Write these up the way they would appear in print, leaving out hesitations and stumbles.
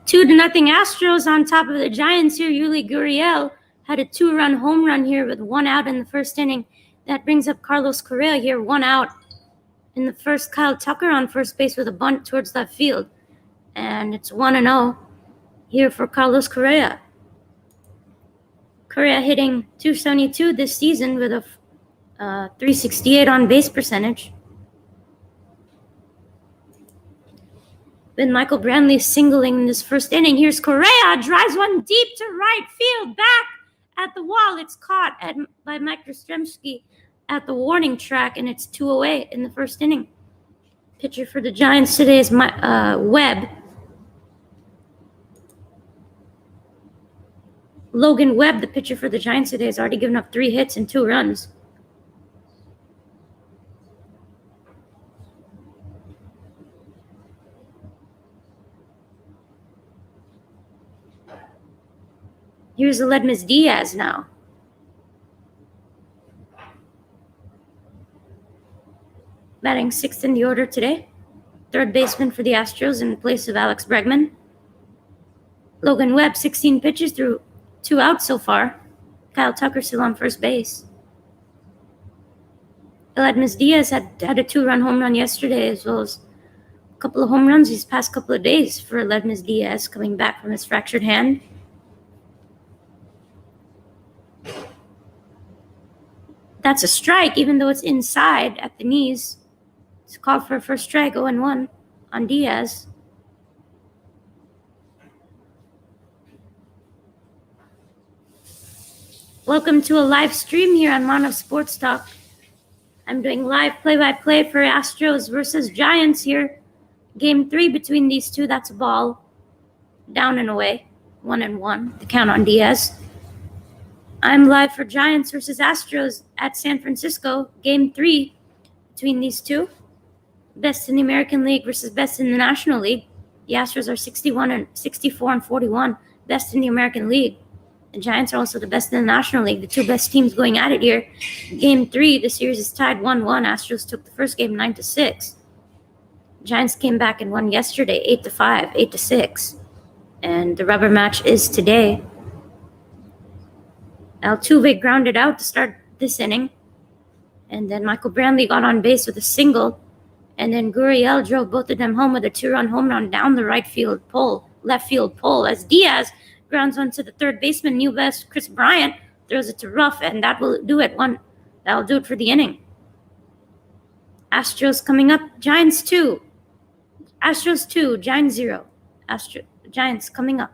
2-0 Astros on top of the Giants here. Yuli Gurriel had a 2-run home run here with 1 out in the first inning. That brings up Carlos Correa here, 1 out. In the first, Kyle Tucker on first base with a bunt towards left field. And it's 1-0 here for Carlos Correa. Correa hitting .272 this season with a .368 on base percentage. With Michael Brantley singling in this first inning. Here's Correa, drives one deep to right field, back at the wall. It's caught by Mike Yastrzemski at the warning track, and it's 2-0 in the first inning. Pitcher for the Giants today is Webb. Logan Webb, the pitcher for the Giants today, has already given up 3 hits and 2 runs. Here's Aledmys Diaz now. Batting 6th in the order today. Third baseman for the Astros in place of Alex Bregman. Logan Webb, 16 pitches through 2 outs so far. Kyle Tucker still on first base. Aledmys Diaz had a 2-run home run yesterday, as well as a couple of home runs these past couple of days for Aledmys Diaz, coming back from his fractured hand. That's a strike, even though it's inside at the knees. It's called for a first strike, 0-1 on Diaz. Welcome to a live stream here on Mono Sports Talk. I'm doing live play-by-play for Astros versus Giants here. Game 3 between these two. That's a ball. Down and away. 1-1. The count on Diaz. I'm live for Giants versus Astros at San Francisco. Game 3 between these two. Best in the American League versus best in the National League. The Astros are 64-41. Best in the American League. The Giants are also the best in the National League. The two best teams going at it here. Game 3, the series is tied 1-1. Astros took the first game 9-6. Giants came back and won yesterday 8-5, 8-6. And the rubber match is today. Altuve grounded out to start this inning. And then Michael Brantley got on base with a single. And then Gurriel drove both of them home with a 2-run home run down the left field pole. As Diaz grounds one to the third baseman, new best Chris Bryant throws it to Ruff, and that will do it. That'll do it for the inning. Astros coming up. Giants 2. Astros 2. Giants 0. Giants coming up.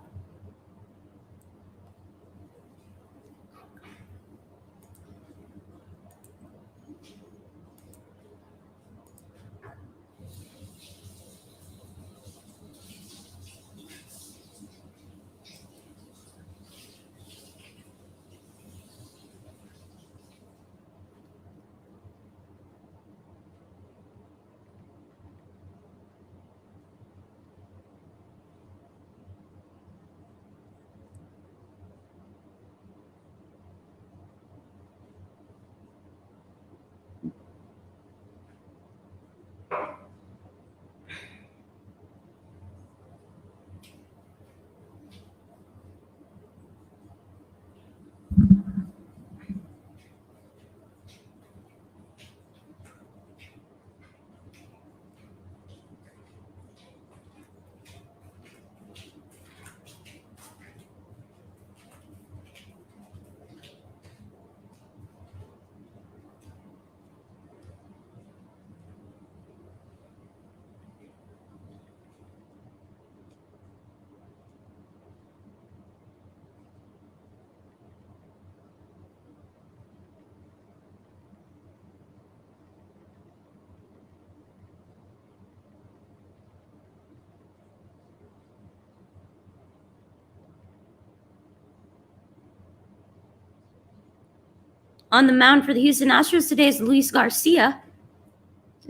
On the mound for the Houston Astros today is Luis Garcia.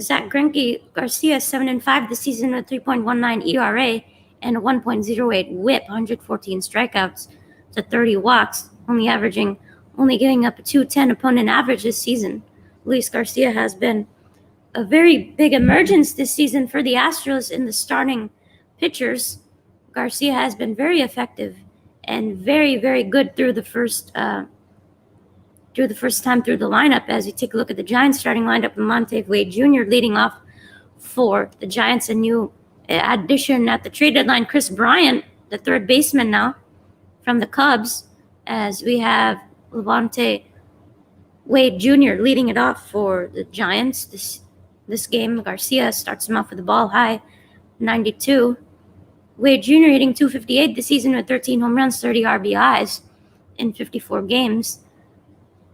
Zach Greinke Garcia, 7-5 this season with 3.19 ERA and a 1.08 WHIP, 114 strikeouts to 30 walks, only giving up a 2.10 opponent average this season. Luis Garcia has been a very big emergence this season for the Astros in the starting pitchers. Garcia has been very effective and very, very good through the first time through the lineup. As you take a look at the Giants starting lineup, Monte Wade Jr. leading off for the Giants. A new addition at the trade deadline, Chris Bryant, the third baseman now from the Cubs, as we have Levante Wade Jr. leading it off for the Giants. This game, Garcia starts him off with the ball high, 92. Wade Jr. hitting .258 this season with 13 home runs, 30 RBIs in 54 games.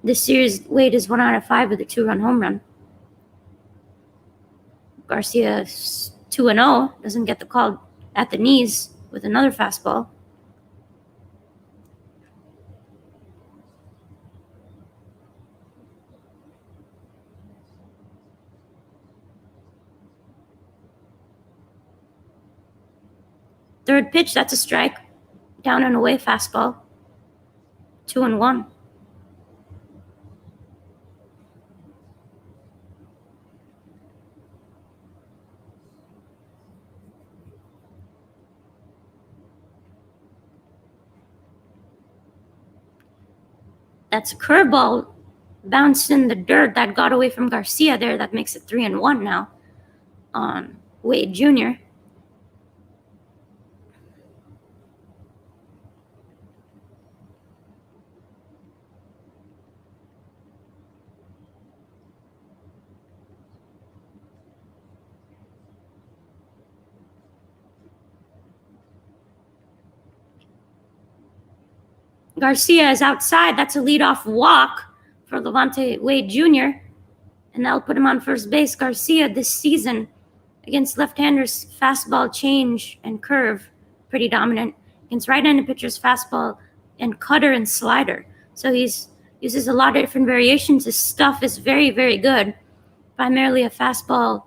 This series, Wade is 1 out of 5 with a 2-run home run. Garcia 2-0, doesn't get the call at the knees with another fastball. Third pitch, that's a strike. Down and away fastball. 2-1. That's a curveball bounced in the dirt that got away from Garcia there. That makes it 3-1 now on Wade Jr. Garcia is outside. That's a leadoff walk for Levante Wade Jr. And that'll put him on first base. Garcia this season against left-handers, fastball, change, and curve, pretty dominant. Against right-handed pitchers, fastball and cutter and slider. So he uses a lot of different variations. His stuff is very, very good. Primarily a fastball,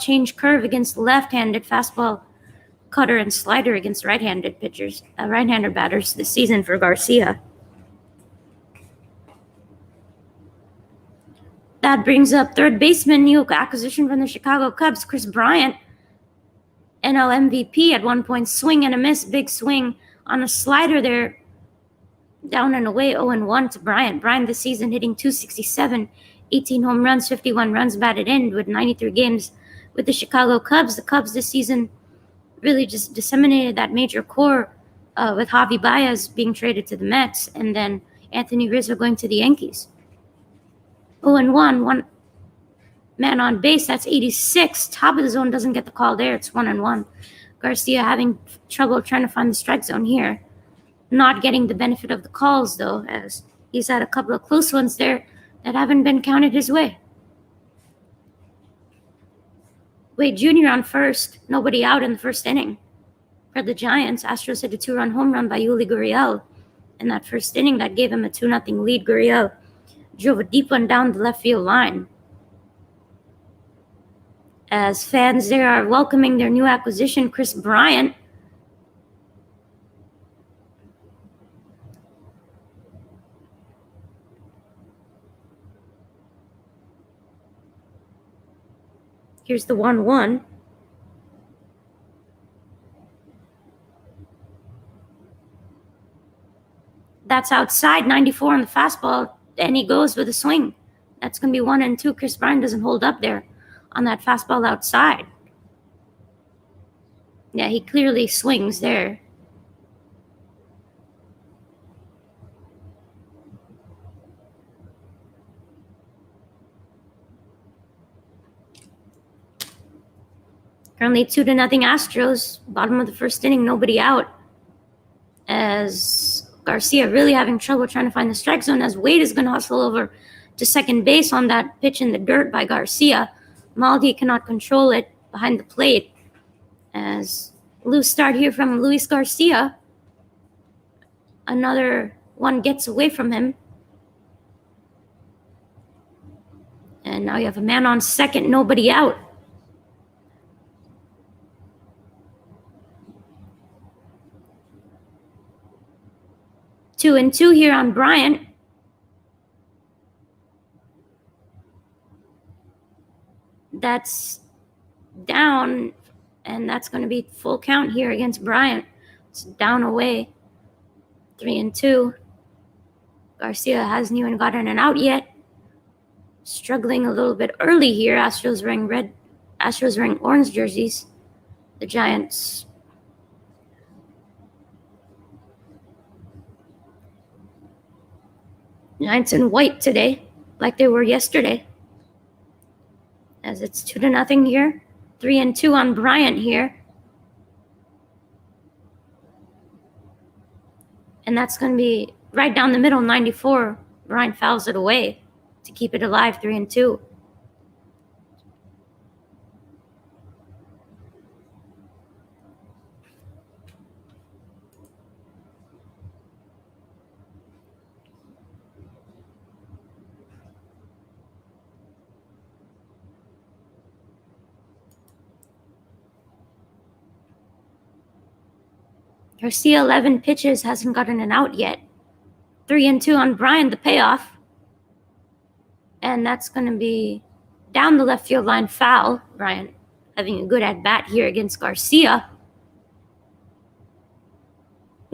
change, curve against left-handed, fastball, cutter, and slider against right-handed pitchers, right-hander batters this season for Garcia. That brings up third baseman, new acquisition from the Chicago Cubs, Chris Bryant, NL MVP at one point, swing and a miss, big swing on a slider there, down and away, 0-1 to Bryant. Bryant this season hitting .267, 18 home runs, 51 runs batted in with 93 games with the Chicago Cubs. The Cubs this season really just disseminated that major core with Javi Baez being traded to the Mets and then Anthony Rizzo going to the Yankees. 0-1, one man on base, that's 86. Top of the zone, doesn't get the call there. It's 1-1. Garcia having trouble trying to find the strike zone here. Not getting the benefit of the calls, though, as he's had a couple of close ones there that haven't been counted his way. Wade Jr. on first, nobody out in the first inning. For the Giants, Astros hit a 2-run home run by Yuli Gurriel in that first inning that gave him a 2-0 lead. Gurriel drove a deep one down the left field line. As fans there are welcoming their new acquisition, Chris Bryant. Here's the 1-1. That's outside, 94 on the fastball, and he goes with a swing. That's going to be 1-2. Chris Bryant doesn't hold up there on that fastball outside. Yeah, he clearly swings there. Currently 2-0 Astros. Bottom of the first inning, nobody out. As Garcia really having trouble trying to find the strike zone, as Wade is going to hustle over to second base on that pitch in the dirt by Garcia. Maldi cannot control it behind the plate. As loose start here from Luis Garcia. Another one gets away from him. And now you have a man on second, nobody out. Two and two here on Bryant. That's down, and that's going to be full count here against Bryant. It's down away, 3-2. Garcia hasn't even gotten an out yet. Struggling a little bit early here. Astros wearing orange jerseys. The Giants. Giants in white today, like they were yesterday. As it's 2-0 here. 3-2 on Bryant here. And that's going to be right down the middle, 94. Bryant fouls it away to keep it alive, 3-2. Garcia, 11 pitches, hasn't gotten an out yet. 3-2 on Bryant, the payoff. And that's going to be down the left field line, foul. Bryant having a good at-bat here against Garcia.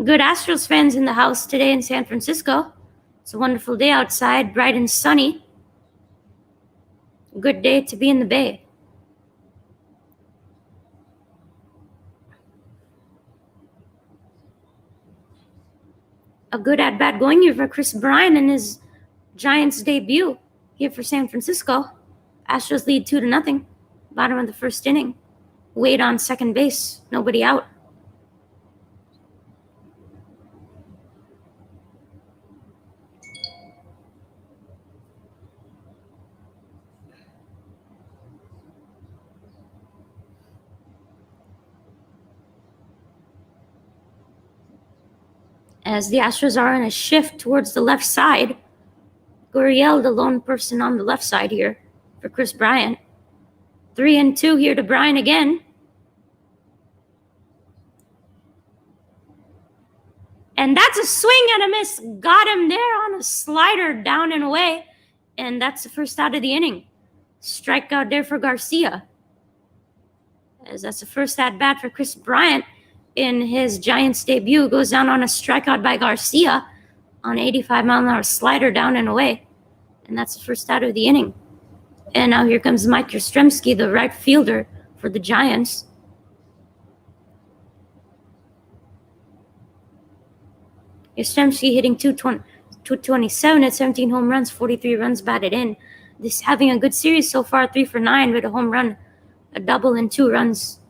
Good Astros fans in the house today in San Francisco. It's a wonderful day outside, bright and sunny. Good day to be in the Bay. A good at-bat going here for Chris Bryant in his Giants debut here for San Francisco. Astros lead 2-0. Bottom of the first inning. Wade on second base. Nobody out. As the Astros are in a shift towards the left side. Gurriel, the lone person on the left side here for Chris Bryant. 3-2 here to Bryant again. And that's a swing and a miss. Got him there on a slider down and away. And that's the first out of the inning. Strikeout there for Garcia. As that's the first at-bat for Chris Bryant in his Giants debut. Goes down on a strikeout by Garcia on 85-mile-an-hour slider down and away. And that's the first out of the inning. And now here comes Mike Yastrzemski, the right fielder for the Giants. Yastrzemski hitting 227 at 17 home runs, 43 runs batted in. This having a good series so far, 3 for 9 with a home run, a double, and 2 runs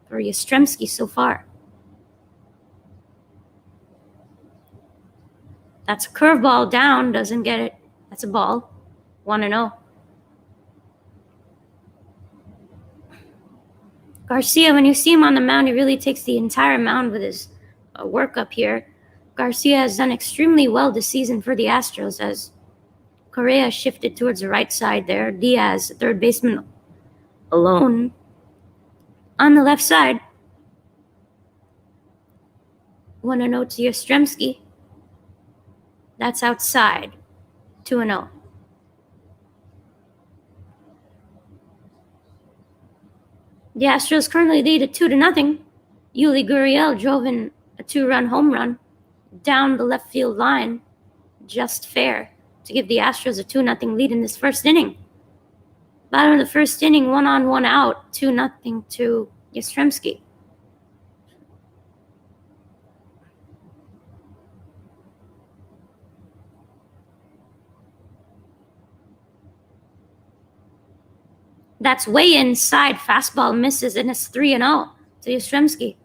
for Yastrzemski so far. That's a curveball down, doesn't get it. That's a ball. 1-0. Garcia, when you see him on the mound, he really takes the entire mound with his work up here. Garcia has done extremely well this season for the Astros as Correa shifted towards the right side there. Diaz, third baseman, alone on the left side. 1-0 to Yastrzemski. That's outside. 2-0. The Astros currently lead at 2-0. Yuli Gurriel drove in a 2-run home run down the left field line, just fair, to give the Astros a 2-0 lead in this first inning. Bottom of the first inning, 1 on, 1 out, 2-0 to Yastrzemski. That's way inside. Fastball misses, and it's 3-0 to Yastrzemski.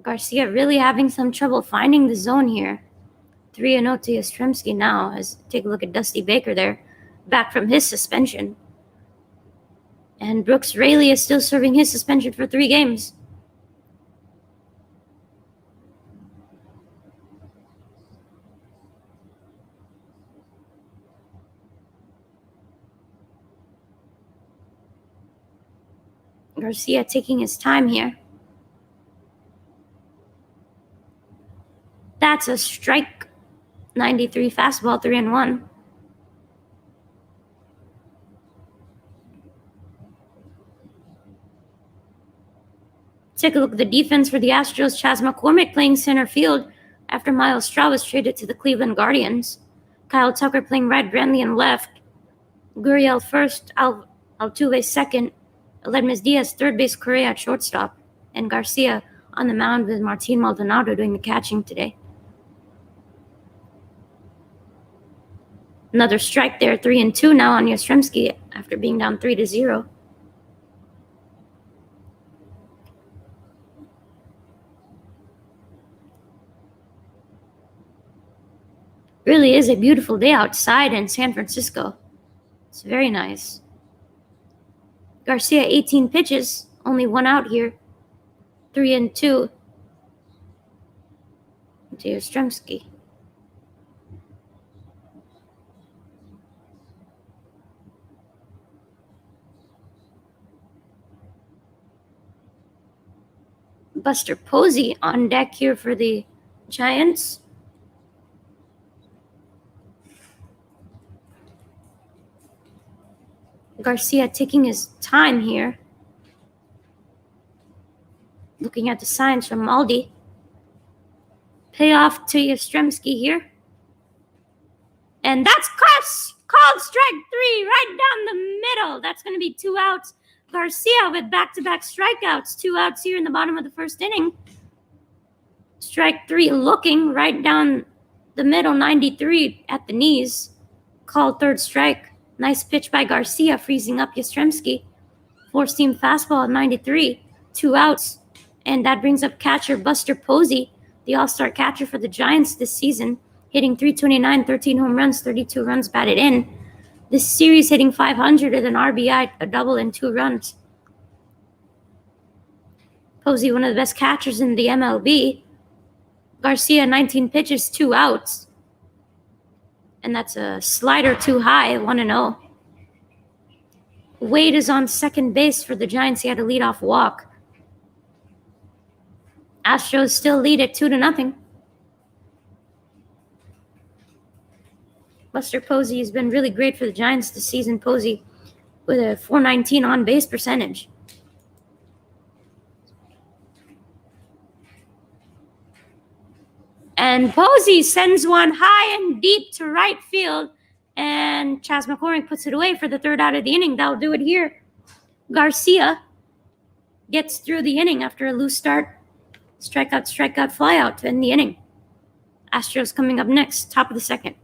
Garcia really having some trouble finding the zone here. 3-0 to Yastrzemski now. As take a look at Dusty Baker there, back from his suspension. And Brooks Raley is still serving his suspension for 3 games. Garcia taking his time here. That's a strike. 93 fastball, 3-1. take a look at the defense for the Astros. Chas McCormick playing center field after Miles Straw was traded to the Cleveland Guardians. Kyle Tucker playing right, Brantley in left. Gurriel first, Altuve second. Aledmys Diaz third base, Correa at shortstop. And Garcia on the mound with Martin Maldonado doing the catching today. Another strike there, 3-2 now on Yastrzemski after being down 3-0. Really is a beautiful day outside in San Francisco. It's very nice. Garcia, 18 pitches, only one out here. 3-2 to Yastrzemski. Buster Posey on deck here for the Giants. Garcia taking his time here. Looking at the signs from Maldi. Payoff to Yastrzemski here. And that's called strike 3 right down the middle. That's going to be 2 outs. Garcia with back-to-back strikeouts. 2 outs here in the bottom of the first inning. Strike 3 looking right down the middle, 93 at the knees. Called third strike. Nice pitch by Garcia, freezing up Yastrzemski. Four-seam fastball at 93. 2 outs. And that brings up catcher Buster Posey, the all-star catcher for the Giants this season, hitting .329, 13 home runs, 32 runs batted in. This series hitting .500 with an RBI, a double, and 2 runs. Posey, one of the best catchers in the MLB. Garcia, 19 pitches, 2 outs. And that's a slider too high, 1-0. Wade is on second base for the Giants. He had a leadoff walk. Astros still lead at 2-0. Buster Posey has been really great for the Giants this season. Posey with a .419 on-base percentage. And Posey sends one high and deep to right field. And Chas McCormick puts it away for the 3rd out of the inning. That'll do it here. Garcia gets through the inning after a loose start. Strikeout, flyout to end the inning. Astros coming up next, top of the 2nd.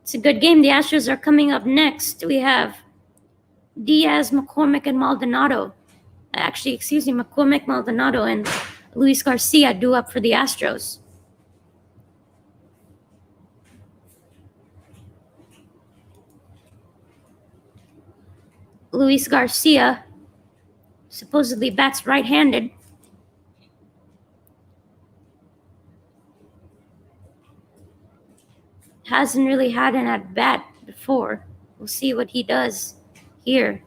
It's a good game. The Astros are coming up next. We have Diaz, McCormick, and Maldonado. McCormick, Maldonado, and Luis Garcia due up for the Astros. Luis Garcia supposedly bats right-handed. Hasn't really had an at-bat before. We'll see what he does here.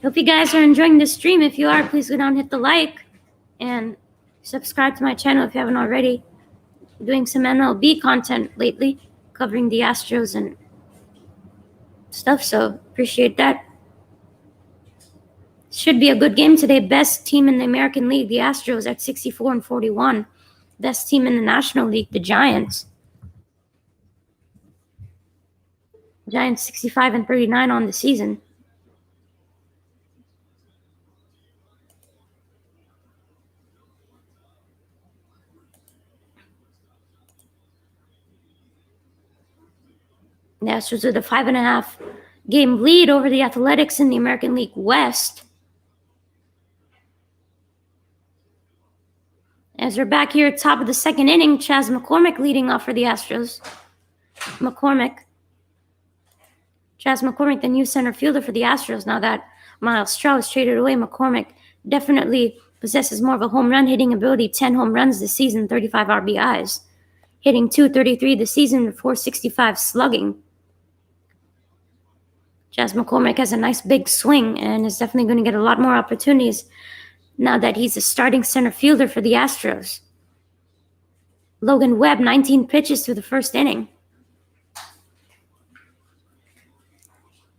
Hope you guys are enjoying the stream. If you are, please go down and hit the like and subscribe to my channel if you haven't already. I'm doing some MLB content lately, covering the Astros and stuff, so appreciate that. Should be a good game today. Best team in the American League, the Astros, at 64-41. Best team in the National League, the Giants. Giants 65-39 on the season. The Astros with a 5.5 game lead over the Athletics in the American League West. As we're back here at top of the 2nd inning, Chas McCormick leading off for the Astros. Chas McCormick, the new center fielder for the Astros. Now that Miles Straw is traded away, McCormick definitely Possesses more of a home run hitting ability, 10 home runs this season, 35 RBIs. Hitting .233 this season, 465 slugging. Chas McCormick has a nice big swing and is definitely going to get a lot more opportunities now that he's a starting center fielder for the Astros. Logan Webb, 19 pitches through the first inning.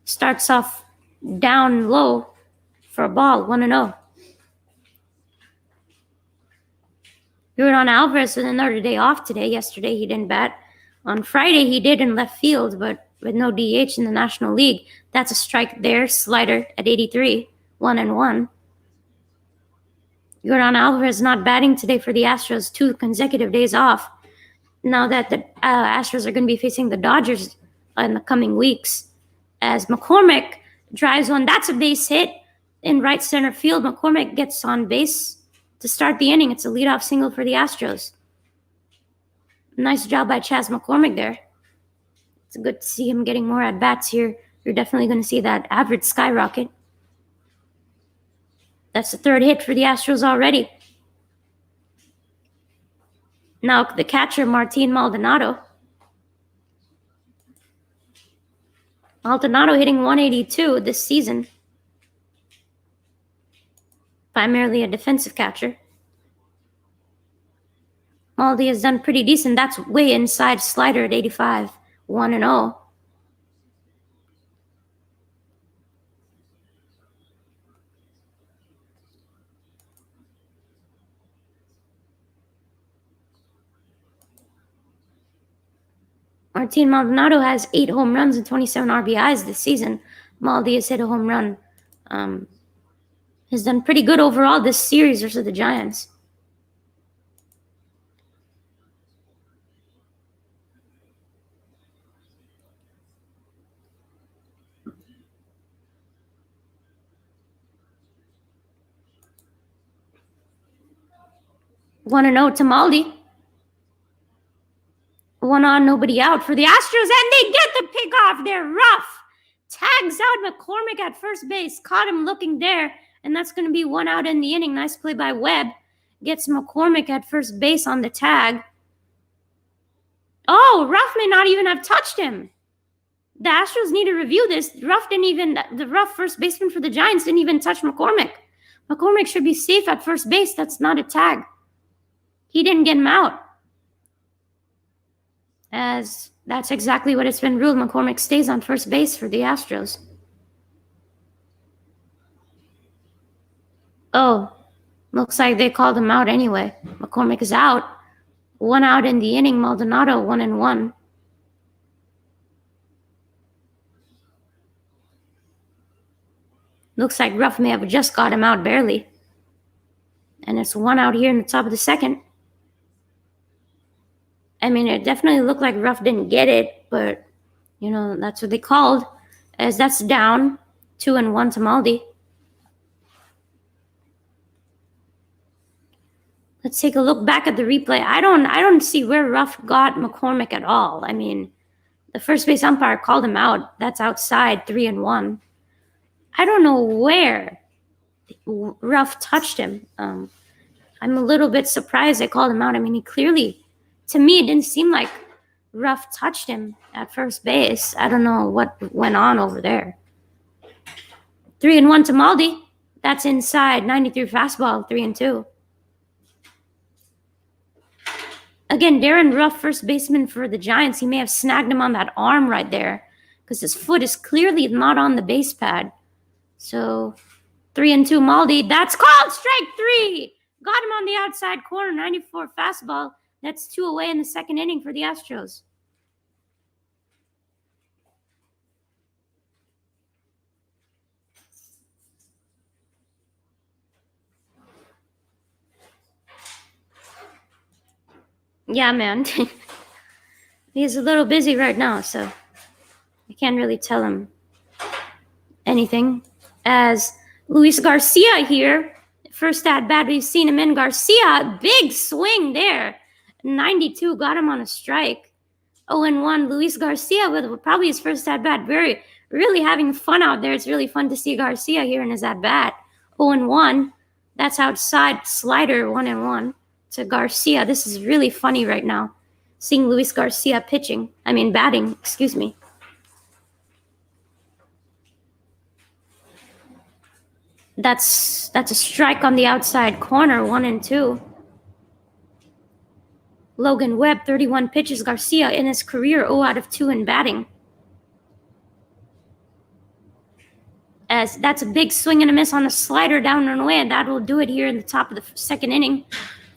Starts off down low for a ball, 1-0. Yordan Alvarez with another day off today. Yesterday he didn't bat. On Friday he did in left field, but with no DH in the National League. That's a strike there. Slider at 83, 1-1. Yordan Alvarez not batting today for the Astros, 2 consecutive days off. Now that the Astros are going to be facing the Dodgers in the coming weeks. As McCormick drives one, that's a base hit in right center field. McCormick gets on base to start the inning. It's a leadoff single for the Astros. Nice job by Chas McCormick there. It's good to see him getting more at-bats here. You're definitely going to see that average skyrocket. That's the 3rd hit for the Astros already. Now the catcher, Martin Maldonado. Maldonado hitting 182 this season. Primarily a defensive catcher. Maldi has done pretty decent. That's way inside. Slider at 85, 1-0. Martin Maldonado has 8 home runs and 27 RBIs this season. Maldi has hit a home run. Has done pretty good overall this series versus the Giants. One and 0 to Maldi. 1 on, nobody out for the Astros, and they get the pick off there. Rough tags out McCormick at first base. Caught him looking there, and that's going to be 1 out in the inning. Nice play by Webb. Gets McCormick at first base on the tag. Oh, Ruff may not even have touched him. The Astros need to review this. The Ruff first baseman for the Giants didn't even touch McCormick. McCormick should be safe at first base. That's not a tag. He didn't get him out. As that's exactly what it's been ruled. McCormick stays on first base for the Astros. Oh, looks like they called him out anyway. McCormick is out. 1 out in the inning. Maldonado 1-1. Looks like Ruff may have just got him out barely. And it's 1 out here in the top of the second. I mean, it definitely looked like Ruff didn't get it, but, you know, that's what they called. As that's down 2-1 to Maldi. Let's take a look back at the replay. I don't see where Ruff got McCormick at all. I mean, the first base umpire called him out. That's outside, 3-1. I don't know where Ruff touched him. I'm a little bit surprised they called him out. I mean, he clearly, to me, it didn't seem like Ruff touched him at first base. I don't know what went on over there. 3-1 to Maldi. That's inside, 93 fastball, 3-2. Again, Darren Ruff, first baseman for the Giants. He may have snagged him on that arm right there because his foot is clearly not on the base pad. So 3-2 Maldi. That's called strike 3. Got him on the outside corner, 94 fastball. That's 2 away in the second inning for the Astros. Yeah, man. He's a little busy right now, so I can't really tell him anything. As Luis Garcia here, first at bat we've seen him in. Garcia, big swing there. 92, got him on a strike. 0-1, Luis Garcia with probably his first at bat. Really having fun out there. It's really fun to see Garcia here in his at bat. 0-1. That's outside slider 1-1 to Garcia. This is really funny right now, seeing Luis Garcia batting, excuse me. That's a strike on the outside corner, 1-2. Logan Webb, 31 pitches. Garcia in his career 0 out of 2 in batting. As that's a big swing and a miss on a slider down and away, and that will do it here in the top of the second inning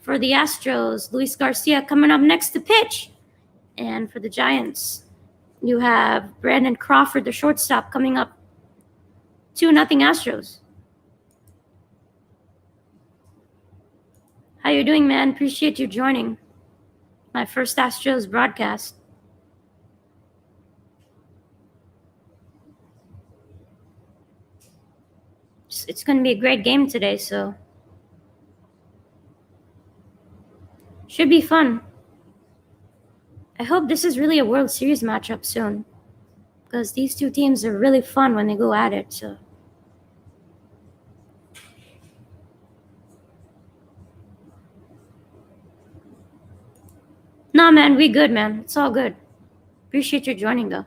for the Astros. Luis Garcia coming up next to pitch. And for the Giants, you have Brandon Crawford, the shortstop, coming up. 2-0 Astros. How you doing, man? Appreciate you joining my first Astros broadcast. It's going to be a great game today, so should be fun. I hope this is really a World Series matchup soon, because these two teams are really fun when they go at it. So no, man, we good, man. It's all good. Appreciate you joining, though.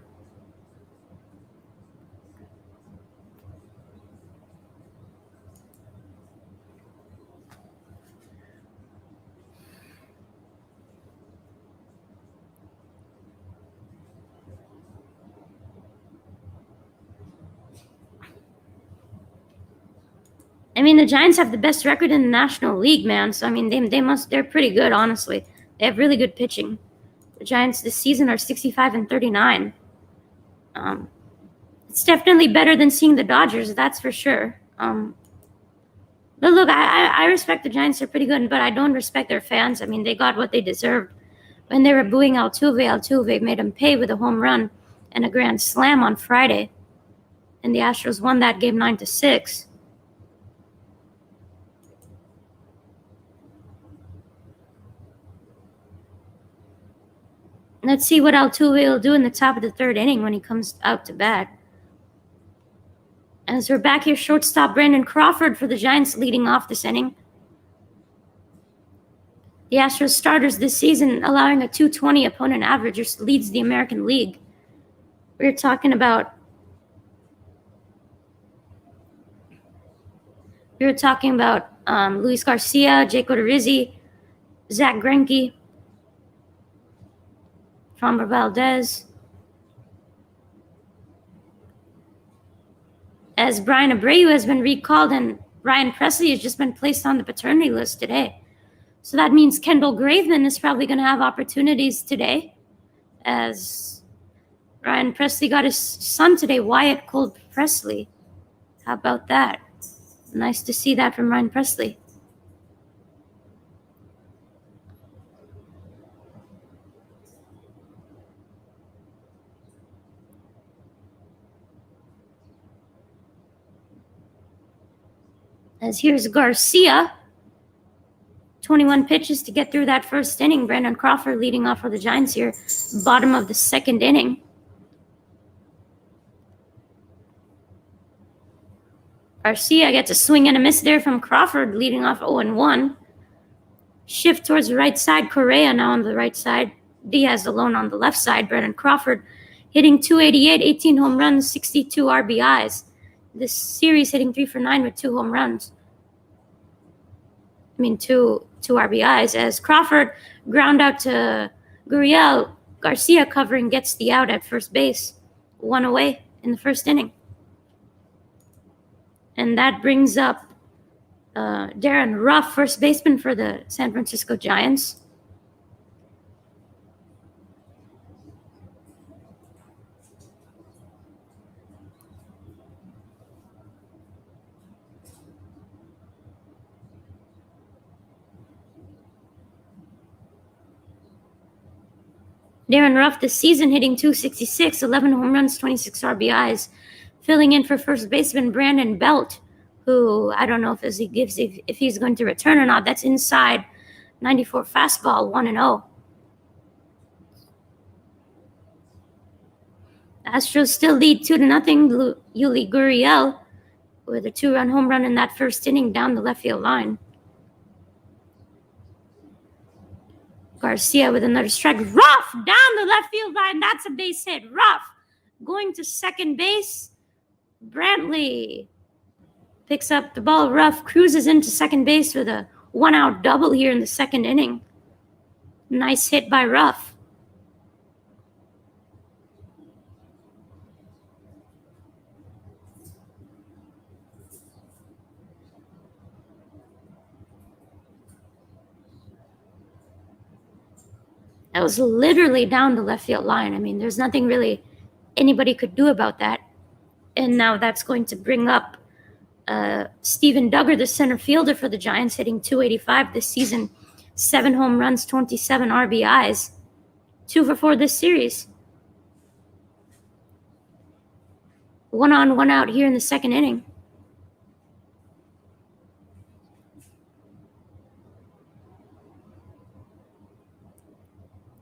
I mean, the Giants have the best record in the National League, man. So, I mean, they're pretty good, honestly. They have really good pitching. The Giants this season are 65-39. It's definitely better than seeing the Dodgers, that's for sure. But look, I respect the Giants. They're pretty good, but I don't respect their fans. I mean, they got what they deserved. When they were booing Altuve made them pay with a home run and a grand slam on Friday. And the Astros won that game 9-6. Let's see what Altuve will do in the top of the third inning when he comes out to bat. As we're back here, shortstop Brandon Crawford for the Giants leading off this inning. The Astros starters this season allowing a .220 opponent average, which leads the American League. We're talking about Luis Garcia, Jake Odorizzi, Zach Greinke, Framber Valdez. As Brian Abreu has been recalled and Ryan Presley has just been placed on the paternity list today. So that means Kendall Graveman is probably going to have opportunities today, as Ryan Presley got his son today, Wyatt Cole Presley. How about that? Nice to see that from Ryan Presley. As here's Garcia. 21 pitches to get through that first inning. Brandon Crawford leading off for the Giants here. Bottom of the second inning. Garcia gets a swing and a miss there from Crawford, leading off 0-1. Shift towards the right side. Correa now on the right side. Diaz alone on the left side. Brandon Crawford hitting .288, 18 home runs, 62 RBIs. This series hitting 3 for 9 with 2 home runs. Two RBIs, as Crawford ground out to Gurriel. Garcia covering gets the out at first base. 1 away in the first inning. And that brings up Darren Ruff, first baseman for the San Francisco Giants. Darren Ruff this season hitting .266, 11 home runs, 26 RBIs. Filling in for first baseman Brandon Belt, who I don't know if he's going to return or not. That's inside 94 fastball, 1-0. Astros still lead 2-0. Yuli Gurriel with a 2-run home run in that first inning down the left field line. Garcia with another strike. Ruff down the left field line. That's a base hit. Ruff going to second base. Brantley picks up the ball. Ruff cruises into second base with a 1-out double here in the second inning. Nice hit by Ruff. That was literally down the left field line. I mean, there's nothing really anybody could do about that. And now that's going to bring up Steven Duggar, the center fielder for the Giants, hitting .285 this season. 7 home runs, 27 RBIs. 2 for 4 this series. 1 on, 1 out here in the second inning.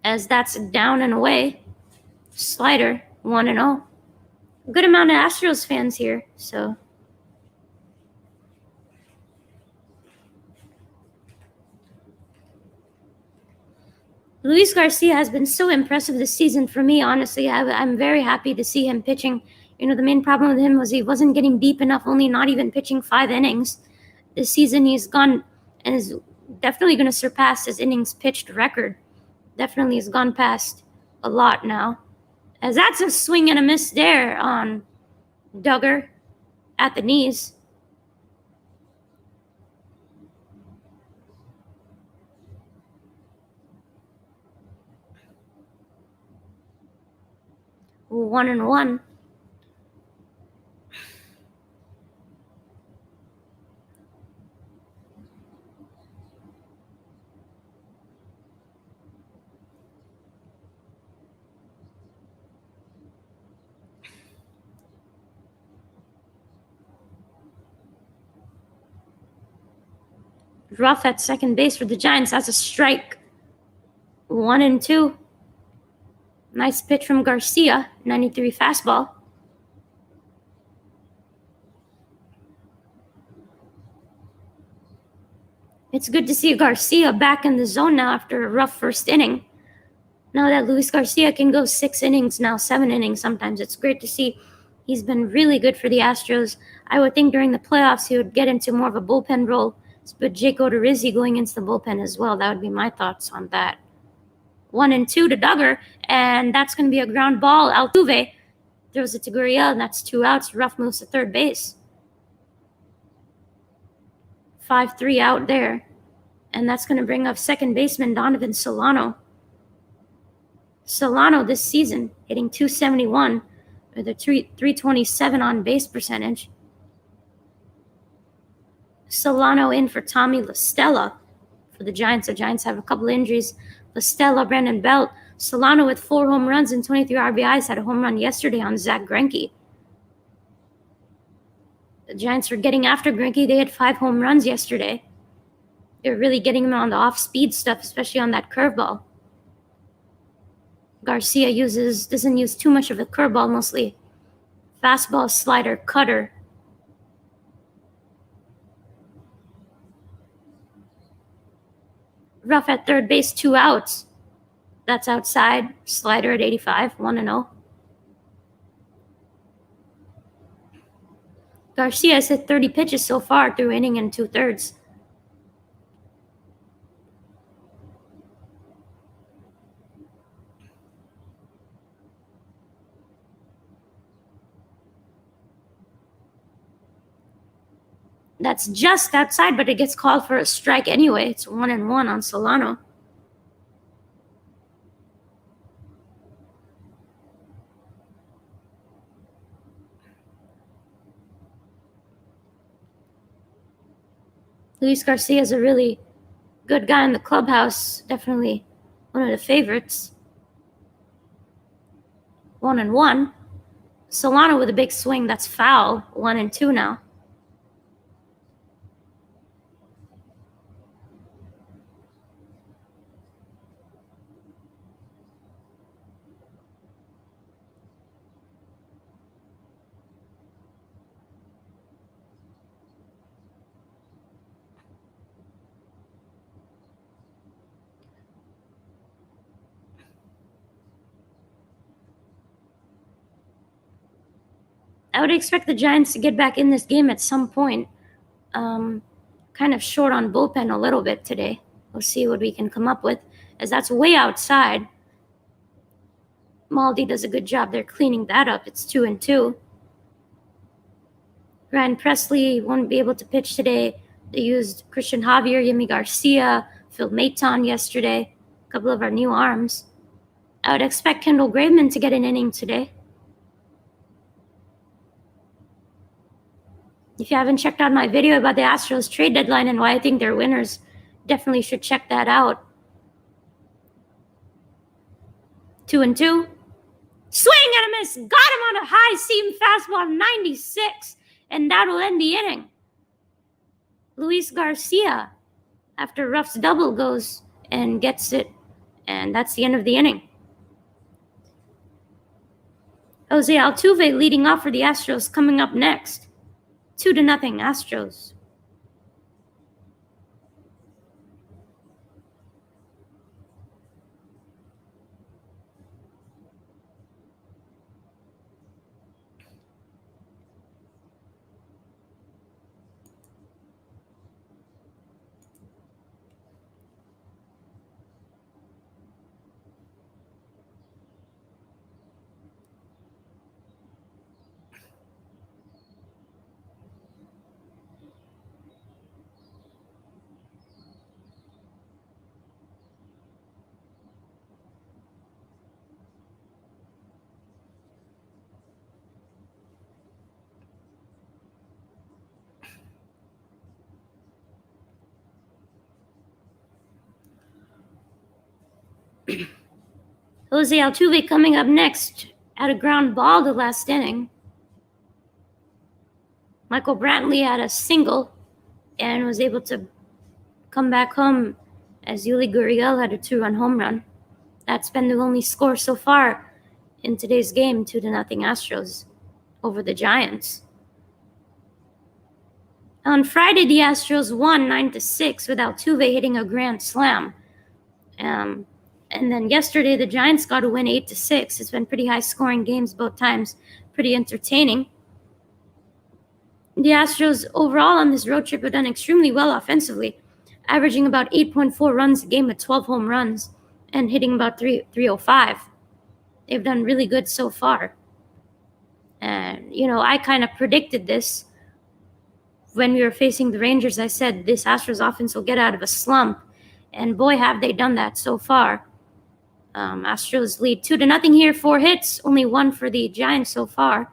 As that's down and away. Slider, 1-0. Good amount of Astros fans here, so. Luis Garcia has been so impressive this season for me, honestly. I'm very happy to see him pitching. The main problem with him was he wasn't getting deep enough, only not even pitching 5 innings. This season he's gone and is definitely going to surpass his innings pitched record. Definitely has gone past a lot now. As that's a swing and a miss there on Duggar at the knees. One and one. Ruff at second base for the Giants. That's a strike. 1-2. Nice pitch from Garcia. 93 fastball. It's good to see Garcia back in the zone now after a rough first inning. Now that Luis Garcia can go 6 innings now, 7 innings sometimes. It's great to see. He's been really good for the Astros. I would think during the playoffs he would get into more of a bullpen role. But Jake Odorizzi going into the bullpen as well. That would be my thoughts on that. 1-2 to Duggar, and that's going to be a ground ball. Altuve throws it to Gurriel, and that's 2 outs. Ruff moves to third base. 5-3 out there. And that's going to bring up second baseman Donovan Solano. Solano this season hitting .271 with a 327 on base percentage. Solano in for Tommy La Stella for the Giants. The Giants have a couple injuries. La Stella, Brandon Belt. Solano with 4 home runs and 23 RBIs had a home run yesterday on Zach Greinke. The Giants were getting after Greinke. They had 5 home runs yesterday. They're really getting him on the off-speed stuff, especially on that curveball. Garcia doesn't use too much of a curveball, mostly fastball, slider, cutter. Ruff at third base, 2 outs. That's outside. Slider at 85, 1-0. Garcia has hit 30 pitches so far through inning and 2/3. That's just outside, but it gets called for a strike anyway. It's 1-1 on Solano. Luis Garcia is a really good guy in the clubhouse. Definitely one of the favorites. 1-1. Solano with a big swing. That's foul. 1-2 now. I would expect the Giants to get back in this game at some point. Kind of short on bullpen a little bit today. We'll see what we can come up with, as that's way outside. Maldi does a good job there cleaning that up. It's 2-2. Ryan Presley won't be able to pitch today. They used Christian Javier, Yimi Garcia, Phil Maton yesterday. A couple of our new arms. I would expect Kendall Graveman to get an inning today. If you haven't checked out my video about the Astros trade deadline and why I think they're winners, definitely should check that out. 2-2. Swing and a miss. Got him on a high seam fastball, 96. And that'll end the inning. Luis Garcia, after Ruff's double, goes and gets it. And that's the end of the inning. Jose Altuve leading off for the Astros coming up next. 2-0 Astros. Jose Altuve coming up next at a ground ball the last inning. Michael Brantley had a single and was able to come back home as Yuli Gurriel had a 2-run home run. That's been the only score so far in today's game, 2-0 Astros over the Giants. On Friday, the Astros won 9-6 with Altuve hitting a grand slam. And then yesterday, the Giants got a win 8-6. It's been pretty high-scoring games both times, pretty entertaining. The Astros overall on this road trip have done extremely well offensively, averaging about 8.4 runs a game with 12 home runs and hitting about 305. They've done really good so far. And, I kind of predicted this. When we were facing the Rangers, I said this Astros offense will get out of a slump. And boy, have they done that so far. Astros lead 2-0 here, 4 hits, only 1 for the Giants so far.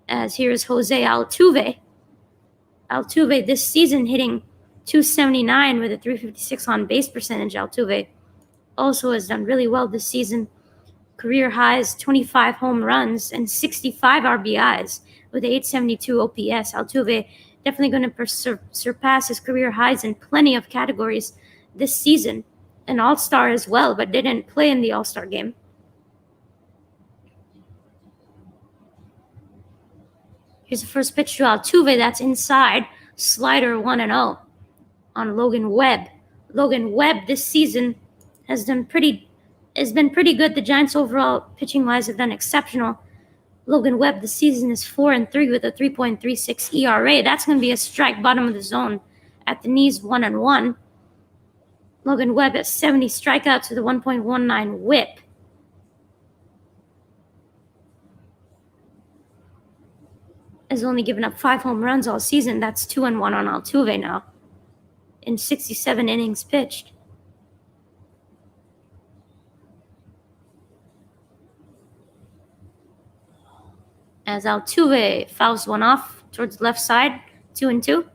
As here is Jose Altuve. Altuve this season hitting .279 with a .356 on base percentage. Altuve also has done really well this season. Career highs, 25 home runs and 65 RBIs with .872 OPS. Altuve definitely going to surpass his career highs in plenty of categories this season. An All-Star as well, but didn't play in the All-Star game. Here's the first pitch to Altuve. That's inside. Slider 1-0 on Logan Webb. Logan Webb this season has been pretty good. The Giants overall pitching-wise have done exceptional. Logan Webb this season is 4-3 with a 3.36 ERA. That's going to be a strike bottom of the zone at the knees, 1-1. Logan Webb has 70 strikeouts with a 1.19 whip. Has only given up 5 home runs all season. That's 2-1 on Altuve now in 67 innings pitched. As Altuve fouls one off towards the left side, 2-2.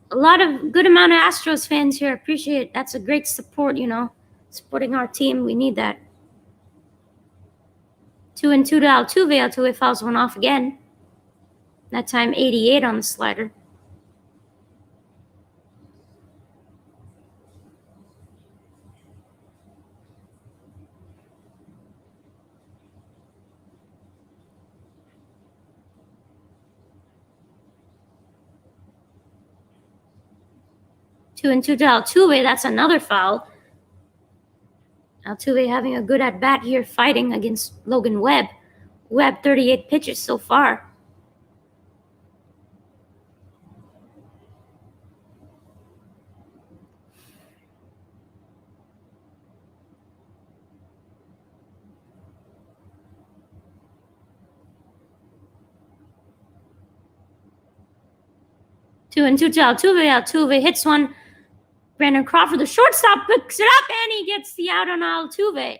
A lot of good amount of Astros fans here. Appreciate it. That's a great support, supporting our team. We need that. 2-2 to Altuve. Altuve fouls one off again. That time 88 on the slider. 2-2 to Altuve. That's another foul. Altuve having a good at-bat here, fighting against Logan Webb. Webb, 38 pitches so far. Two and two to Altuve. Altuve hits one. Brandon Crawford, the shortstop, picks it up, and he gets the out on Altuve.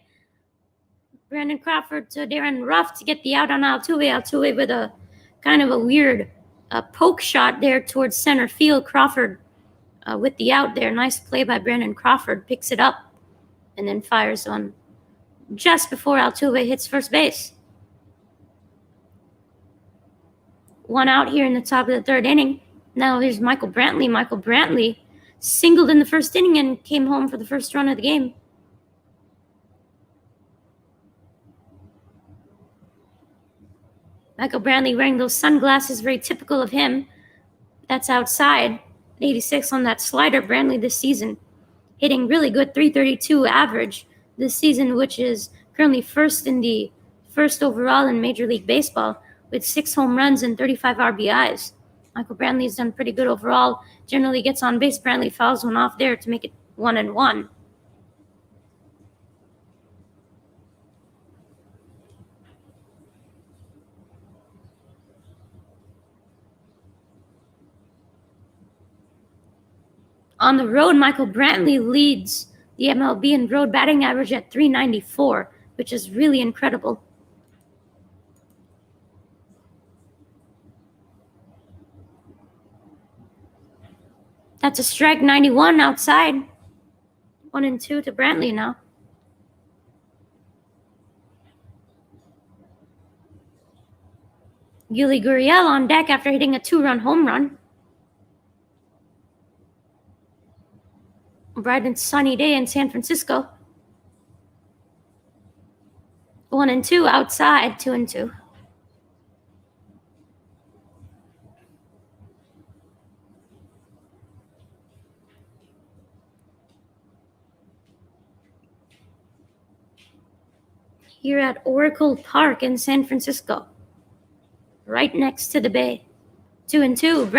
Brandon Crawford to Darren Ruff to get the out on Altuve. Altuve with a kind of a weird poke shot there towards center field. Crawford with the out there. Nice play by Brandon Crawford. Picks it up and then fires one just before Altuve hits first base. One out here in the top of the third inning. Now here's Michael Brantley. Michael Brantley singled in the first inning and came home for the first run of the game. Michael Brantley wearing those sunglasses, very typical of him. That's outside. 86 on that slider. Brantley this season hitting really good, 332 average this season, which is currently first overall in Major League Baseball with 6 home runs and 35 RBIs. Michael Brantley's done pretty good overall. Generally gets on base. Brantley fouls one off there to make it 1-1. On the road, Michael Brantley leads the MLB in road batting average at .394, which is really incredible. That's a strike, 91 outside. 1-2 to Brantley now. Yuli Gurriel on deck after hitting a 2-run home run. Bright and sunny day in San Francisco. 1-2 outside, 2-2. Here at Oracle Park in San Francisco, right next to the bay. 2-2.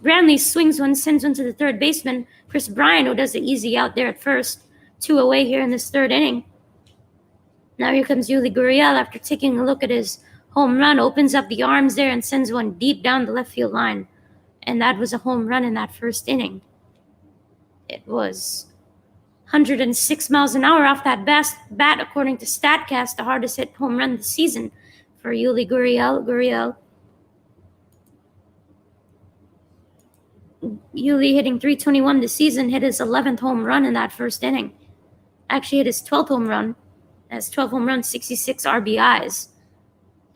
Brantley swings one, sends one to the third baseman, Chris Bryant, who does the easy out there at first. 2 away here in this third inning. Now here comes Yuli Gurriel after taking a look at his home run, opens up the arms there and sends one deep down the left field line. And that was a home run in that first inning. It was 106 miles an hour off that bat, according to StatCast, the hardest hit home run this season for Yuli Gurriel. Yuli hitting .321 this season, hit his 11th home run in that first inning. Actually hit his 12th home run. Has 12 home runs, 66 RBIs.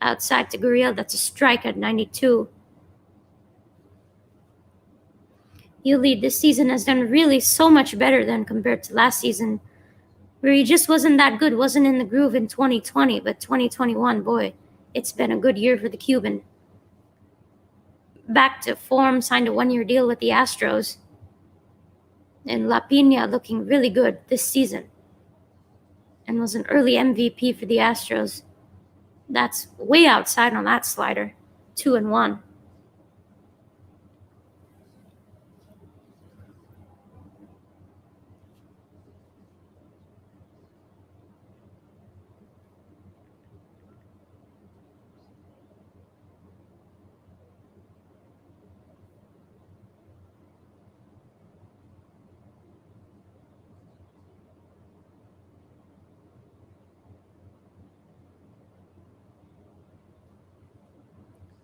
Outside to Gurriel, that's a strike at 92. Yuli this season has done really so much better than compared to last season, where he just wasn't that good, wasn't in the groove in 2020, but 2021, boy, it's been a good year for the Cuban. Back to form, signed a 1-year deal with the Astros. And La Pina looking really good this season. And was an early MVP for the Astros. That's way outside on that slider. 2-1.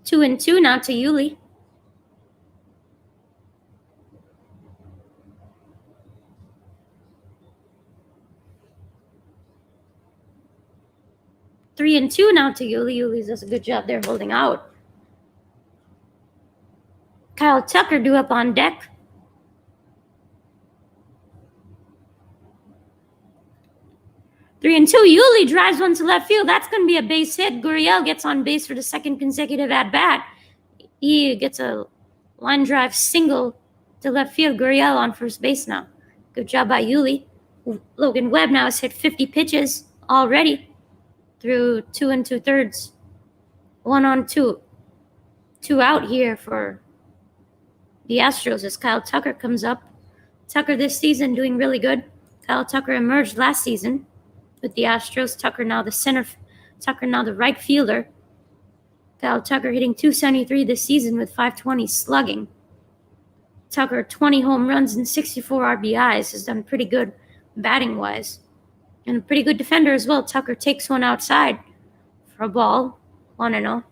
Two and two now to Yuli. Three and two now to Yuli. Yuli does a good job there holding out. Kyle Tucker due up on deck. Three and two. Yuli drives one to left field. That's going to be a base hit. Gurriel gets on base for the second consecutive at-bat. He gets a line drive single to left field. Gurriel on first base now. Good job by Yuli. Logan Webb now has hit 50 pitches already through 2 2/3. 1-2. 2 out here for the Astros as Kyle Tucker comes up. Tucker this season doing really good. Kyle Tucker emerged last season with the Astros. Tucker now the right fielder. Kyle Tucker hitting .273 this season with .520 slugging. Tucker 20 home runs and 64 RBIs, has done pretty good batting wise. And a pretty good defender as well. Tucker takes one outside for a ball. 1-0.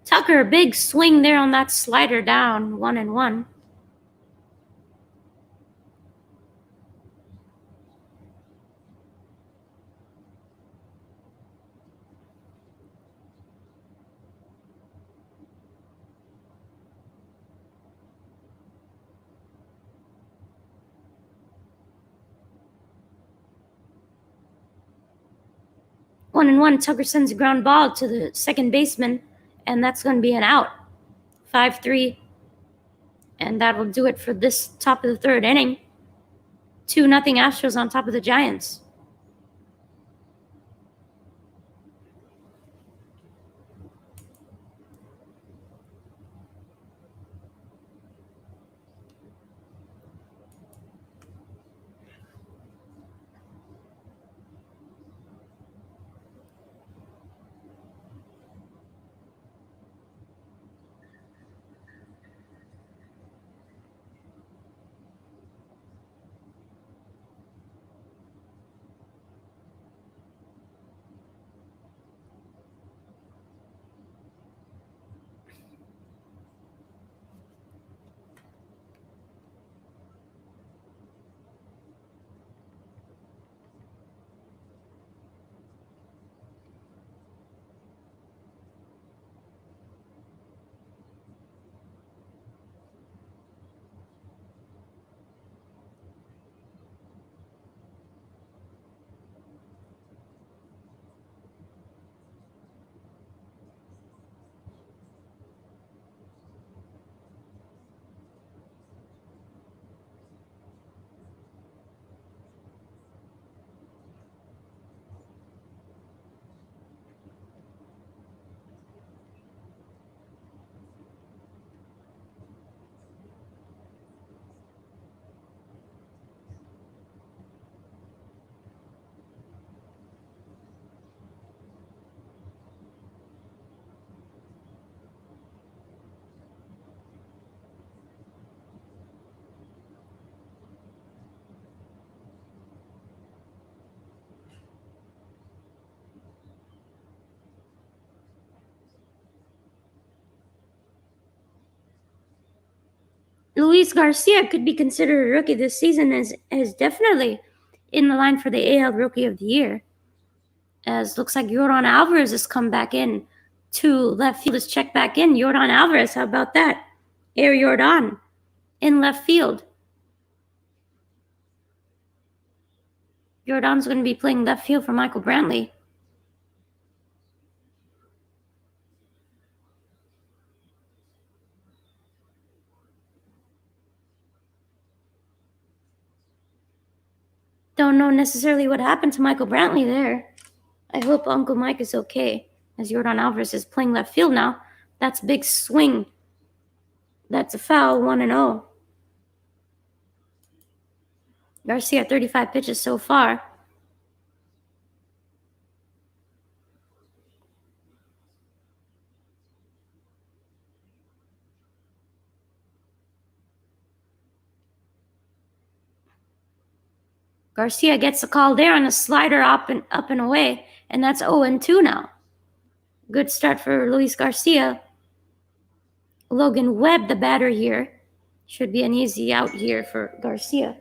Tucker, big swing there on that slider down. 1-1. One and one. Tucker sends a ground ball to the second baseman, and that's going to be an out. 5-3. And that will do it for this top of the third inning. 2-0 Astros on top of the Giants. Luis Garcia could be considered a rookie this season as definitely in the line for the AL Rookie of the Year. As looks like Yordan Alvarez has come back in to left field, is checked back in. Yordan Alvarez, how about that? Air Yordan in left field. Yordan's going to be playing left field for Michael Brantley. Don't know necessarily what happened to Michael Brantley there. I hope Uncle Mike is okay, as Yordan Alvarez is playing left field now. That's a big swing. That's a foul, 1-0. Garcia, 35 pitches so far. Garcia gets a call there on a slider up and away, and that's 0-2 now. Good start for Luis Garcia. Logan Webb, the batter here. Should be an easy out here for Garcia.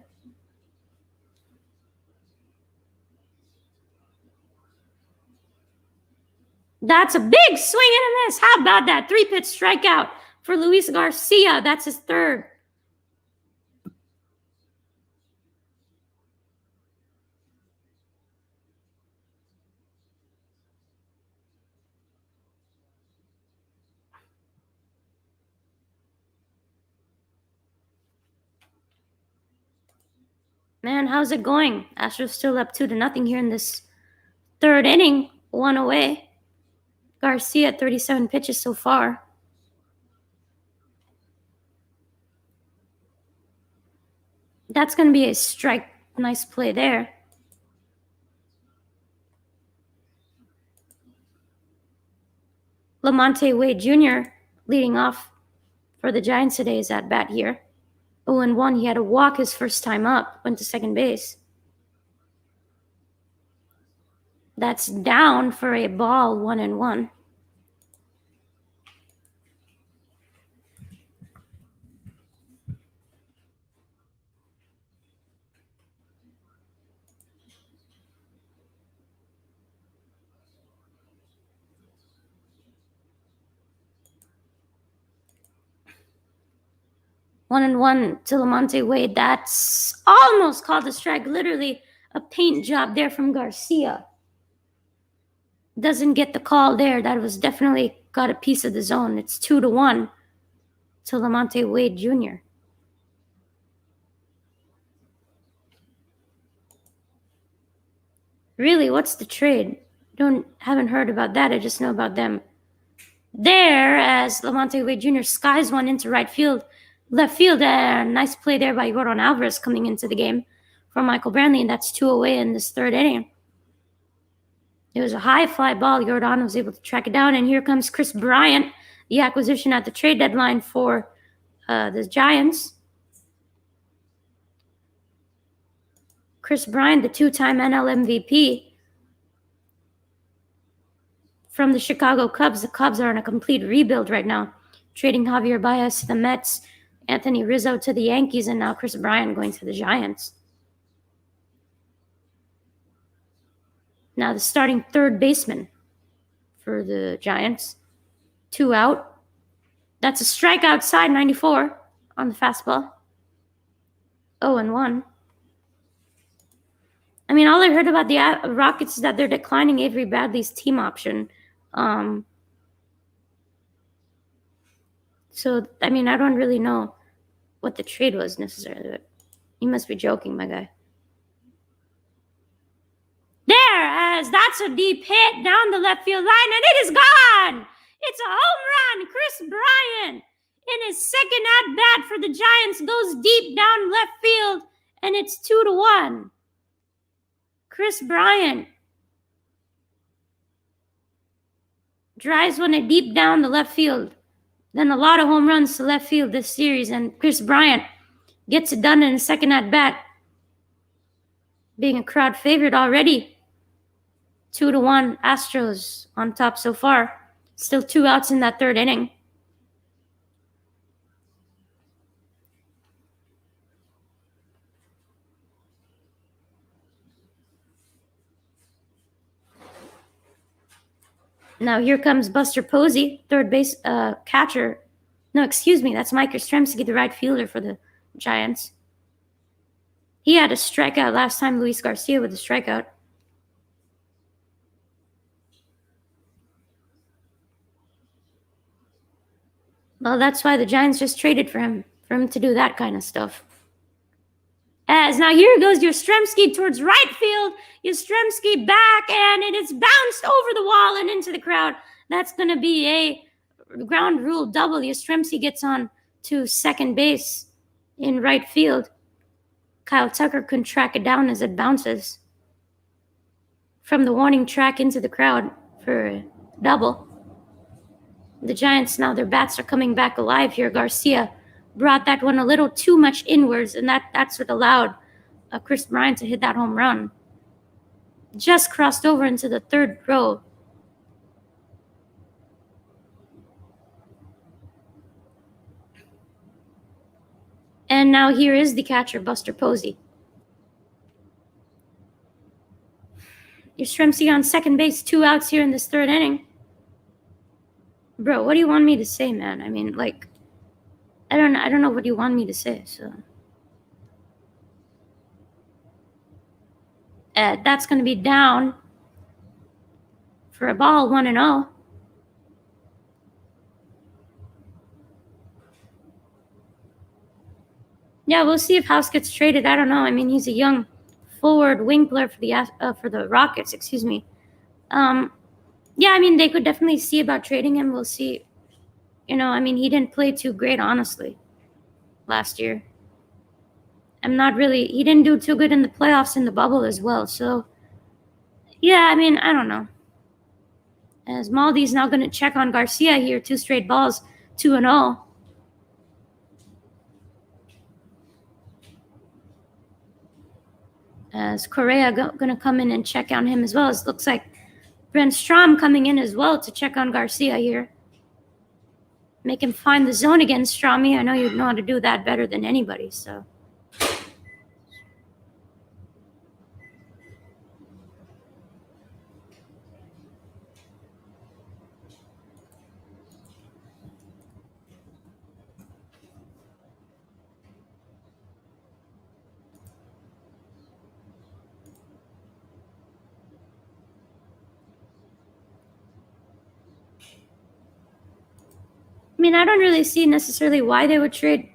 That's a big swing and a miss. How about that? 3-pitch strikeout for Luis Garcia. That's his third. Man, how's it going? Astros still up 2-0 here in this third inning, one away. Garcia, 37 pitches so far. That's going to be a strike. Nice play there. Lamonte Wade Jr. leading off for the Giants today is at bat here. 0-1. He had to walk his first time up, went to second base. That's down for a ball, 1-1. One and one to Lamonte Wade. That's almost called a strike. Literally a paint job there from Garcia. Doesn't get the call there. That was definitely got a piece of the zone. It's 2-1 to Lamonte Wade Jr. Really, what's the trade? Haven't heard about that. I just know about them. There, as Lamonte Wade Jr. skies one into left field. Nice play there by Gordon Alvarez coming into the game from Michael Brantley, and that's 2 away in this third inning. It was a high fly ball. Jordan was able to track it down, and here comes Chris Bryant, the acquisition at the trade deadline for the Giants. Chris Bryant, the two-time NL MVP from the Chicago Cubs. The Cubs are in a complete rebuild right now, trading Javier Baez to the Mets, Anthony Rizzo to the Yankees, and now Chris Bryant going to the Giants. Now the starting third baseman for the Giants. 2 out. That's a strike outside, 94 on the fastball. 0-1. I mean, all I heard about the Rockets is that they're declining Avery Bradley's team option. So, I mean, I don't really know what the trade was necessarily, but you must be joking, my guy. There, as that's a deep hit down the left field line, and it is gone. It's a home run. Chris Bryant, in his second at-bat for the Giants, goes deep down left field, and it's 2-1. Chris Bryant drives one deep down the left field. Then a lot of home runs to left field this series, and Chris Bryant gets it done in his second at-bat, being a crowd favorite already. 2-1 Astros on top so far. Still 2 outs in that third inning. Now here comes Buster Posey, third base catcher. No, excuse me, that's Mike Yastrzemski, the right fielder for the Giants. He had a strikeout last time, Luis Garcia with a strikeout. Well, that's why the Giants just traded for him to do that kind of stuff. As now here goes Yastrzemski towards right field. Yastrzemski back, and it is bounced over the wall and into the crowd. That's going to be a ground rule double. Yastrzemski gets on to second base in right field. Kyle Tucker couldn't track it down as it bounces from the warning track into the crowd for a double. The Giants now, their bats are coming back alive here. Garcia brought that one a little too much inwards, and that's what allowed Chris Bryant to hit that home run. Just crossed over into the third row. And now here is the catcher, Buster Posey. Yastrzemski on second base, 2 outs here in this third inning. Bro, what do you want me to say, man? I mean, like, I don't know what you want me to say. So that's going to be down for a ball, 1-0. Yeah, we'll see if House gets traded. I don't know. I mean, he's a young forward wing player for the Rockets. Excuse me. Yeah, I mean, they could definitely see about trading him. We'll see. I mean, he didn't play too great, honestly, last year. He didn't do too good in the playoffs in the bubble as well. So, yeah, I mean, I don't know. As Maldi's now going to check on Garcia here, 2 straight balls, 2-0. As Correa going to come in and check on him as well. It looks like Brent Strom coming in as well to check on Garcia here. Make him find the zone again, Stromy. I know you know how to do that better than anybody, so. I mean, I don't really see necessarily why they would trade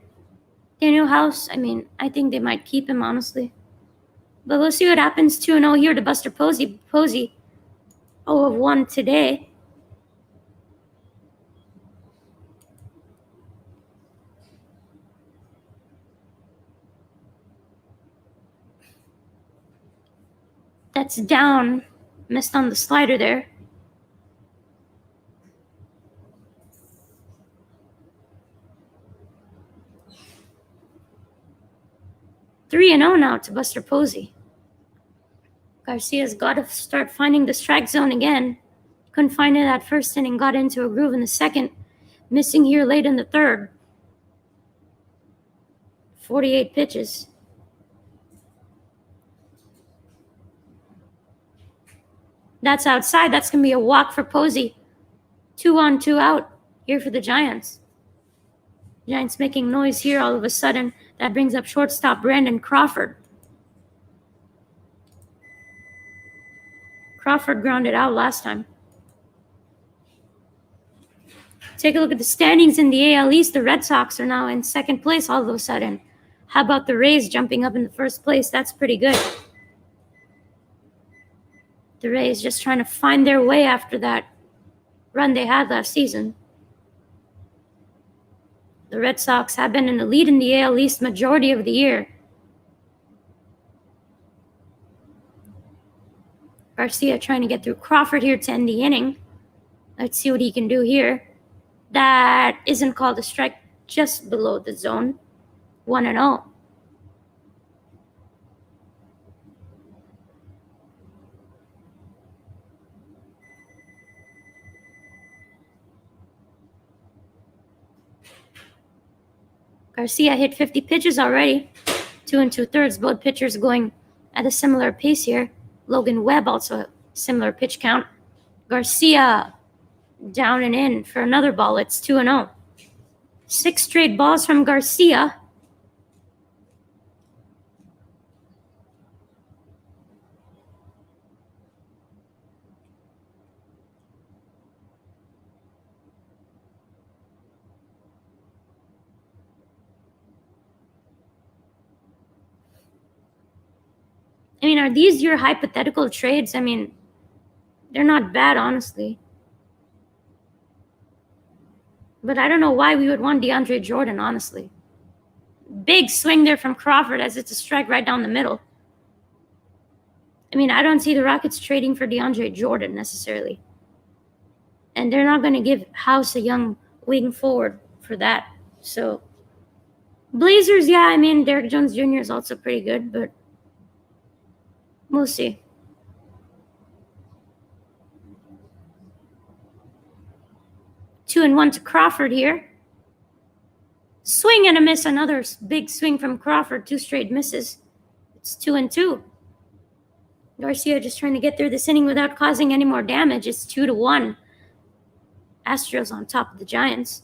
Daniel House. I mean, I think they might keep him, honestly. But we'll see what happens. 2-0 here to Buster Posey. Posey 0-1 today. That's down. Missed on the slider there. Three and 0 now to Buster Posey. Garcia's got to start finding the strike zone again. Couldn't find it that first inning. Got into a groove in the second. Missing here late in the third. 48 pitches. That's outside. That's going to be a walk for Posey. 2 on, 2 out here for the Giants. Giants making noise here all of a sudden. That brings up shortstop Brandon Crawford. Crawford grounded out last time. Take a look at the standings in the AL East. The Red Sox are now in second place all of a sudden. How about the Rays jumping up in the first place? That's pretty good. The Rays just trying to find their way after that run they had last season. The Red Sox have been in the lead in the AL East majority of the year. Garcia trying to get through Crawford here to end the inning. Let's see what he can do here. That isn't called a strike, just below the zone. 1-0. Garcia hit 50 pitches already. 2 2/3. Both pitchers going at a similar pace here. Logan Webb also a similar pitch count. Garcia down and in for another ball. It's 2-0. 6 straight balls from Garcia. I mean, are these your hypothetical trades? I mean, they're not bad, honestly. But I don't know why we would want DeAndre Jordan, honestly. Big swing there from Crawford as it's a strike right down the middle. I mean, I don't see the Rockets trading for DeAndre Jordan necessarily. And they're not going to give House a young wing forward for that. So, Blazers, yeah, I mean, Derrick Jones Jr. is also pretty good, but we'll see. Two and 1 to Crawford here. Swing and a miss. Another big swing from Crawford. 2 straight misses. It's 2-2. Garcia just trying to get through this inning without causing any more damage. It's 2-1. Astros on top of the Giants.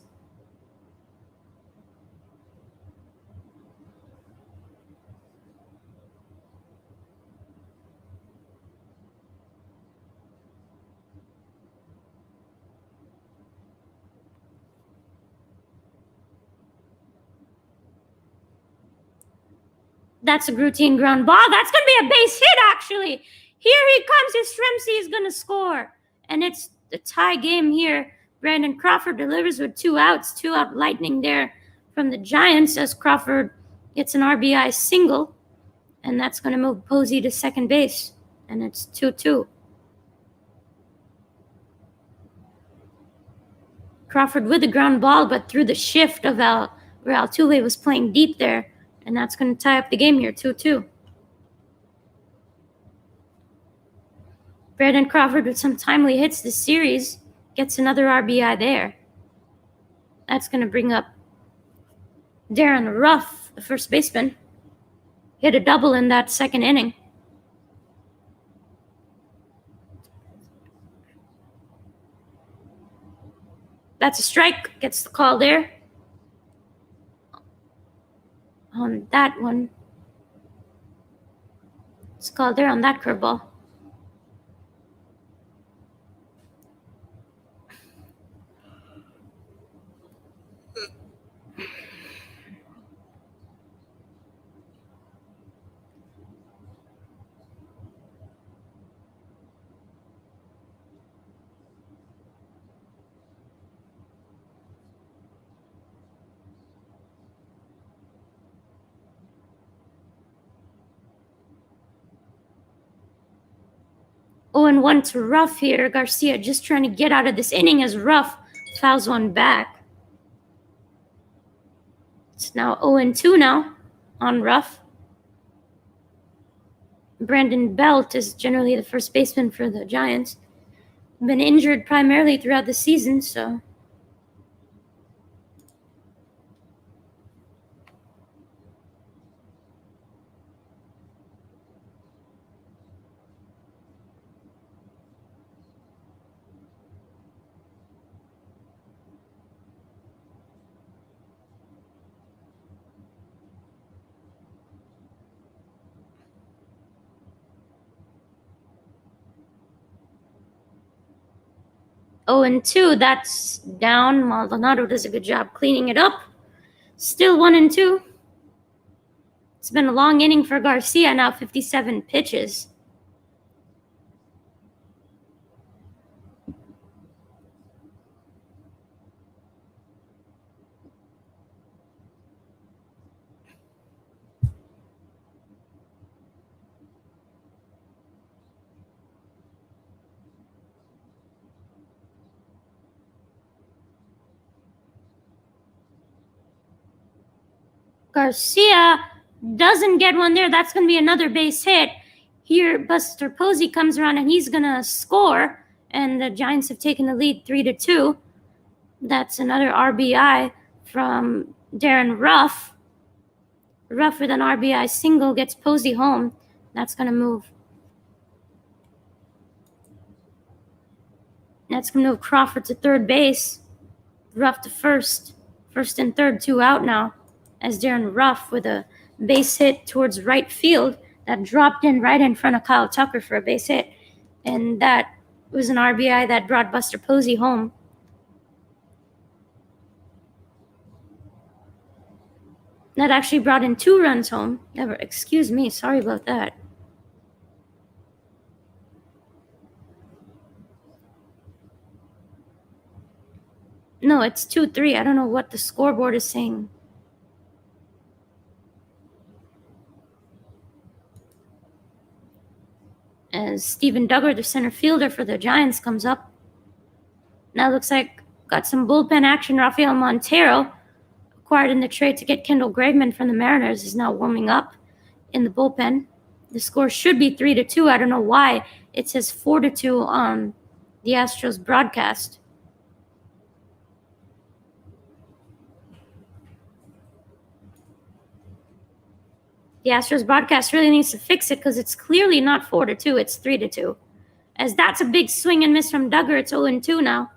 That's a routine ground ball. That's going to be a base hit, actually. Here he comes. His Shrimpsy is going to score. And it's a tie game here. Brandon Crawford delivers with 2 outs. 2 out lightning there from the Giants as Crawford gets an RBI single. And that's going to move Posey to second base. And it's 2-2. Crawford with the ground ball, but through the shift of where Altuve was playing deep there. And that's going to tie up the game here, 2-2. Brandon Crawford with some timely hits this series gets another RBI there. That's going to bring up Darren Ruff, the first baseman. Hit a double in that second inning. That's a strike. Gets the call there. On that one. It's called there on that curveball. Oh, and 1 to Ruff here. Garcia just trying to get out of this inning as Ruff fouls one back. It's now 0-2 now on Ruff. Brandon Belt is generally the first baseman for the Giants. Been injured primarily throughout the season, so... Oh, and 2, that's down. Maldonado does a good job cleaning it up. Still 1-2. It's been a long inning for Garcia, now 57 pitches. Garcia doesn't get one there. That's going to be another base hit. Here, Buster Posey comes around and he's going to score. And the Giants have taken the lead 3-2. That's another RBI from Darren Ruff. Ruff with an RBI single gets Posey home. That's going to move. That's going to move Crawford to third base. Ruff to first. First and third, 2 out now. As Darren Ruff with a base hit towards right field that dropped in right in front of Kyle Tucker for a base hit. And that was an RBI that brought Buster Posey home. That actually brought in 2 runs home. Excuse me, sorry about that. No, it's 2-3. I don't know what the scoreboard is saying. As Steven Duggar, the center fielder for the Giants, comes up. Now looks like got some bullpen action. Rafael Montero, acquired in the trade to get Kendall Graveman from the Mariners, is now warming up in the bullpen. The score should be 3-2. I don't know why it says 4-2 on the Astros broadcast. The Astros broadcast really needs to fix it because it's clearly not 4-2. It's 3-2. As that's a big swing and miss from Duggar. It's 0-2 now.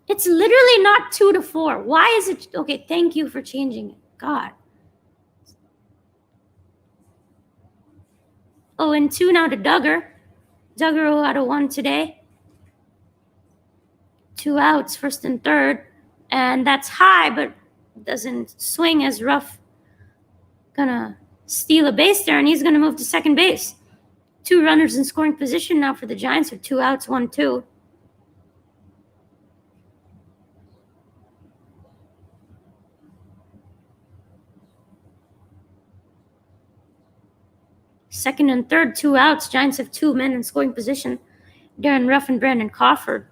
It's literally not 2-4. Why is it? Okay, thank you for changing it. God. 0-2 now to Duggar. Duggar 0 out of 1 today. 2 outs, first and third. And that's high, but doesn't swing as rough. Gonna steal a base there, and he's gonna move to second base. 2 runners in scoring position now for the Giants with 2 outs, 1-2. Second and third, 2 outs. Giants have 2 men in scoring position. Darren Ruff and Brandon Crawford.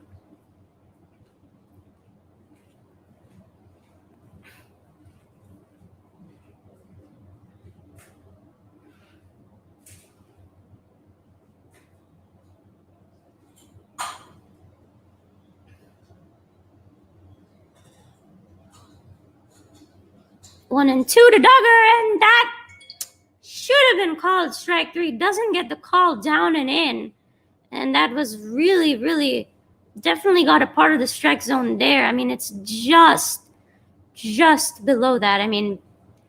One and two to Duggar, and that should have been called strike 3. Doesn't get the call down and in. And that was really, really definitely got a part of the strike zone there. I mean, it's just below that. I mean,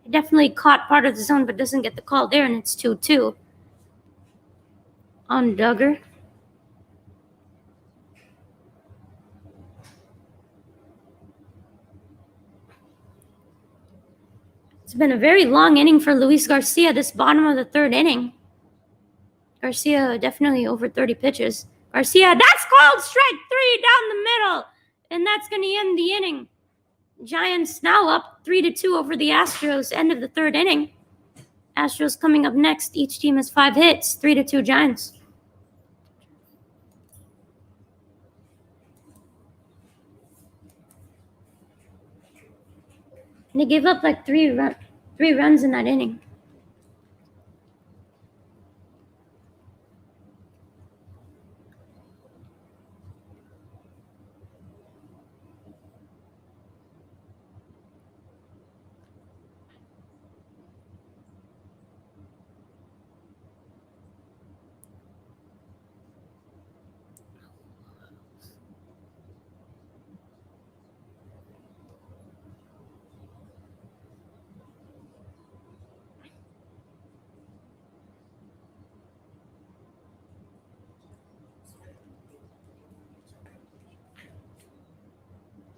definitely caught part of the zone, but doesn't get the call there, and it's 2-2 on Duggar. It's been a very long inning for Luis Garcia, this bottom of the third inning. Garcia definitely over 30 pitches. Garcia, that's called strike 3 down the middle, and that's going to end the inning. Giants now up 3-2 over the Astros, end of the third inning. Astros coming up next. Each team has 5 hits, 3-2 Giants. And they gave up like three runs in that inning.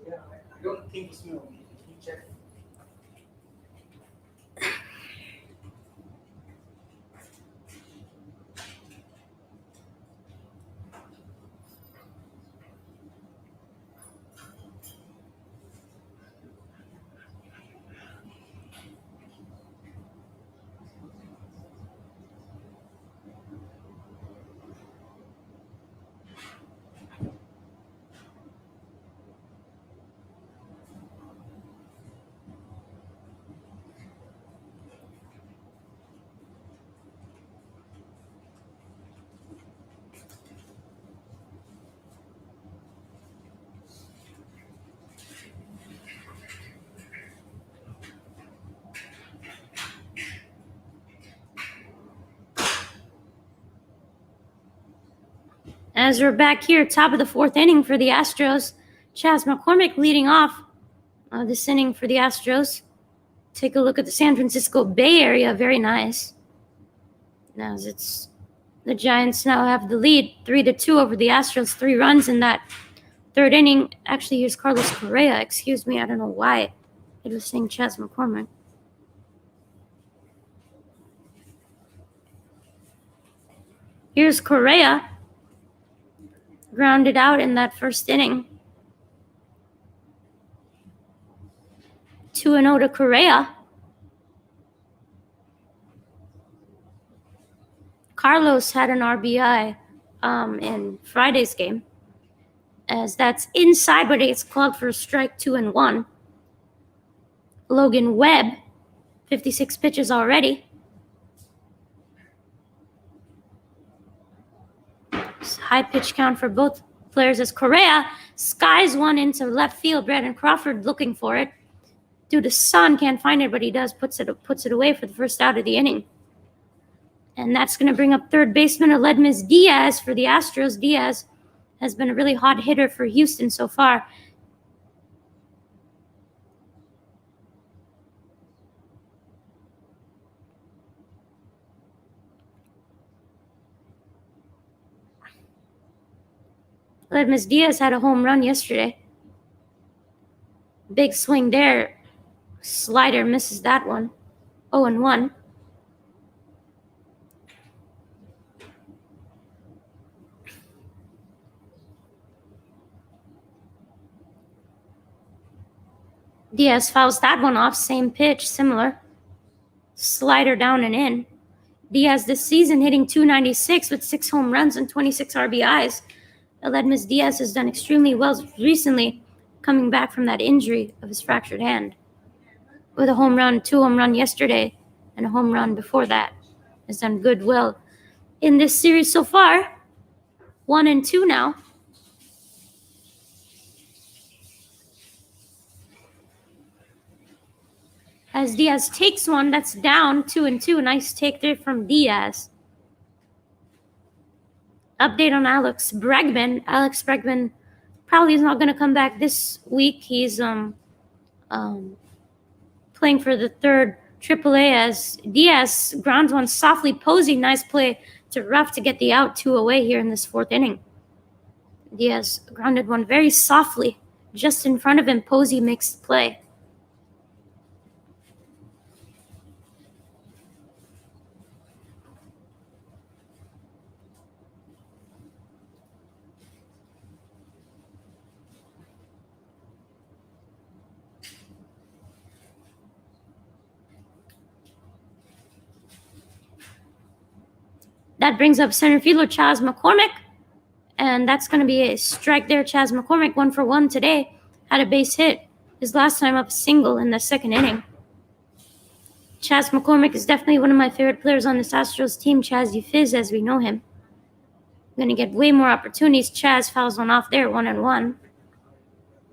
I don't think it's me. Can you check? As we're back here, top of the fourth inning for the Astros. Chas McCormick leading off this inning for the Astros. Take a look at the San Francisco Bay Area. Very nice. Now it's the Giants now have the lead, 3-2 over the Astros. 3 runs in that third inning. Actually, here's Carlos Correa. Excuse me, I don't know why it was saying Chas McCormick. Here's Correa. Grounded out in that first inning. 2-0 to Correa. Carlos had an RBI in Friday's game, as that's inside, but it's called for a strike 2-1. Logan Webb, 56 pitches already. High pitch count for both players as Correa skies one into left field. Brandon Crawford looking for it. Due to sun, can't find it, but he does puts it away for the first out of the inning. And that's going to bring up third baseman Aledmys Diaz for the Astros. Diaz has been a really hot hitter for Houston so far. Ledmus Diaz had a home run yesterday. Big swing there. Slider misses that one. 0-1. Diaz fouls that one off. Same pitch, similar. Slider down and in. Diaz this season hitting .296 with 6 home runs and 26 RBIs. Ledmus Diaz has done extremely well recently, coming back from that injury of his fractured hand. With a home run, 2 home run yesterday, and a home run before that. Has done good well in this series so far. 1-2 now. As Diaz takes one, that's down 2-2. Nice take there from Diaz. Update on Alex Bregman. Alex Bregman probably is not going to come back this week. He's playing for the third AAA as Diaz grounds one softly. Posey, nice play to Ruff to get the out 2 away here in this 4th inning. Diaz grounded one very softly just in front of him. Posey makes the play. That brings up center fielder Chas McCormick, and that's going to be a strike there. Chas McCormick 1 for 1 today. Had a base hit. His last time up a single in the 2nd inning. Chas McCormick is definitely one of my favorite players on this Astros team. Chazzy Fizz, as we know him. Going to get way more opportunities. Chaz fouls one off there, 1-1.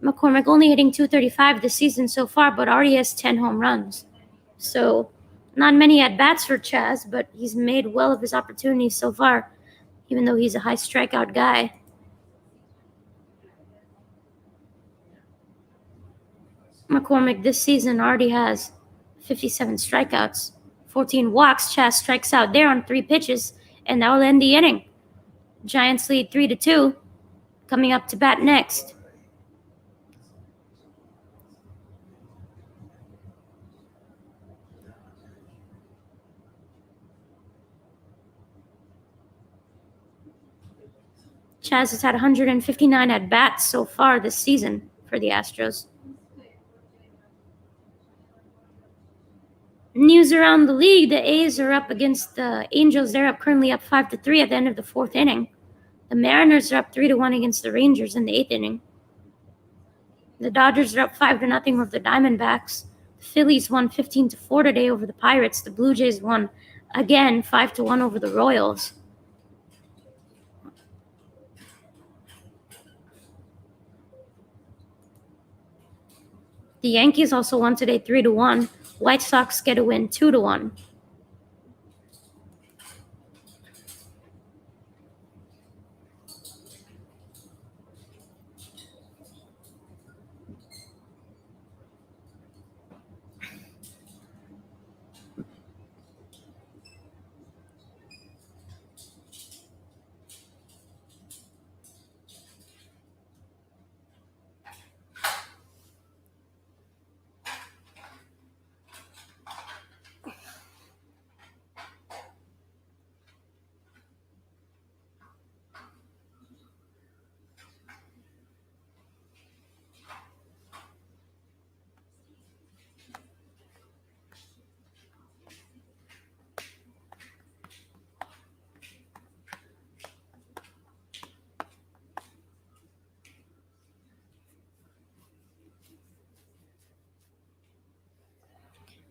McCormick only hitting .235 this season so far, but already has 10 home runs. So not many at-bats for Chaz, but he's made well of his opportunities so far, even though he's a high strikeout guy. McCormick this season already has 57 strikeouts, 14 walks. Chaz strikes out there on 3 pitches, and that will end the inning. Giants lead 3-2. Coming up to bat next. Chaz has had 159 at-bats so far this season for the Astros. News around the league, the A's are up against the Angels. They're currently up 5-3 at the end of the 4th inning. The Mariners are up 3-1 against the Rangers in the 8th inning. The Dodgers are up 5-0 over the Diamondbacks. The Phillies won 15-4 today over the Pirates. The Blue Jays won again 5-1 over the Royals. The Yankees also won today 3-1. White Sox get a win 2-1.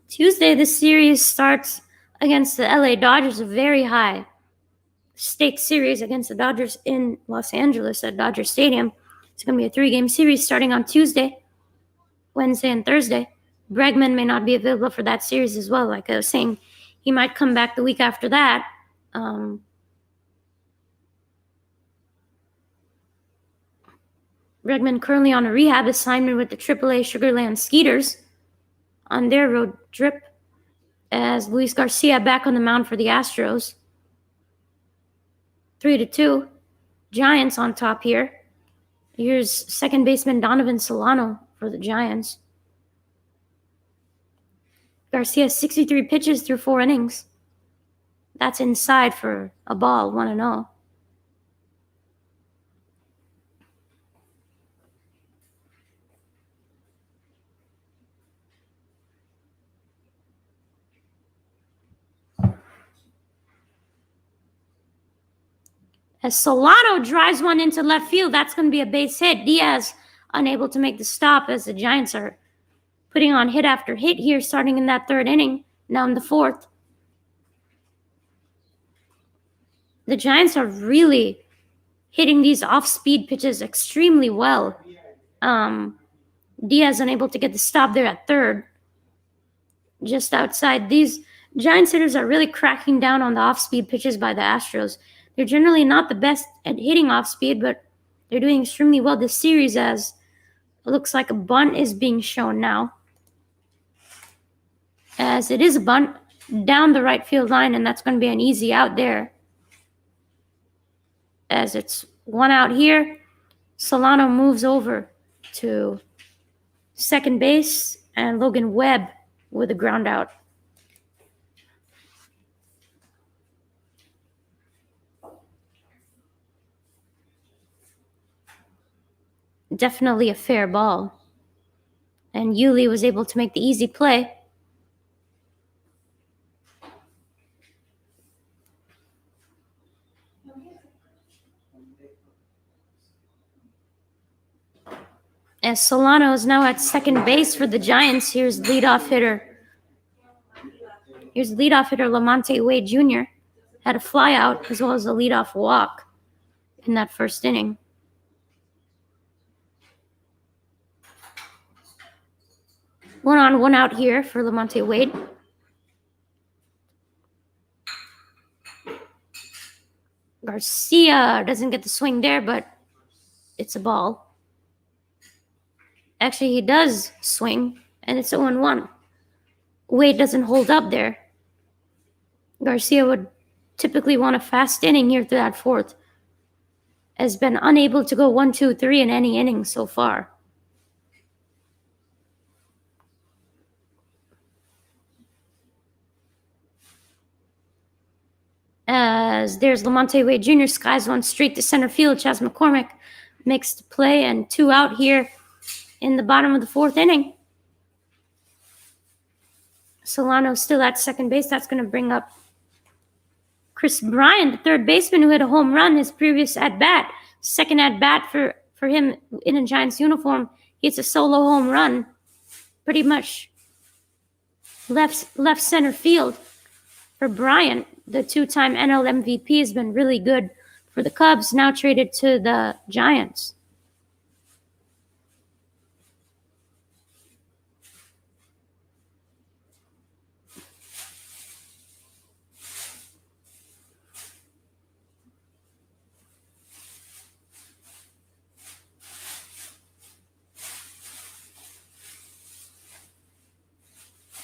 Tuesday, the series starts against the LA Dodgers, a very high stakes series against the Dodgers in Los Angeles at Dodger Stadium. It's going to be a 3-game series starting on Tuesday, Wednesday, and Thursday. Bregman may not be available for that series as well. Like I was saying, he might come back the week after that. Bregman currently on a rehab assignment with the AAA Sugarland Skeeters on their road trip, as Luis Garcia back on the mound for the Astros. 3-2. Giants on top here. Here's second baseman Donovan Solano for the Giants. Garcia 63 pitches through 4 innings. That's inside for a ball, 1-0. As Solano drives one into left field, that's going to be a base hit. Diaz unable to make the stop as the Giants are putting on hit after hit here, starting in that 3rd inning, now in the 4th. The Giants are really hitting these off-speed pitches extremely well. Diaz unable to get the stop there at 3rd, just outside. These Giants hitters are really cracking down on the off-speed pitches by the Astros. They're generally not the best at hitting off-speed, but they're doing extremely well this series, as it looks like a bunt is being shown now. As it is a bunt down the right field line, and that's going to be an easy out there. As it's 1 out here, Solano moves over to second base, and Logan Webb with a ground out. Definitely a fair ball. And Yuli was able to make the easy play. As Solano is now at second base for the Giants, here's leadoff hitter Lamonte Wade Jr. Had a flyout as well as a leadoff walk in that 1st inning. One on, one out here for Lamonte Wade. Garcia doesn't get the swing there, but it's a ball. Actually, he does swing, and it's 0-1. Wade doesn't hold up there. Garcia would typically want a fast inning here through that 4th. Has been unable to go 1, 2, 3 in any inning so far. As there's Lamonte Wade Jr. skies one straight to center field. Chas McCormick makes the play, and 2 out here in the bottom of the 4th inning. Solano still at second base. That's going to bring up Chris Bryant, the 3rd baseman, who hit a home run his previous at-bat. Second at-bat for him in a Giants uniform. He hits a solo home run, pretty much left center field for Bryant. The 2-time NL MVP has been really good for the Cubs, now traded to the Giants.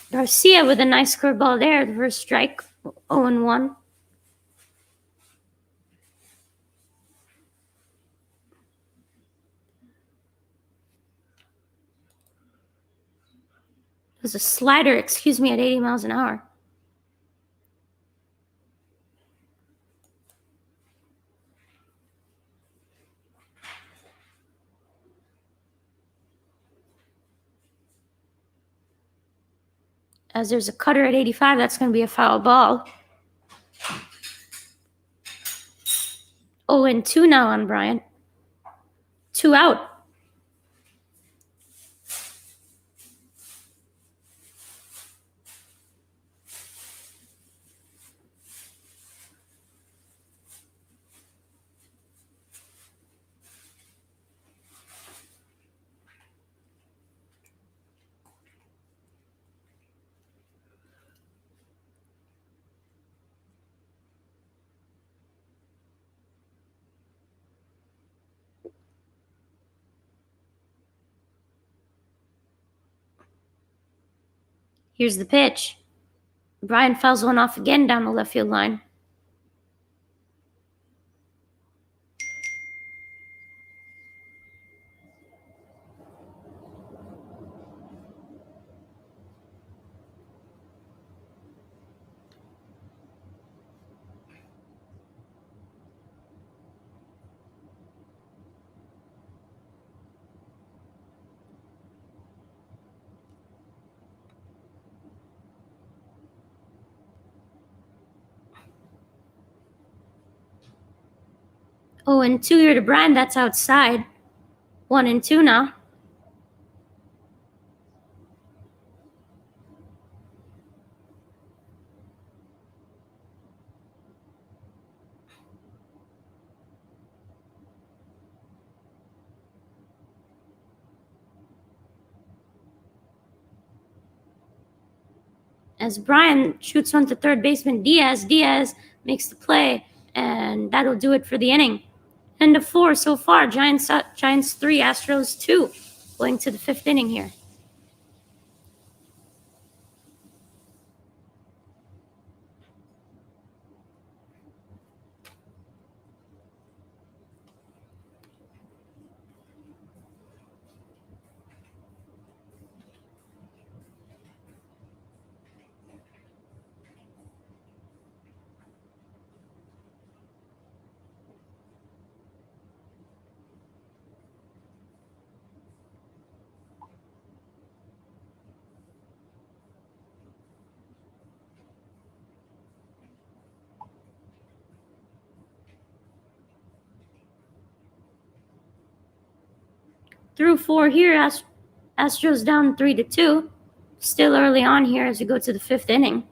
Garcia with a nice curveball there, the first strike, 0-1. It was a slider, at 80 miles an hour. As there's a cutter at 85, that's going to be a foul ball. 0-2 now on Bryant. 2 out. Here's the pitch. Bryant fouls one off again down the left field line. 0-2 here to Brian. That's outside. 1-2 now. As Brian shoots one to third baseman Diaz. Diaz makes the play, and that'll do it for the inning. End of 4 so far. Giants 3, Astros 2. Going to the 5th inning here. Through 4 here, Astros down 3-2. Still early on here as we go to the 5th inning.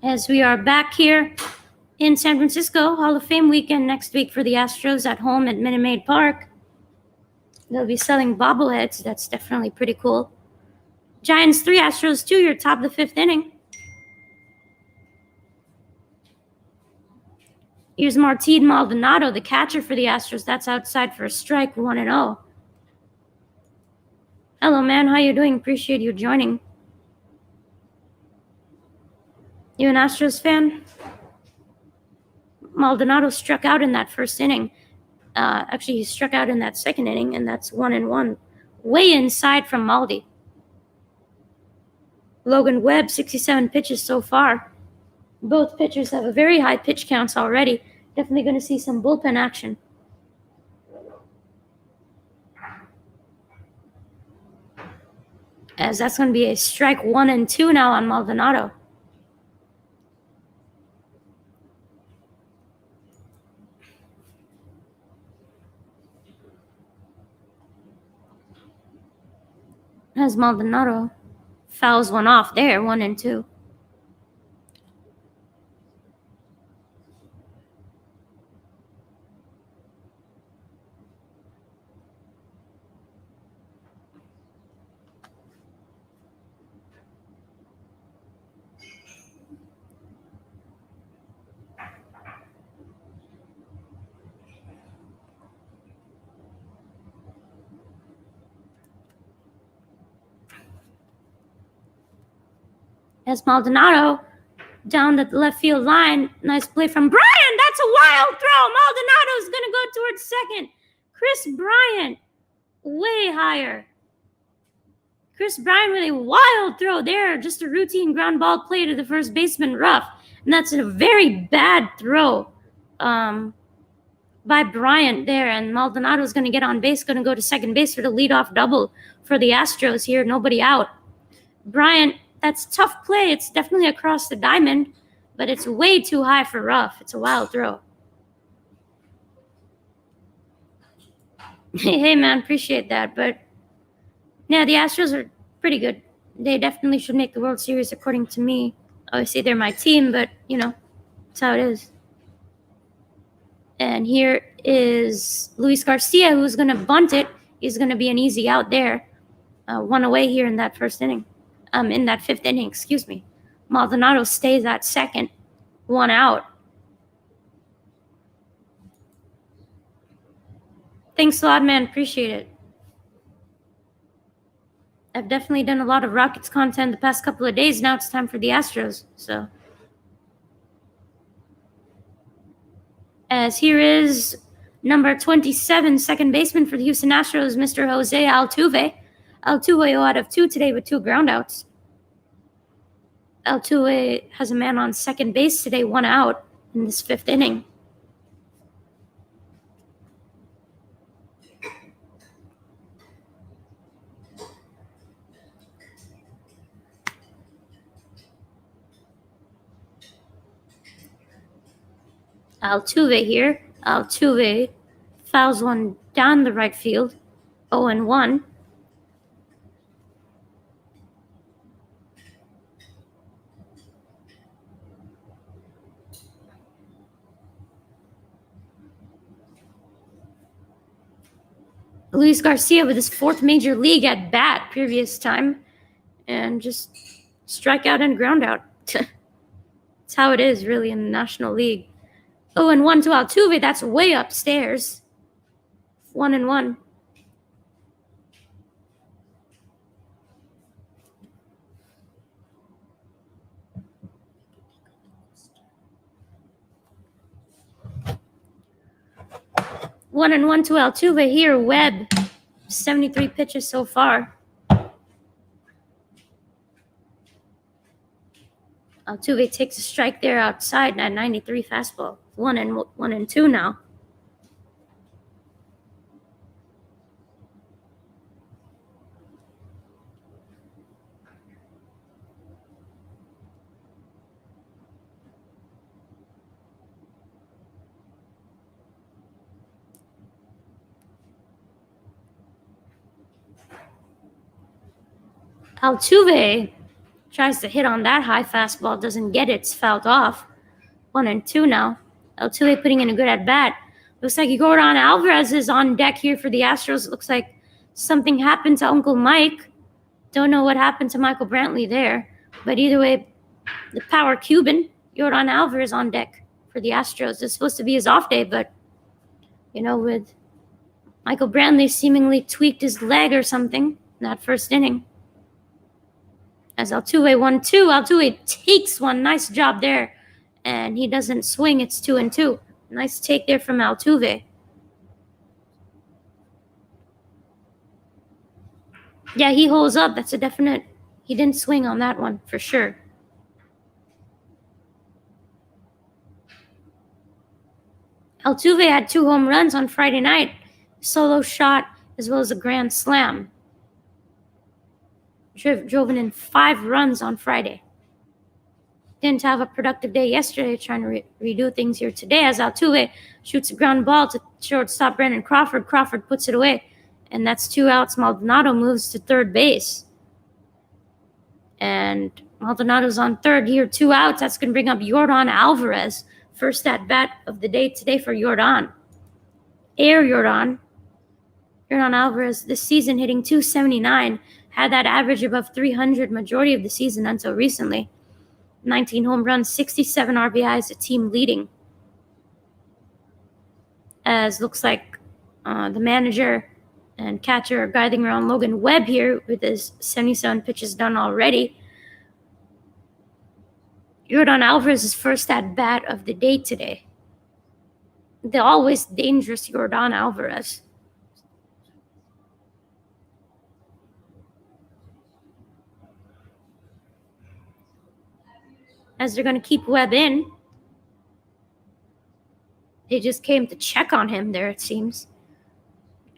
As we are back here in San Francisco, Hall of Fame weekend next week for the Astros at home at Minute Maid Park. They'll be selling bobbleheads. That's definitely pretty cool. Giants 3, Astros 2, your top of the 5th inning. Here's Martin Maldonado, the catcher for the Astros. That's outside for a strike, 1-0. Hello, man. How you doing? Appreciate you joining. You an Astros fan? Maldonado struck out in that first inning. Actually, he struck out in that second inning, and that's 1-1. Way inside from Maldi. Logan Webb, 67 pitches so far. Both pitchers have a very high pitch counts already. Definitely going to see some bullpen action. As that's going to be a strike, 1-2 now on Maldonado. As Maldonado fouls one off there, 1-2. As Maldonado down the left field line. Nice play from Bryant. That's a wild throw. Maldonado's going to go towards second. Chris Bryant, way higher. Chris Bryant with a wild throw there. Just a routine ground ball play to the first baseman, Ruff. And that's a very bad throw by Bryant there. And Maldonado's going to get on base, going to go to second base for the leadoff double for the Astros here. Nobody out. Bryant, that's tough play. It's definitely across the diamond, but it's way too high for Ruff. It's a wild throw. Hey, man, appreciate that. But, yeah, the Astros are pretty good. They definitely should make the World Series, according to me. Obviously, they're my team, but that's how it is. And here is Luis Garcia, who's going to bunt it. He's going to be an easy out there. One away here in that first inning. In that fifth inning, excuse me. Maldonado stays at second. One out. Thanks a lot, man. Appreciate it. I've definitely done a lot of Rockets content the past couple of days. Now it's time for the Astros. So, as here is number 27, second baseman for the Houston Astros, Mr. Jose Altuve. Altuve out of 2 today with 2 groundouts. Altuve has a man on second base today, 1 out in this fifth inning. Altuve here. Altuve fouls one down the right field. 0-1. Luis Garcia with his 4th major league at bat previous time, and just strike out and ground out. That's how it is, really, in the National League. 0-1 to Altuve. That's way upstairs. 1-1. One and one to Altuve here. Webb, 73 pitches so far. Altuve takes a strike there outside at 93 fastball. 1-2 now. Altuve tries to hit on that high fastball, doesn't get it, it's fouled off. 1-2 now. Altuve putting in a good at bat. Looks like Yordan Alvarez is on deck here for the Astros. It looks like something happened to Uncle Mike. Don't know what happened to Michael Brantley there. But either way, the power Cuban, Yordan Alvarez on deck for the Astros. It's supposed to be his off day, but, with Michael Brantley seemingly tweaked his leg or something in that first inning. As Altuve 1-2, Altuve takes one. Nice job there. And he doesn't swing. It's 2-2. Nice take there from Altuve. Yeah, he holds up. That's a definite. He didn't swing on that one for sure. Altuve had 2 home runs on Friday night. Solo shot as well as a grand slam. Drove in 5 runs on Friday. Didn't have a productive day yesterday, trying to redo things here today, as Altuve shoots a ground ball to shortstop Brandon Crawford. Crawford puts it away, and that's 2 outs. Maldonado moves to third base. And Maldonado's on third here, 2 outs. That's going to bring up Yordan Alvarez. First at bat of the day today for Yordan. Yordan Alvarez this season hitting .279. Had that average above 300 majority of the season until recently. 19 home runs, 67 RBIs, a team leading. As looks like the manager and catcher are guiding around Logan Webb here with his 77 pitches done already. Yordan Alvarez's first at bat of the day today. The always dangerous Yordan Alvarez. As they're going to keep Webb in. They just came to check on him there, it seems.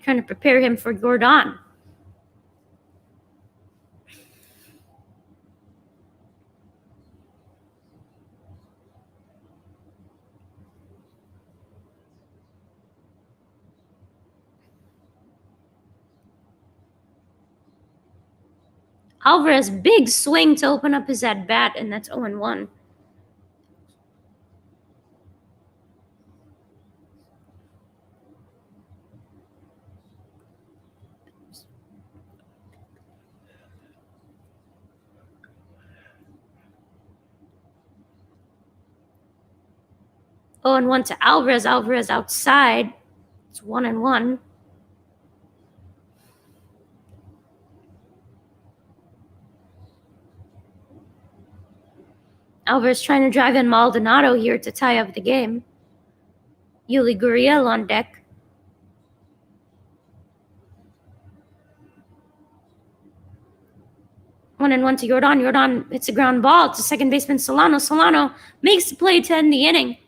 Trying to prepare him for Yordan. Alvarez, big swing to open up his at bat, and that's 0-1. Oh, and 1 to Alvarez. Alvarez outside. It's 1-1. Alvarez trying to drive in Maldonado here to tie up the game. Yuli Gurriel on deck. 1-1 to Jordan. Jordan hits a ground ball to second baseman Solano. Solano makes the play to end the inning.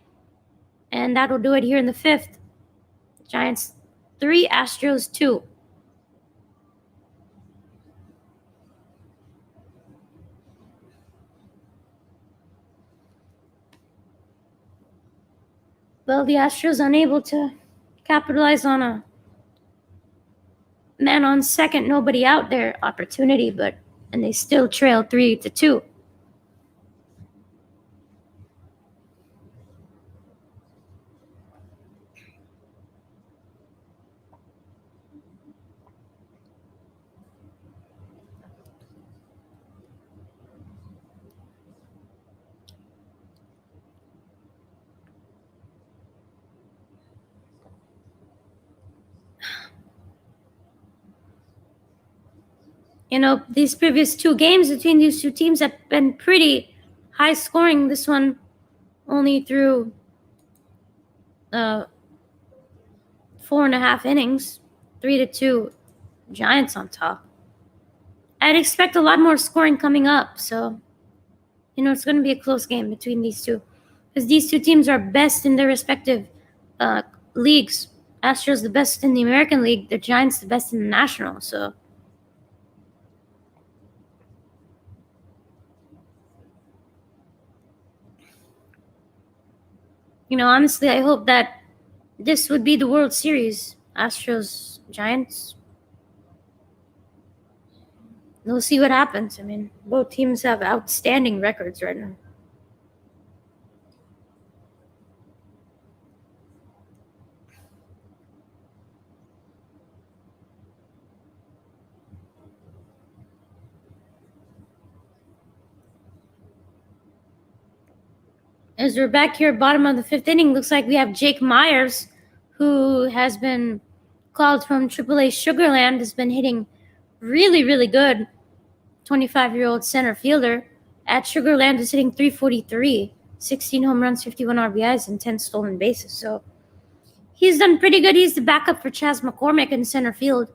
And that'll do it here in the 5th. Giants 3, Astros 2. Well, the Astros unable to capitalize on a man on second, nobody out there opportunity, and they still trail 3-2. These previous 2 games between these 2 teams have been pretty high scoring. This one only through 4.5 innings, 3-2, Giants on top. I'd expect a lot more scoring coming up, so it's going to be a close game between these 2, because these 2 teams are best in their respective leagues. Astros the best in the American League, the Giants the best in the National. So honestly, I hope that this would be the World Series, Astros, Giants. We'll see what happens. I mean, both teams have outstanding records right now. As we're back here, bottom of the 5th inning, looks like we have Jake Myers, who has been called from AAA Sugarland, has been hitting really, really good. 25-year-old center fielder at Sugarland is hitting .343, 16 home runs, 51 RBIs, and 10 stolen bases. So he's done pretty good. He's the backup for Chas McCormick in center field.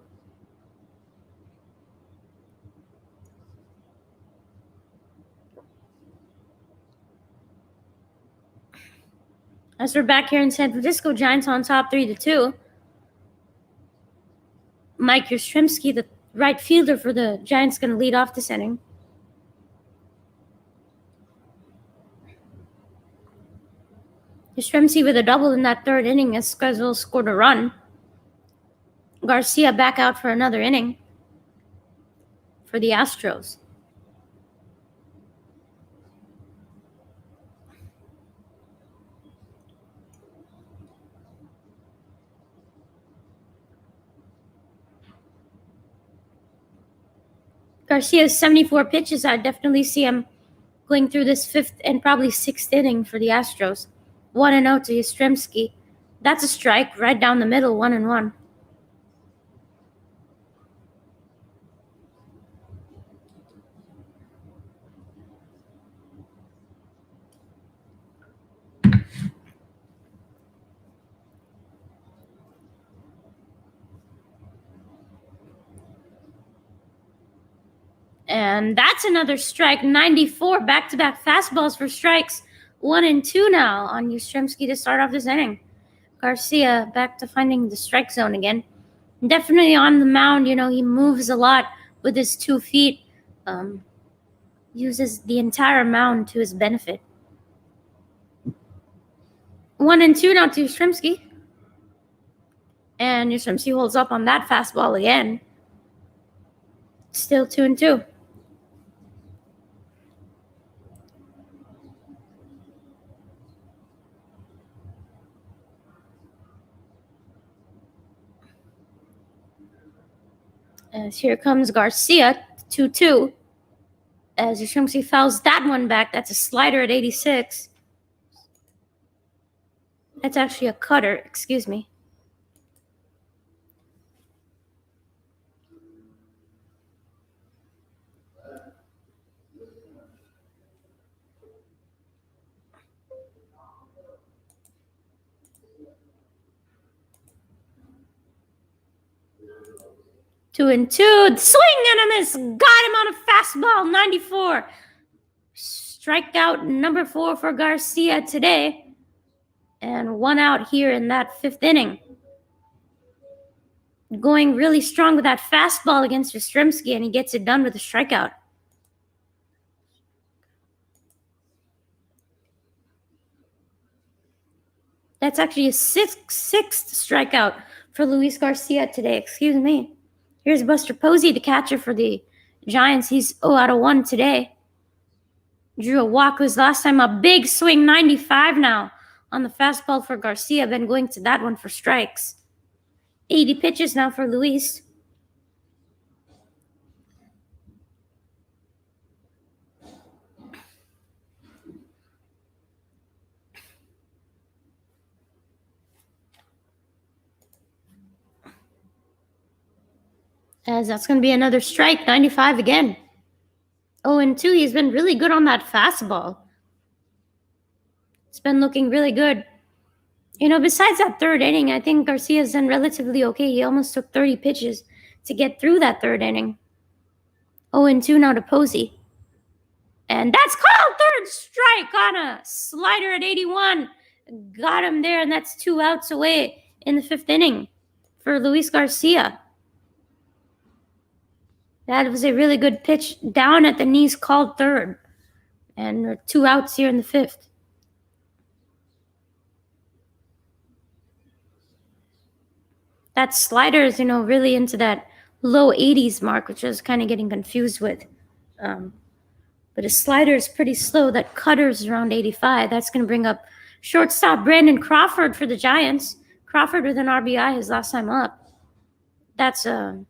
As we're back here in San Francisco, Giants on top 3-2. Mike Yastrzemski, the right fielder for the Giants, going to lead off this inning. Yastrzemski with a double in that 3rd inning as Squezzel scored a run. Garcia back out for another inning for the Astros. Garcia's 74 pitches. I definitely see him going through this 5th and probably 6th inning for the Astros. 1-0 to Yastrzemski. That's a strike right down the middle, 1-1. And that's another strike. 94 back-to-back fastballs for strikes. 1-2 now on Yastrzemski to start off this inning. Garcia back to finding the strike zone again. Definitely on the mound, he moves a lot with his 2 feet. Uses the entire mound to his benefit. 1-2 now to Yastrzemski. And Yastrzemski holds up on that fastball again. Still 2-2. As here comes Garcia, 2-2. As Yastrzemski fouls that one back. That's a slider at 86. That's actually a cutter, excuse me. Two and two. Swing and a miss. Got him on a fastball. 94. Strikeout number 4 for Garcia today. And 1 out here in that 5th inning. Going really strong with that fastball against Yastrzemski, and he gets it done with a strikeout. That's actually a sixth strikeout for Luis Garcia today. Excuse me. Here's Buster Posey, the catcher for the Giants. He's 0 out of 1 today. Drew a walk his last time. A big swing, 95 now on the fastball for Garcia. Been going to that one for strikes. 80 pitches now for Luis. As that's going to be another strike, 95 again. 0-2, he's been really good on that fastball. It's been looking really good. You know, besides that 3rd inning, I think Garcia's done relatively okay. He almost took 30 pitches to get through that 3rd inning. 0-2 now to Posey. And that's called 3rd strike on a slider at 81. Got him there, and that's 2 outs away in the 5th inning for Luis Garcia. That was a really good pitch down at the knees, called 3rd. And there are 2 outs here in the 5th. That slider is, really into that low 80s mark, which I was kind of getting confused with. But his slider is pretty slow. That cutter's around 85. That's going to bring up shortstop Brandon Crawford for the Giants. Crawford with an RBI his last time up. That's a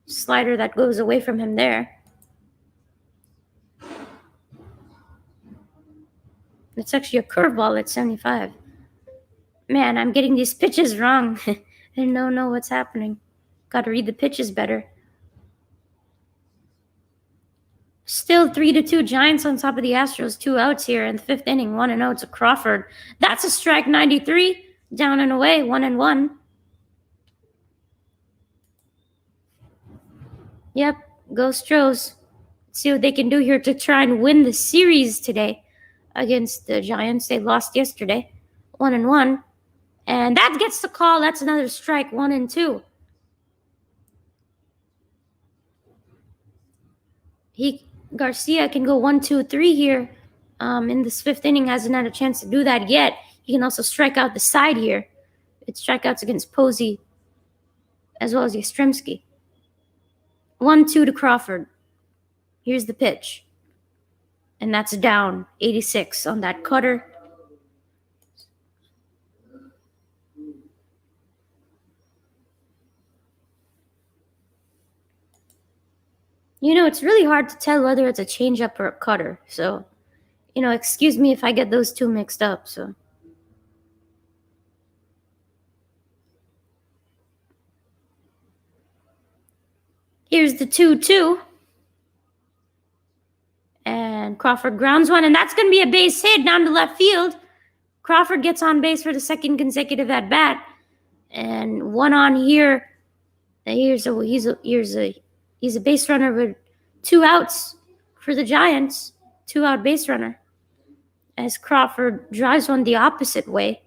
slider that goes away from him there. It's actually a curveball at 75. Man, I'm getting these pitches wrong. I don't know what's happening. Got to read the pitches better. Still 3-2 Giants on top of the Astros. 2 outs here in the 5th inning. 1-0 to Crawford. That's a strike. 93. Down and away. 1-1. Yep. Go Stros. See what they can do here to try and win the series today against the Giants. They lost yesterday. 1-1. And that gets the call. That's another strike. 1-2. Garcia can go 1-2-3 here in this 5th inning. Hasn't had a chance to do that yet. He can also strike out the side here. It's strikeouts against Posey as well as Yastrzemski. 1-2 to Crawford. Here's the pitch. And that's down. 86 on that cutter. It's really hard to tell whether it's a changeup or a cutter. So, excuse me if I get those two mixed up. So, here's the 2-2. And Crawford grounds one, and that's going to be a base hit down to left field. Crawford gets on base for the 2nd consecutive at bat. And 1 on here. He's a base runner with 2 outs for the Giants. 2 out base runner. As Crawford drives one the opposite way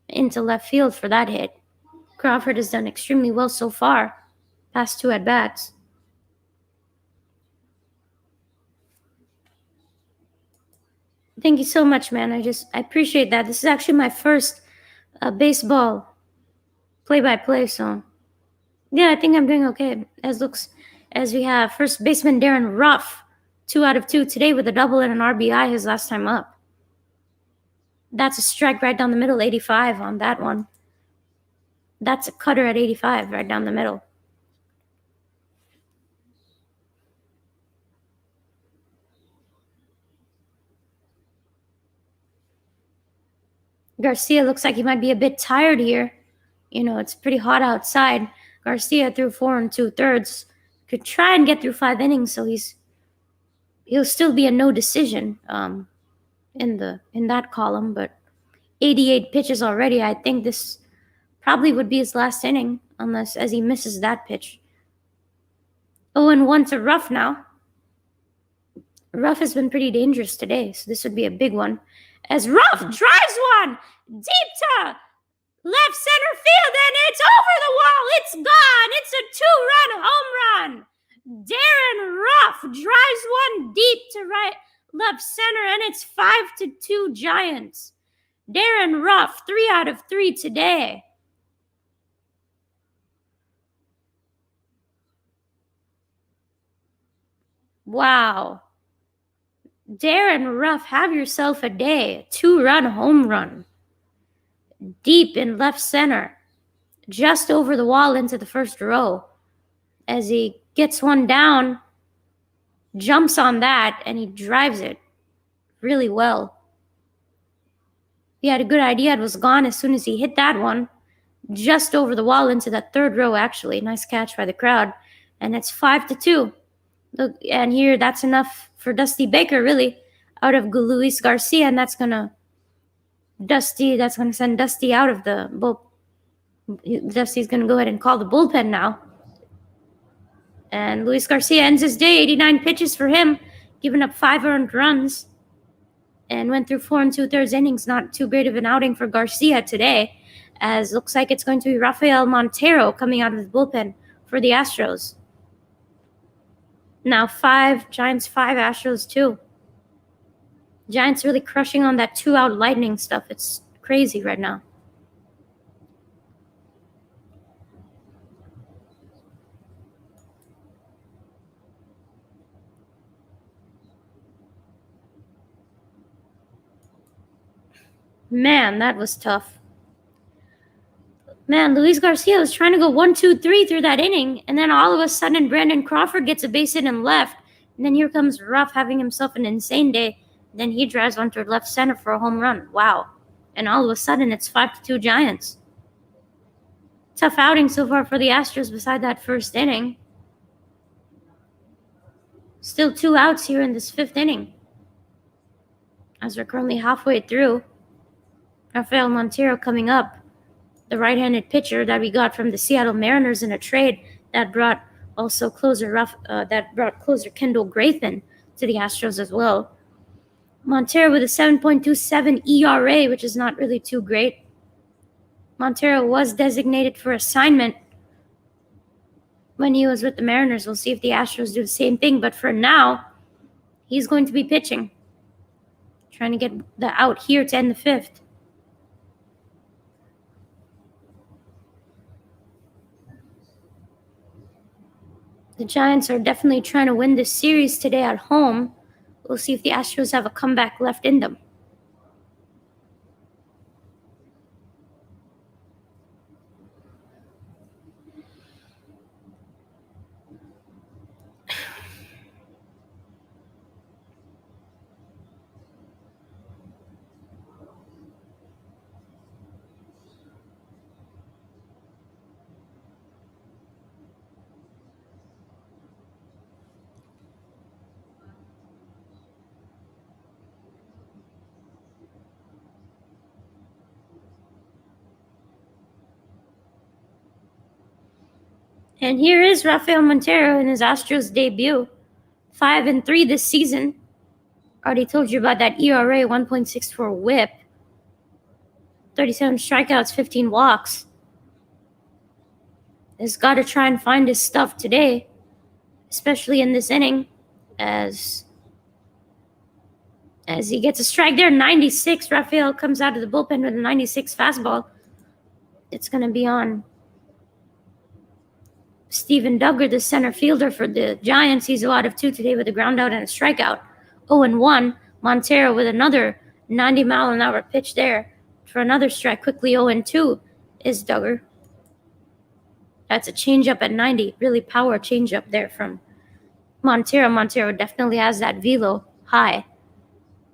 into left field for that hit. Crawford has done extremely well so far. Past 2 at bats. Thank you so much, man. I appreciate that. This is actually my first baseball play-by-play, so yeah, I think I'm doing okay. As we have first baseman Darren Ruff, 2 out of 2 today with a double and an RBI his last time up. That's a strike right down the middle, 85 on that one. That's a cutter at 85 right down the middle. Garcia looks like he might be a bit tired here. It's pretty hot outside. Garcia threw 4 2/3. Could try and get through 5 innings, so he'll still be a no decision in that column. But 88 pitches already. I think this probably would be his last inning, unless as he misses that pitch. 0-1 to Ruff now. Ruff has been pretty dangerous today, so this would be a big one. As Ruff drives one deep to left center field, and it's over the wall. It's gone. It's a 2-run home run. Darren Ruff drives one deep to left center, and it's 5-2 Giants. Darren Ruff, 3 out of 3 today. Wow. Darren Ruff, have yourself a day. 2-run home run. Deep in left center. Just over the wall into the first row. As he gets one down, jumps on that, and he drives it really well. He had a good idea. It was gone as soon as he hit that one. Just over the wall into that third row, actually. Nice catch by the crowd. And it's 5-2. Look, and here, that's enough for Dusty Baker, really, out of Luis Garcia, and that's gonna send Dusty out of the bull. Dusty's gonna go ahead and call the bullpen now. And Luis Garcia ends his day, 89 pitches for him, giving up 5 earned runs, and went through 4 2/3 innings. Not too great of an outing for Garcia today, as looks like it's going to be Rafael Montero coming out of the bullpen for the Astros. Now 5, Giants 5, Astros 2. Giants really crushing on that 2-out lightning stuff. It's crazy right now. Man, that was tough. Man, Luis Garcia was trying to go 1-2-3 through that inning, and then all of a sudden Brandon Crawford gets a base hit and left, and then here comes Ruff having himself an insane day. Then he drives one toward left center for a home run. Wow. And all of a sudden it's 5-2 Giants. Tough outing so far for the Astros beside that first inning. Still 2 outs here in this 5th inning, as we're currently halfway through. Rafael Montero coming up, the right-handed pitcher that we got from the Seattle Mariners in a trade that brought also closer Kendall Graveman to the Astros as well. Montero with a 7.27 ERA, which is not really too great. Montero was designated for assignment when he was with the Mariners. We'll see if the Astros do the same thing, but for now, he's going to be pitching. Trying to get the out here to end the 5th. The Giants are definitely trying to win this series today at home. We'll see if the Astros have a comeback left in them. And here is Rafael Montero in his Astros debut. 5-3 this season. Already told you about that ERA, 1.64 whip. 37 strikeouts, 15 walks. Has got to try and find his stuff today, especially in this inning, as he gets a strike there. 96. Rafael comes out of the bullpen with a 96 fastball. It's going to be on Steven Duggar, the center fielder for the Giants. He's 0 out of 2 today with a ground out and a strikeout. 0-1. Montero with another 90-mile-an-hour pitch there for another strike. Quickly 0-2 is Duggar. That's a changeup at 90. Really power changeup there from Montero. Montero definitely has that velo high.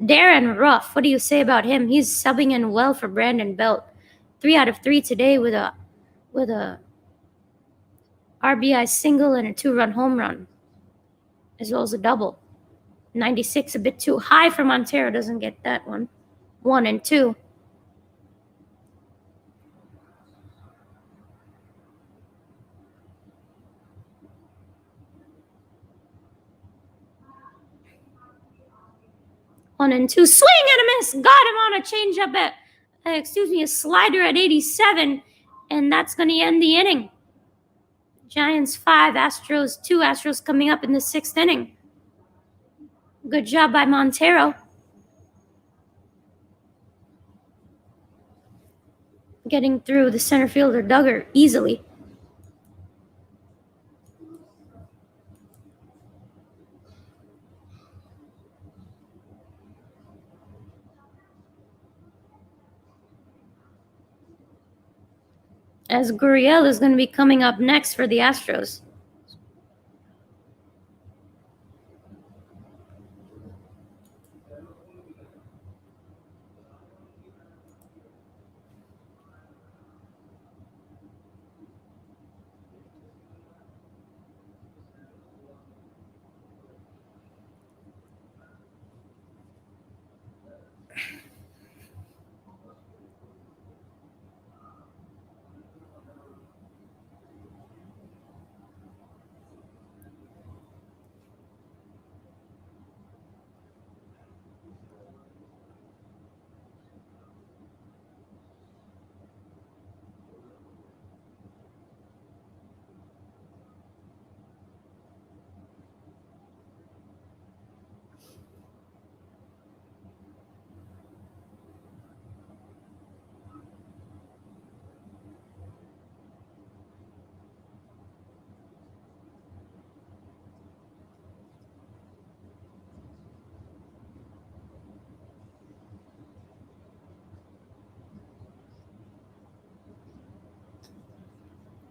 Darren Ruff, what do you say about him? He's subbing in well for Brandon Belt. 3 out of 3 today with a RBI single and a 2-run home run, as well as a double. 96, a bit too high for Montero. Doesn't get that one. 1 and 2. One and two. Swing and a miss. Got him on a changeup at, a slider at 87. And that's going to end the inning. Giants 5, Astros 2. Astros coming up in the 6th inning. Good job by Montero. Getting through the center fielder Duggar easily. As Gurriel is going to be coming up next for the Astros.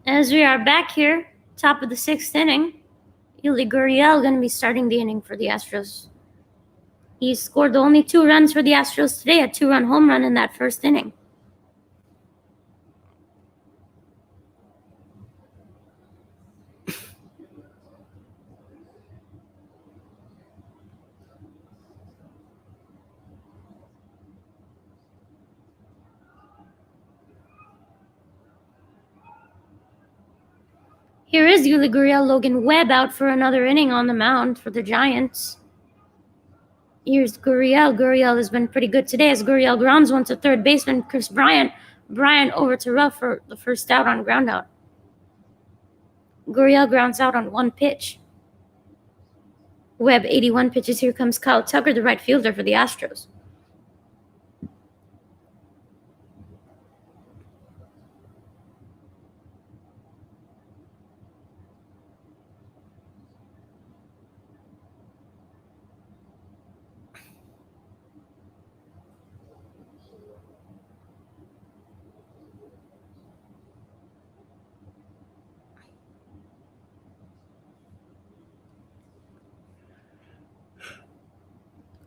As we are back here, top of the 6th inning, Yuli Gurriel going to be starting the inning for the Astros. He scored the only 2 runs for the Astros today, a 2-run home run in that 1st inning. Here is Yuli Gurriel. Logan Webb out for another inning on the mound for the Giants. Here's Gurriel. Gurriel has been pretty good today as Gurriel grounds one to third baseman Chris Bryant. Bryant over to Ruff for the first out on ground out. Gurriel grounds out on 1 pitch. Webb 81 pitches. Here comes Kyle Tucker, the right fielder for the Astros.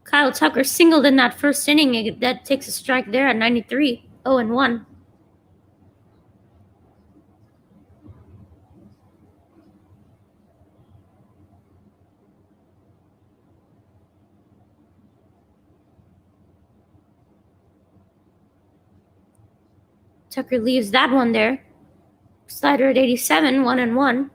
Kyle Tucker singled in that 1st inning. That takes a strike there at 93. 0-1. Tucker leaves that one there. Slider at 87, 1-1.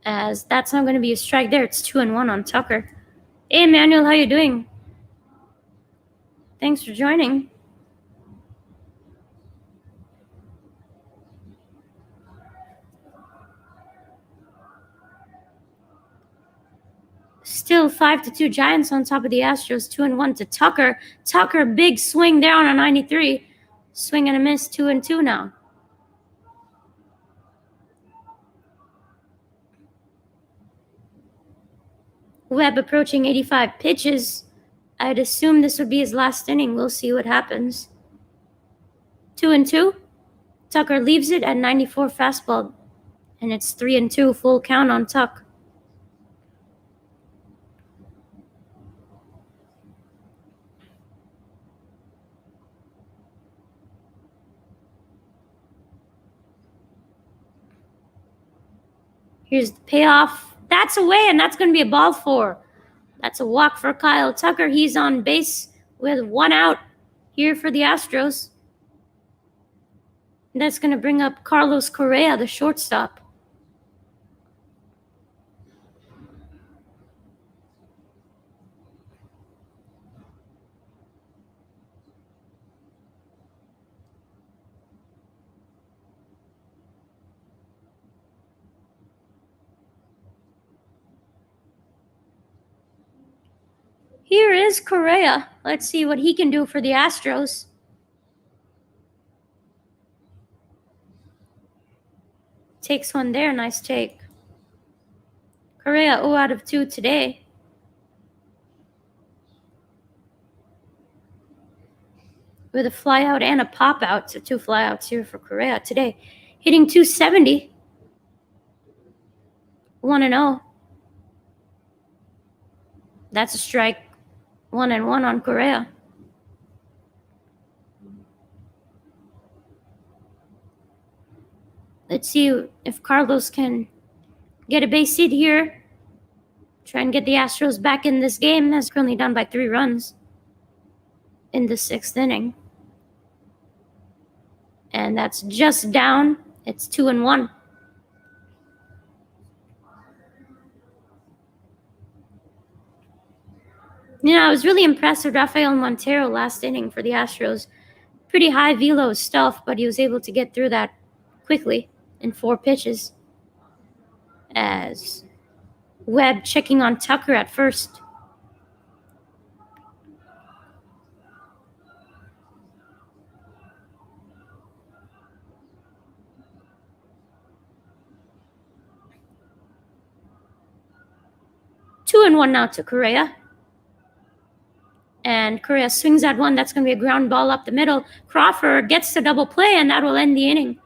As that's not going to be a strike there. It's 2-1 on Tucker. Hey, Emmanuel, how you doing? Thanks for joining. Still 5-2 Giants on top of the Astros. 2-1 to Tucker. Tucker, big swing there on a 93. Swing and a miss. 2-2 now. Webb approaching 85 pitches. I'd assume this would be his last inning. We'll see what happens. 2-2. Tucker leaves it at 94 fastball. And it's 3-2, full count on Tuck. Here's the payoff. That's away, and that's going to be a ball four. That's a walk for Kyle Tucker. He's on base with one out here for the Astros. And that's going to bring up Carlos Correa, the shortstop. Here is Correa. Let's see what he can do for the Astros. Takes one there. Nice take. Correa 0 out of 2 today. With a flyout and a pop out. So 2 flyouts here for Correa today. Hitting 270. 1-0. That's a strike. 1-1 on Correa. Let's see if Carlos can get a base hit here. Try and get the Astros back in this game. That's currently down by 3 runs in the 6th inning. And that's just down. It's 2-1. I was really impressed with Rafael Montero last inning for the Astros. Pretty high velo stuff, but he was able to get through that quickly in 4 pitches. As Webb checking on Tucker at first. Two and one now to Correa. And Correa swings at one. That's going to be a ground ball up the middle. Crawford gets the double play, and that will end the inning.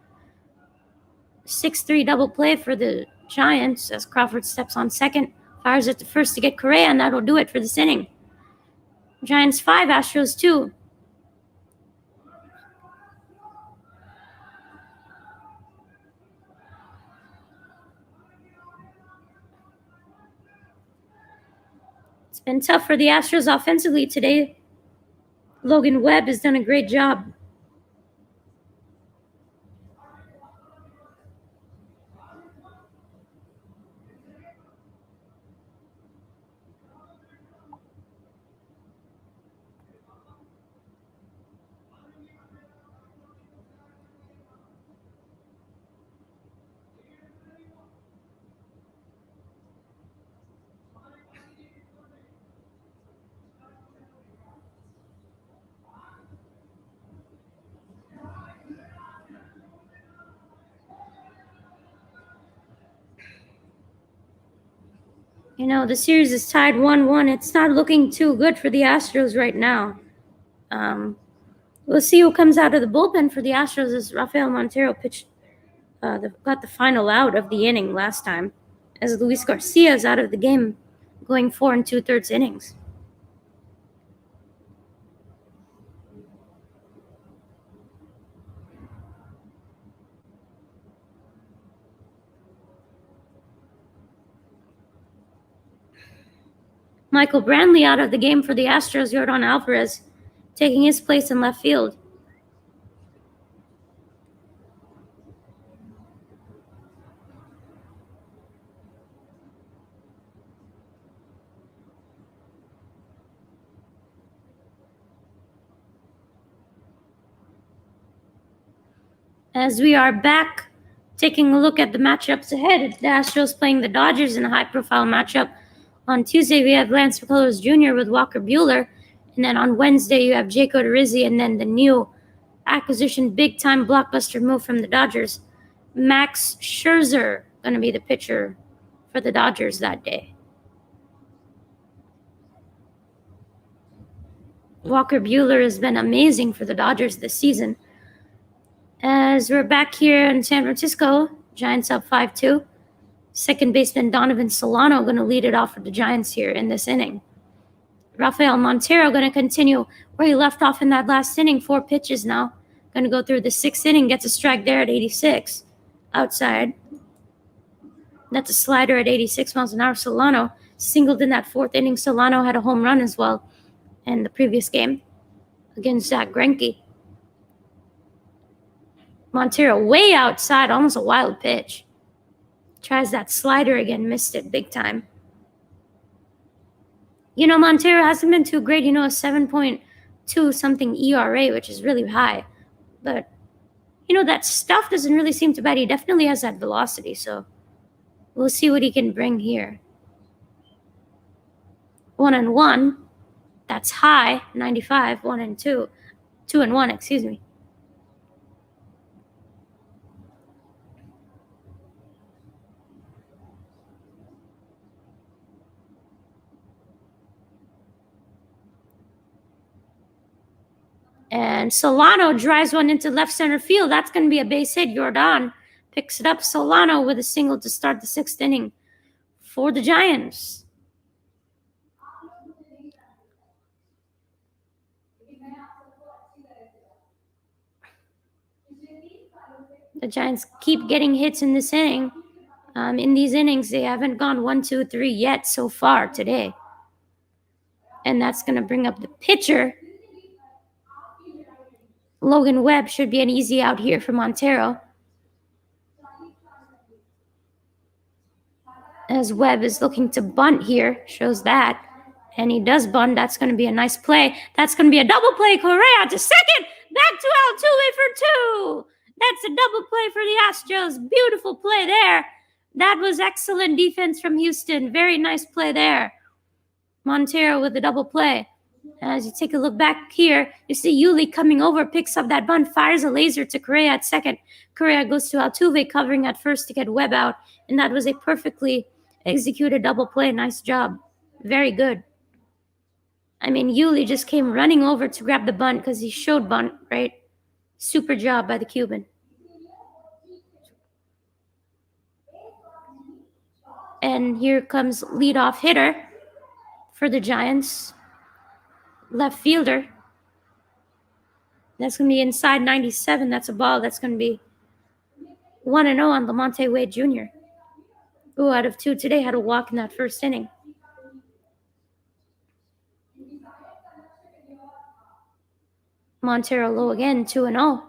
6-3 double play for the Giants as Crawford steps on second. Fires it to first to get Correa, and that will do it for this inning. Giants 5, Astros 2. It's been tough for the Astros offensively today. Logan Webb has done a great job. The series is tied 1-1. It's not looking too good for the Astros right now. We'll see who comes out of the bullpen for the Astros as Rafael Montero pitched, got the final out of the inning last time, as Luis Garcia is out of the game, going 4 2/3 innings. Michael Brantley out of the game for the Astros. Yordan Alvarez taking his place in left field. As we are back taking a look at the matchups ahead, the Astros playing the Dodgers in a high-profile matchup. On Tuesday, we have Lance McCullers Jr. with Walker Buehler. And then on Wednesday, you have Jake Odorizzi, and then the new acquisition, big-time blockbuster move from the Dodgers, Max Scherzer, going to be the pitcher for the Dodgers that day. Walker Buehler has been amazing for the Dodgers this season. As we're back here in San Francisco, Giants up 5-2. Second baseman Donovan Solano going to lead it off for the Giants here in this inning. Rafael Montero going to continue where he left off in that last inning. 4 pitches now. Going to go through the 6th inning. Gets a strike there at 86. Outside. That's a slider at 86 miles an hour. Solano singled in that 4th inning. Solano had a home run as well in the previous game against Zach Greinke. Montero way outside, almost a wild pitch. Tries that slider again, missed it big time. Montero hasn't been too great. A 7.2 something ERA, which is really high. But, that stuff doesn't really seem to bad. He definitely has that velocity, so we'll see what he can bring here. 1-1. That's high, 95. 1-2. 2-1, excuse me. And Solano drives one into left center field. That's going to be a base hit. Jordan picks it up. Solano with a single to start the 6th inning for the Giants. The Giants keep getting hits in this inning. In these innings, they haven't gone 1, 2, 3 yet so far today. And that's going to bring up the pitcher. Logan Webb should be an easy out here for Montero. As Webb is looking to bunt here, shows that. And he does bunt. That's going to be a nice play. That's going to be a double play. Correa to second. Back to Altuve for 2. That's a double play for the Astros. Beautiful play there. That was excellent defense from Houston. Very nice play there. Montero with the double play. As you take a look back here, you see Yuli coming over, picks up that bunt, fires a laser to Correa at second. Correa goes to Altuve, covering at first to get Webb out. And that was a perfectly executed double play. Nice job. Very good. Yuli just came running over to grab the bunt because he showed bunt, right? Super job by the Cuban. And here comes leadoff hitter for the Giants. Left fielder. That's going to be inside 97. That's a ball. That's going to be 1-0 on Lamonte Wade Jr., who out of 2 today had a walk in that 1st inning. Montero low again, 2-0.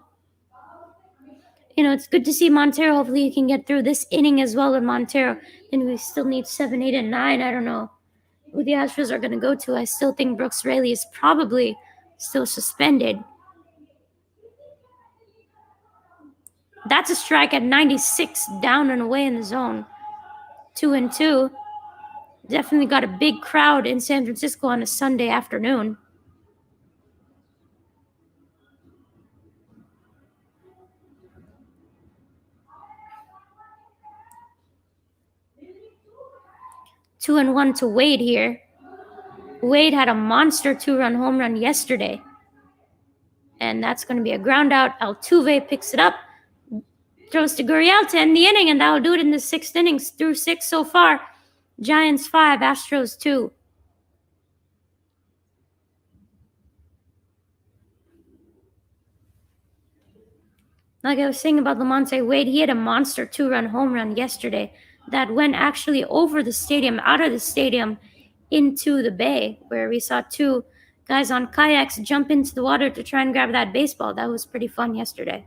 It's good to see Montero. Hopefully he can get through this inning as well with Montero. And we still need 7, 8, and 9. I don't know who the Astros are going to go to. I still think Brooks Raley is probably still suspended. That's a strike at 96, down and away in the zone. 2-2. Definitely got a big crowd in San Francisco on a Sunday afternoon. Two and 1 to Wade here. Wade had a monster 2-run home run yesterday. And that's going to be a ground out. Altuve picks it up. Throws to Gurriel to end the inning. And that'll do it in the 6th innings. Through 6 so far. Giants 5, Astros 2. Like I was saying about Lamonte Wade, he had a monster 2-run home run yesterday that went actually over the stadium, out of the stadium, into the bay, where we saw 2 guys on kayaks jump into the water to try and grab that baseball. That was pretty fun yesterday.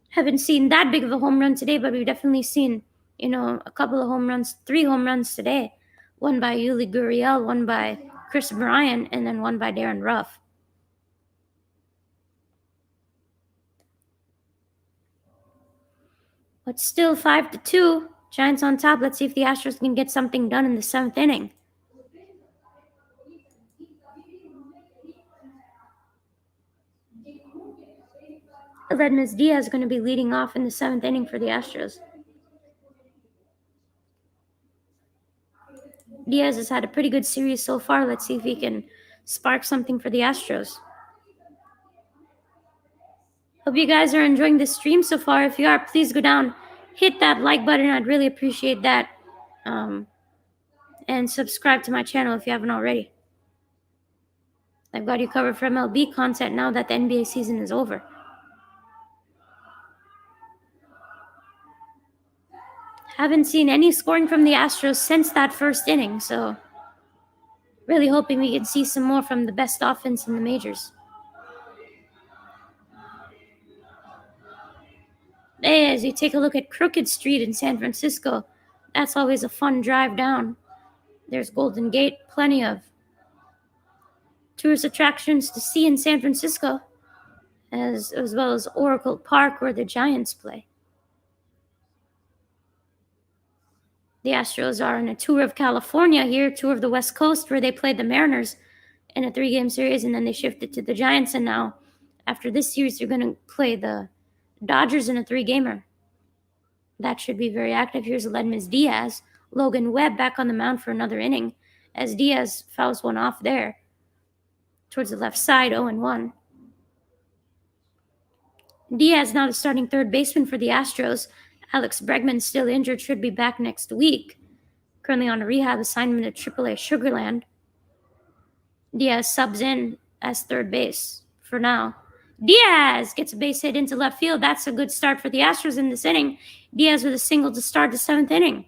Haven't seen that big of a home run today, but we've definitely seen, a couple of home runs, 3 home runs today. One by Yuli Gurriel, one by Chris Bryant, and then one by Darren Ruff. But still 5-2. Giants on top. Let's see if the Astros can get something done in the 7th inning. Aledmys Diaz is going to be leading off in the 7th inning for the Astros. Diaz has had a pretty good series so far. Let's see if he can spark something for the Astros. Hope you guys are enjoying the stream so far. If you are, please go down, hit that like button. I'd really appreciate that. And subscribe to my channel if you haven't already. I've got you covered for MLB content now that the NBA season is over. Haven't seen any scoring from the Astros since that first inning, so really hoping we can see some more from the best offense in the majors. As you take a look at Crooked Street in San Francisco, that's always a fun drive down. There's Golden Gate, plenty of tourist attractions to see in San Francisco, as well as Oracle Park where the Giants play. The Astros are on a tour of California here, tour of the West Coast, where they played the Mariners in a 3-game series, and then they shifted to the Giants, and now after this series they're going to play the Dodgers in a 3-gamer. That should be very active. Here's Aledmys Diaz. Logan Webb back on the mound for another inning, as Diaz fouls one off there towards the left side, 0-1. Diaz now the starting third baseman for the Astros. Alex Bregman still injured, should be back next week. Currently on a rehab assignment at AAA Sugarland. Diaz subs in as third base for now. Diaz gets a base hit into left field. That's a good start for the Astros in this inning. Diaz with a single to start the 7th inning.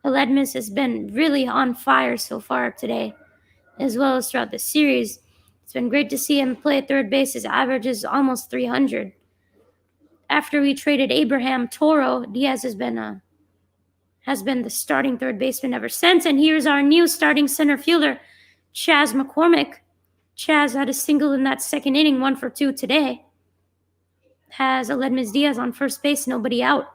Aledmys has been really on fire so far today, as well as throughout the series. It's been great to see him play at third base. His average is almost 300. After we traded Abraham Toro, Diaz has been the starting third baseman ever since. And here's our new starting center fielder, Chas McCormick. Chas had a single in that second inning, 1 for 2 today. Has Aledmys Diaz on first base, nobody out.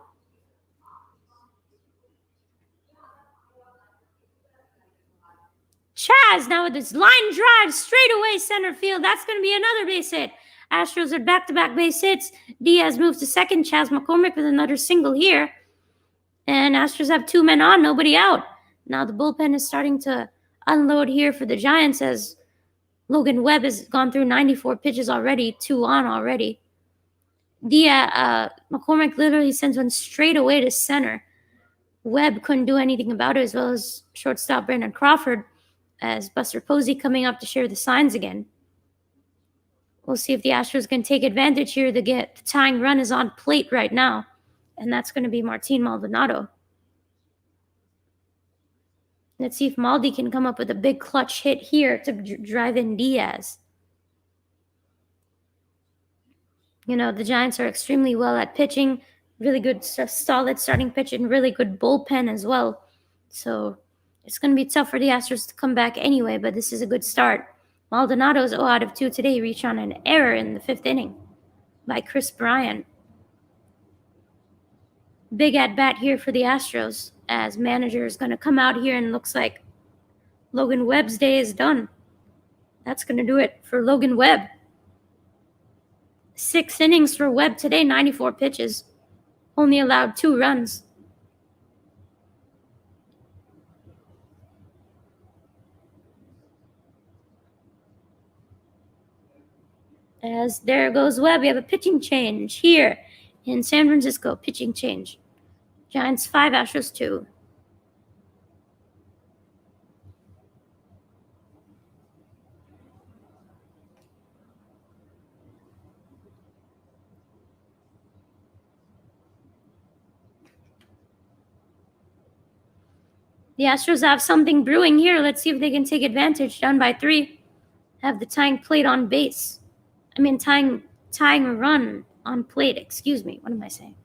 Chas now with his line drive straight away center field. That's going to be another base hit. Astros are back-to-back base hits. Diaz moves to second. Chas McCormick with another single here. And Astros have 2 men on, nobody out. Now the bullpen is starting to unload here for the Giants, as Logan Webb has gone through 94 pitches already, 2 on already. McCormick literally sends one straight away to center. Webb couldn't do anything about it, as well as shortstop Brandon Crawford, as Buster Posey coming up to share the signs again. We'll see if the Astros can take advantage here. The tying run is on plate right now, and that's going to be Martin Maldonado. Let's see if Maldi can come up with a big clutch hit here to drive in Diaz. You know, the Giants are extremely well at pitching. Really good, solid starting pitch, and really good bullpen as well. So it's going to be tough for the Astros to come back anyway, but this is a good start. Maldonado's 0 out of 2 today, reached on an error in the 5th inning by Chris Bryant. Big at-bat here for the Astros, as manager is going to come out here, and looks like Logan Webb's day is done. That's going to do it for Logan Webb. 6 innings for Webb today, 94 pitches. Only allowed 2 runs. As there goes Webb, we have a pitching change here in San Francisco. Pitching change. Giants 5, Astros 2. The Astros have something brewing here. Let's see if they can take advantage. Down by 3. Have the tying plate on base. Tying run on plate. Excuse me. What am I saying?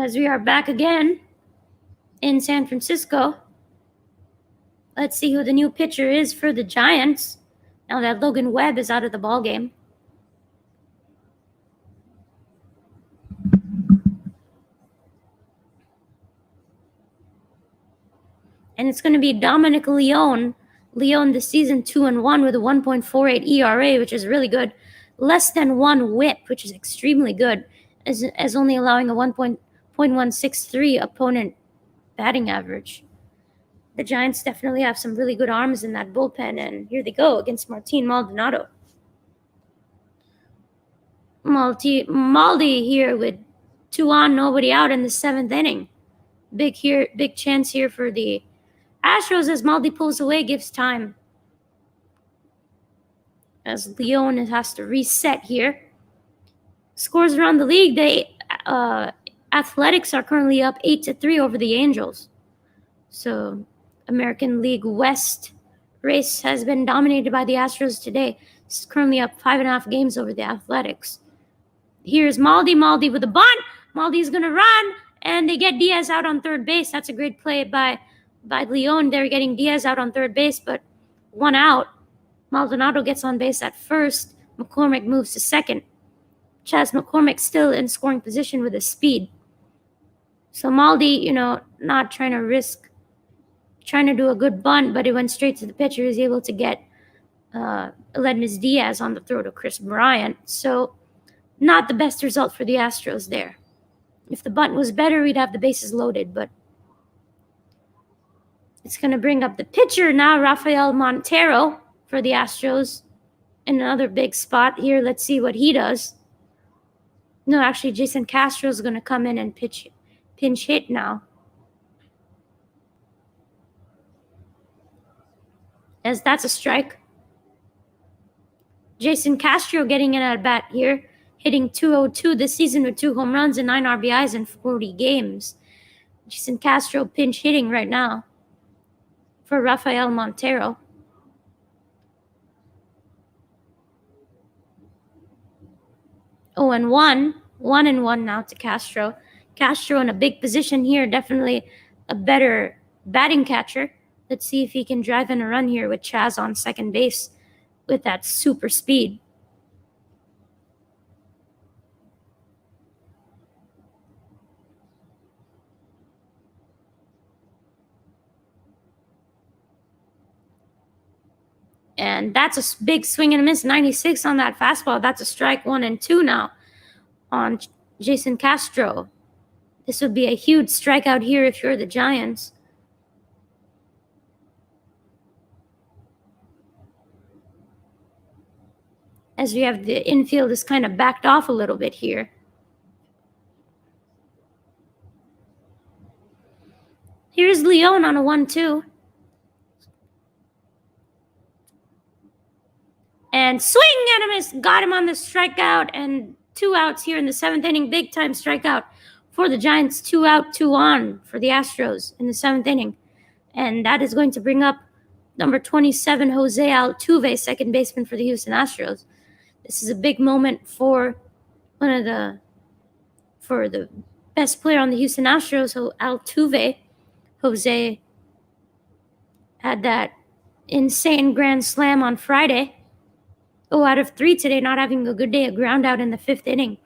as we are back again in San Francisco. Let's see who the new pitcher is for the Giants now that Logan Webb is out of the ballgame. And it's going to be Dominic Leone. Leone this season 2-1 with a 1.48 ERA, which is really good. Less than 1 WHIP, which is extremely good, as only allowing a 1.163 opponent batting average. The Giants definitely have some really good arms in that bullpen, and here they go against Martin Maldonado. Maldi here with 2 on, nobody out in the 7th inning. Big chance here for the Astros as Maldi pulls away, gives time. As Leone has to reset here. Scores around the league, Athletics are currently up 8-3 over the Angels. So American League West race has been dominated by the Astros today. It's currently up 5.5 games over the Athletics. Here's Maldi with a bunt. Maldi's going to run, and they get Diaz out on third base. That's a great play by Leone. They're getting Diaz out on third base, but 1 out. Maldonado gets on base at first. McCormick moves to second. Chas McCormick still in scoring position with his speed. So Maldi, not trying to do a good bunt, but it went straight to the pitcher. He was able to get Aledmus Diaz on the throw to Chris Bryant. So not the best result for the Astros there. If the bunt was better, we'd have the bases loaded, but it's going to bring up the pitcher now, Rafael Montero for the Astros. In another big spot here. Let's see what he does. No, actually, Jason Castro is going to come in and pinch hit now. As that's a strike. Jason Castro getting in at bat here, hitting .202 this season with 2 home runs and 9 RBIs in 40 games. Jason Castro pinch hitting right now for Rafael Montero. 0-1, 1-1 now to Castro. Castro in a big position here, definitely a better batting catcher. Let's see if he can drive in a run here with Chas on second base with that super speed. And that's a big swing and a miss, 96 on that fastball. That's a strike, 1-2 now on Jason Castro. This would be a huge strikeout here if you're the Giants. As we have the infield is kind of backed off a little bit here. Here's Leone on a 1-2. And swing and a miss. Got him on the strikeout, and 2 outs here in the 7th inning. Big time strikeout for the Giants. 2 out, 2 on for the Astros in the 7th inning. And that is going to bring up number 27, Jose Altuve, second baseman for the Houston Astros. This is a big moment for the best player on the Houston Astros, Altuve. Jose had that insane grand slam on Friday. 0 out of 3 today, not having a good day, a ground out in the 5th inning.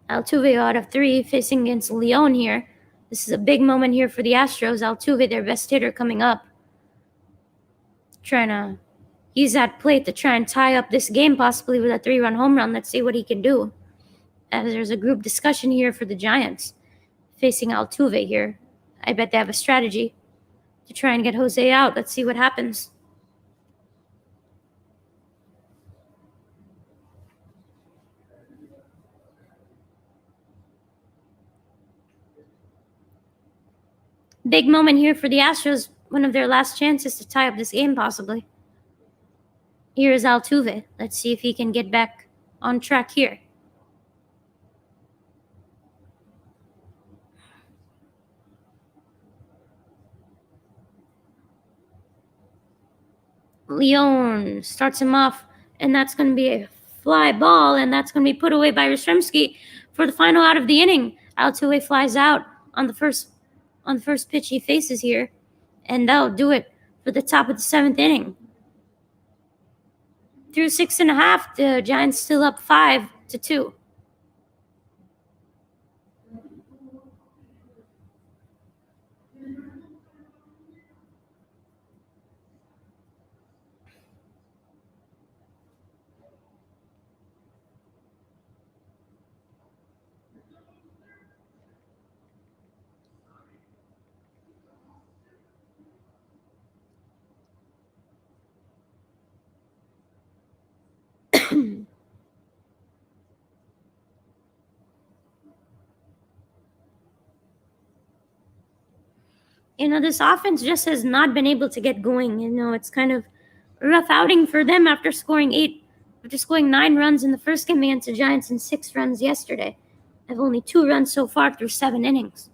Altuve out of 3 facing against Leone here. This is a big moment here for the Astros. Altuve, their best hitter, coming up. Trying to use that plate to try and tie up this game, possibly with a 3-run home run. Let's see what he can do. As there's a group discussion here for the Giants facing Altuve here. I bet they have a strategy to try and get Jose out. Let's see what happens. Big moment here for the Astros. One of their last chances to tie up this game, possibly. Here is Altuve. Let's see if he can get back on track here. Leone starts him off, and that's going to be a fly ball, and that's going to be put away by Yastrzemski for the final out of the inning. Altuve flies out on the first pitch he faces here, and that'll do it for the top of the seventh inning. Through 6.5, the Giants still up 5-2. This offense just has not been able to get going. It's kind of a rough outing for them after scoring 9 runs in the first game against the Giants and 6 runs yesterday. I've only 2 runs so far through 7 innings.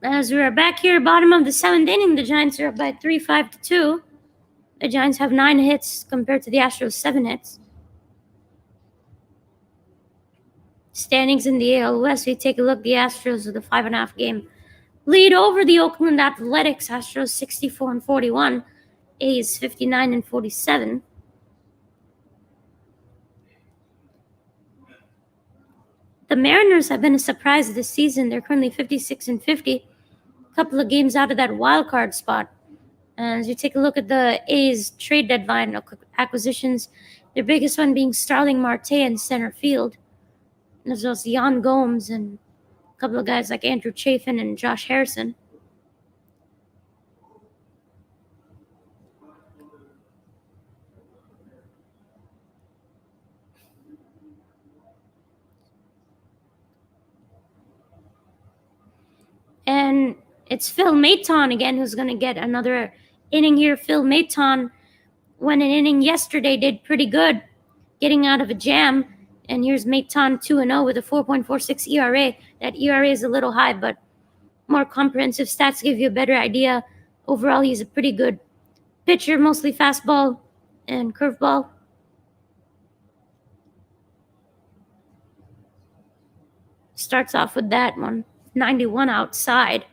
As we are back here, bottom of the 7th inning, the Giants are up by 3-5-2. The Giants have 9 hits compared to the Astros 7 hits. Standings in the AL West, we take a look. The Astros with a 5.5 game lead over the Oakland Athletics. Astros 64-41, A's 59-47. The Mariners have been a surprise this season. They're currently 56-50, a couple of games out of that wild card spot. As you take a look at the A's trade deadline acquisitions, their biggest one being Starling Marte in center field, as well as Yan Gomes and a couple of guys like Andrew Chafin and Josh Harrison. And it's Phil Maton again who's going to get another inning here. Phil Maton won an inning yesterday, did pretty good, getting out of a jam. And here's Maton 2-0 with a 4.46 ERA. That ERA is a little high, but more comprehensive stats give you a better idea. Overall, he's a pretty good pitcher, mostly fastball and curveball. Starts off with that one. 91 outside.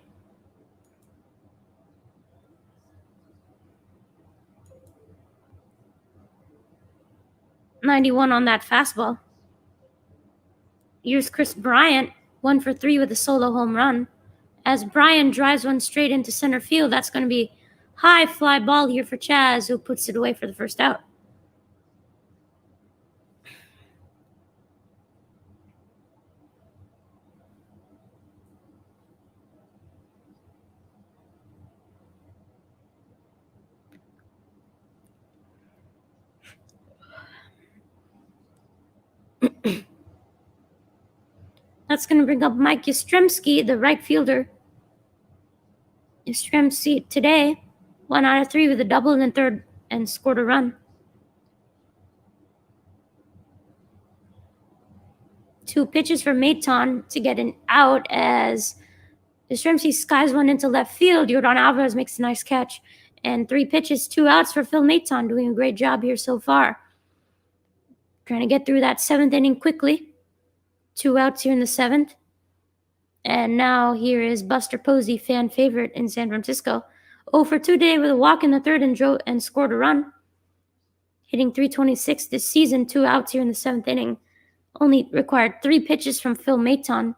91 on that fastball. Here's Chris Bryant, 1 for 3 with a solo home run. As Bryant drives one straight into center field, that's going to be high fly ball here for Chaz, who puts it away for the first out. That's going to bring up Mike Yastrzemski, the right fielder. Yastrzemski today, 1 out of 3 with a double in the third and scored a run. 2 pitches for Maton to get an out as Yastrzemski skies one into left field. Jordan Alvarez makes a nice catch. And 3 pitches, 2 outs for Phil Maton, doing a great job here so far. Trying to get through that 7th inning quickly. 2 outs here in the 7th. And now here is Buster Posey, fan favorite in San Francisco. 0 for 2 today with a walk in the 3rd and scored a run. Hitting .326 this season, 2 outs here in the 7th inning. Only required 3 pitches from Phil Maton.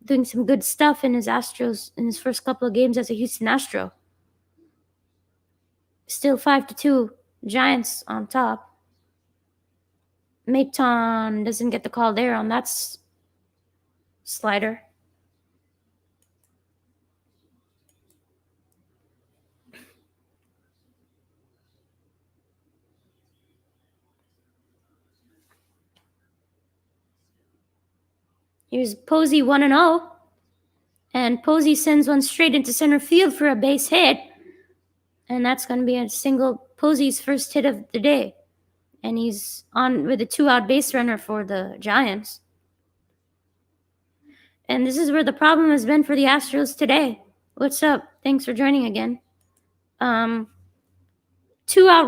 Doing some good stuff in his Astros in his first couple of games as a Houston Astro. Still 5-2, Giants on top. Maton doesn't get the call there on that slider. Here's Posey 1-0. And Posey sends one straight into center field for a base hit. And that's going to be a single, Posey's first hit of the day. And he's on with a 2-out base runner for the Giants. And this is where the problem has been for the Astros today. What's up? Thanks for joining again. 2-out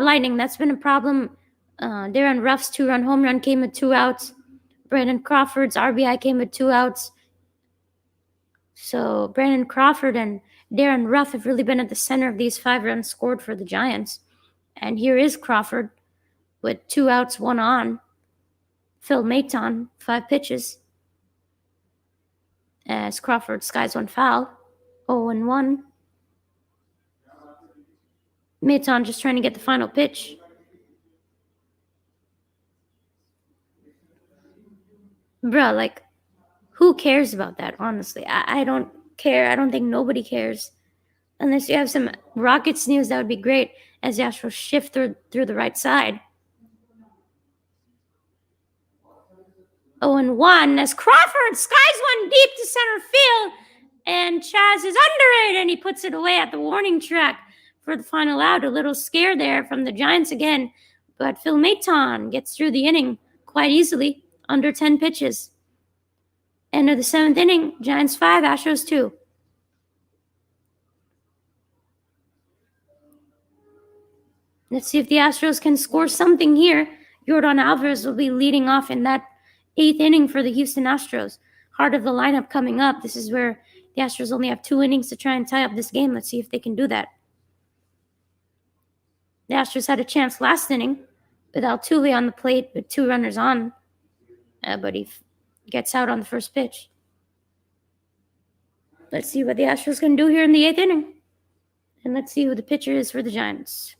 lightning, that's been a problem. Darren Ruff's 2-run home run came with 2 outs. Brandon Crawford's RBI came with 2 outs. So Brandon Crawford and Darren Ruff have really been at the center of these 5 runs scored for the Giants. And here is Crawford with 2 outs, 1 on. Phil Maton, 5 pitches. As Crawford skies one foul. 0-1. Maton just trying to get the final pitch. Bruh, like, who cares about that, honestly? I don't care. I don't think nobody cares. Unless you have some Rockets news, that would be great as the Astros shift through the right side. 0-1 as Crawford skies one deep to center field. And Chaz is under it, and he puts it away at the warning track for the final out. A little scare there from the Giants again. But Phil Maton gets through the inning quite easily, under 10 pitches. End of the 7th inning, Giants 5, Astros 2. Let's see if the Astros can score something here. Jordan Alvarez will be leading off in that 8th inning for the Houston Astros. Heart of the lineup coming up. This is where the Astros only have 2 innings to try and tie up this game. Let's see if they can do that. The Astros had a chance last inning with Altuve on the plate with 2 runners on. But he gets out on the first pitch. Let's see what the Astros can do here in the 8th inning. And let's see who the pitcher is for the Giants.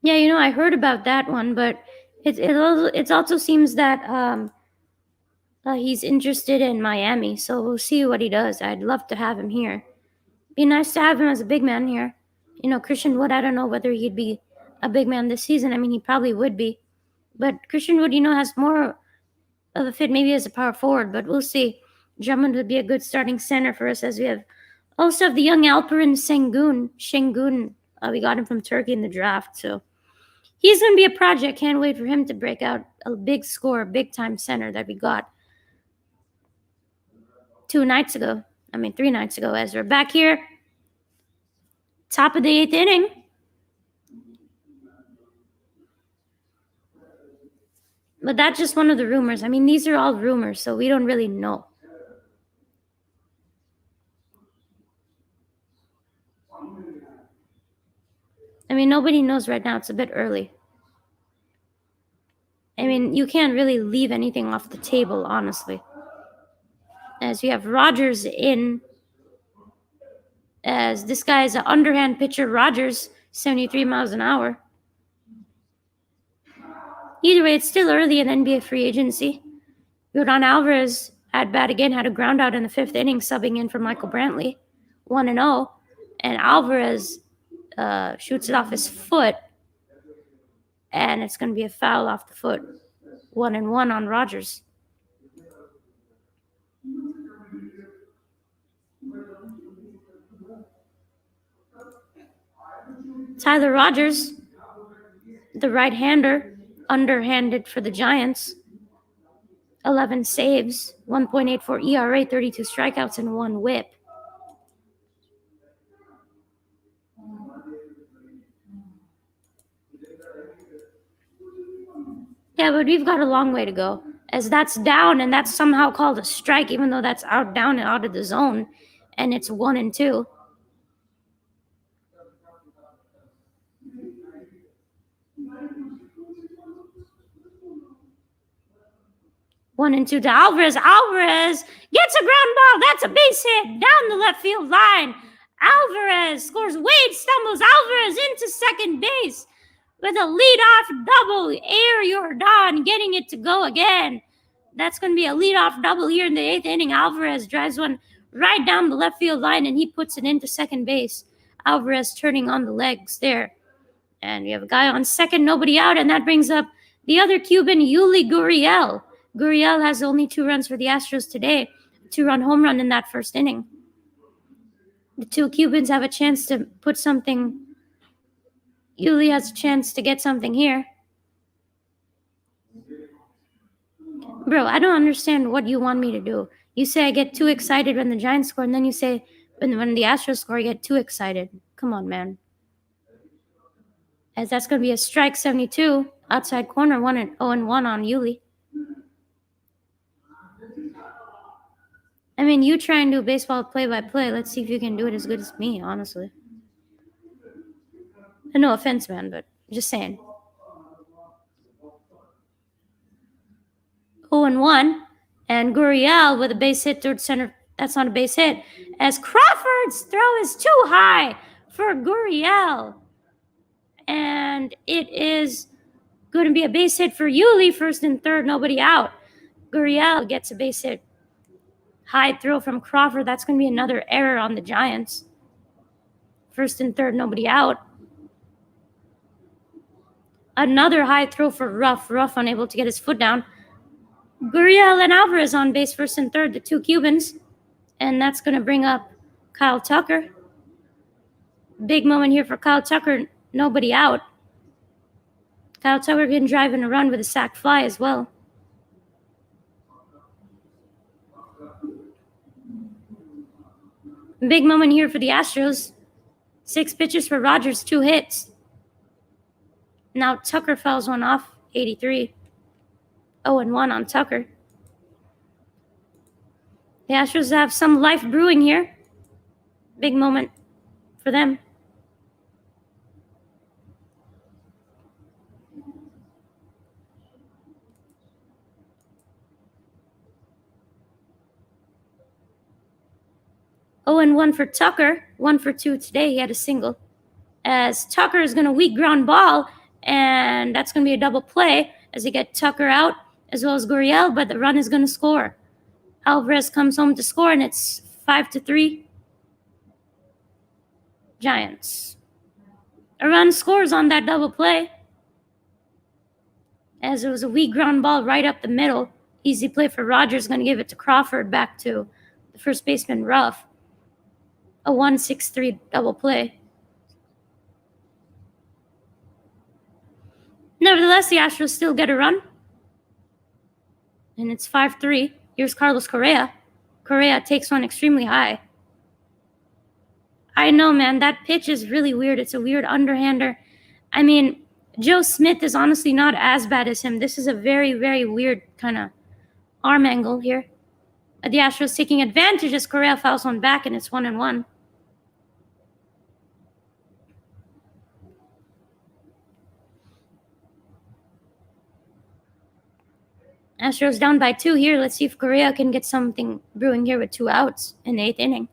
Yeah, I heard about that one, but it also seems that he's interested in Miami, so we'll see what he does. I'd love to have him here. Be nice to have him as a big man here. Christian Wood, I don't know whether he'd be a big man this season. I mean, he probably would be. But Christian Wood, has more of a fit maybe as a power forward, but we'll see. Drummond would be a good starting center for us as we also have the young Alperen Şengün. We got him from Turkey in the draft, so he's going to be a project. Can't wait for him to break out a big score, big-time center that we got 3 nights ago, as we're back here Top of the 8th inning. But that's just one of the rumors. I mean, these are all rumors, so we don't really know. I mean, nobody knows right now. It's a bit early. I mean, you can't really leave anything off the table, honestly. As you have Rogers in, as this guy is an underhand pitcher, Rogers, 73 miles an hour. Either way, it's still early in NBA free agency. Yordan Alvarez at bat again, had a ground out in the 5th inning, subbing in for Michael Brantley, 1-0. And Alvarez shoots it off his foot, and it's going to be a foul off the foot. 1-1 on Rogers. Tyler Rogers, the right-hander, underhanded for the Giants. 11 saves, 1.84 ERA, 32 strikeouts, and 1 whip. Yeah, but we've got a long way to go, as that's down, and that's somehow called a strike, even though that's down and out of the zone, and it's 1-2. 1-2 to Alvarez. Alvarez gets a ground ball. That's a base hit down the left field line. Alvarez scores. Wade stumbles. Alvarez into second base with a leadoff double. Air Yordan getting it to go again. That's going to be a leadoff double here in the 8th inning. Alvarez drives one right down the left field line, and he puts it into second base. Alvarez turning on the legs there. And we have a guy on second, nobody out, and that brings up the other Cuban, Yuli Gurriel. Gurriel has only 2 runs for the Astros today, a 2-run home run in that 1st inning. The 2 Cubans have a chance to put something. Yuli has a chance to get something here. Bro, I don't understand what you want me to do. You say I get too excited when the Giants score, and then you say when the Astros score, I get too excited. Come on, man. As that's going to be a strike, 72, outside corner, 0-1 on Yuli. I mean, you try and do baseball play-by-play. Let's see if you can do it as good as me, honestly. And no offense, man, but just saying. 0-1, and Gurriel with a base hit towards center. That's not a base hit, as Crawford's throw is too high for Gurriel. And it is going to be a base hit for Yuli, 1st and 3rd, nobody out. Gurriel gets a base hit. High throw from Crawford. That's going to be another error on the Giants. 1st and 3rd, nobody out. Another high throw for Ruff. Ruff unable to get his foot down. Gurriel and Alvarez on base, 1st and 3rd, the 2 Cubans. And that's going to bring up Kyle Tucker. Big moment here for Kyle Tucker. Nobody out. Kyle Tucker can drive in a run with a sac fly as well. Big moment here for the Astros. 6 pitches for Rogers, 2 hits. Now Tucker fouls one off, 83. 0-1 on Tucker. The Astros have some life brewing here. Big moment for them. Oh, and 1 for Tucker. 1 for 2 today. He had a single. As Tucker is going to weak ground ball, and that's going to be a double play as they get Tucker out as well as Gurriel, but the run is going to score. Alvarez comes home to score, and it's 5-3. Giants. A run scores on that double play, as it was a weak ground ball right up the middle. Easy play for Rogers, going to give it to Crawford, back to the first baseman, Ruff. A 1-6-3 double play. Nevertheless, the Astros still get a run. And it's 5-3. Here's Carlos Correa. Correa takes one extremely high. I know, man. That pitch is really weird. It's a weird underhander. I mean, Joe Smith is honestly not as bad as him. This is a very, very weird kind of arm angle here. The Astros taking advantage as Correa fouls one back, and it's 1-1. Astros down by 2 here. Let's see if Correa can get something brewing here with 2 outs in the 8th inning.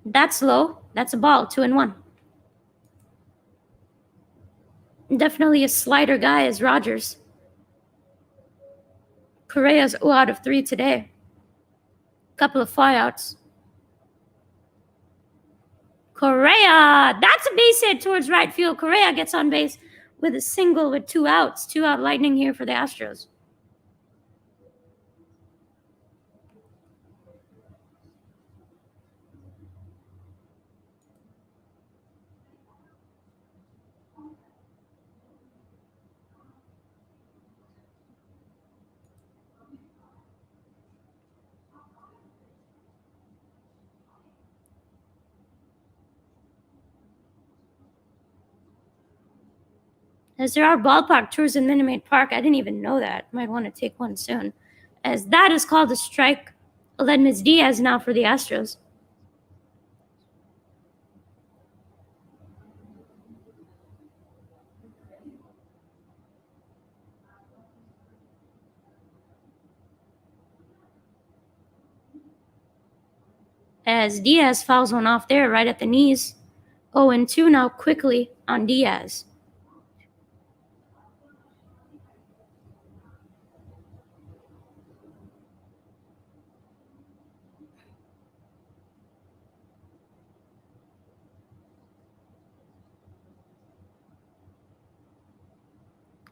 That's low. That's a ball. 2-1. Definitely a slider guy is Rogers. Correa's 0 out of 3 today. Couple of flyouts. Correa! That's a base hit towards right field. Correa gets on base with a single with 2 outs. 2 out lightning here for the Astros. As there are ballpark tours in Minute Maid Park, I didn't even know that. Might want to take one soon. As that is called a strike. Aledmys Diaz now for the Astros. As Diaz fouls one off there right at the knees. 0-2 now quickly on Diaz.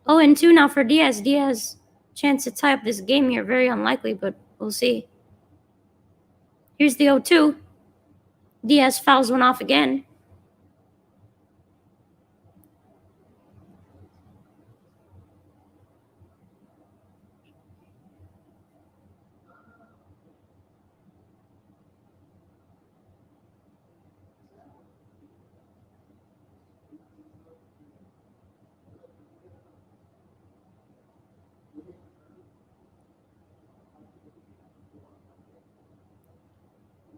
Oh, and 2 now for Diaz. Diaz, chance to tie up this game here. Very unlikely, but we'll see. Here's the 0-2. Diaz fouls one off again.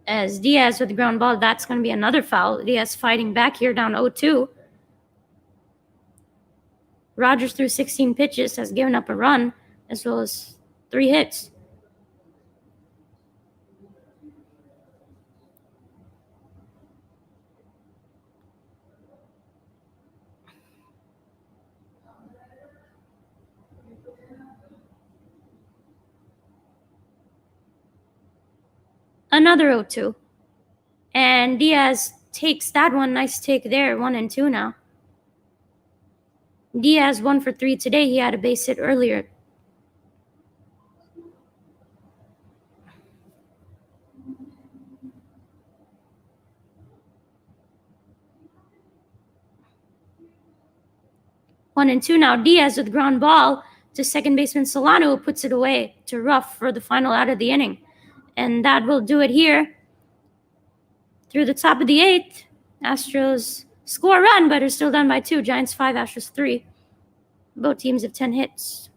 As Diaz with the ground ball, that's going to be another foul. Diaz fighting back here down 0-2. Rogers threw 16 pitches, has given up a run, as well as 3 hits. Another 0-2. And Diaz takes that one. Nice take there. 1-2 now. Diaz 1 for 3 today. He had a base hit earlier. One and two now. Diaz with ground ball to second baseman Solano, who puts it away to Ruff for the final out of the inning. And that will do it here. Through the top of the 8th, Astros score a run, but are still down by 2. Giants 5, Astros 3. Both teams have 10 hits.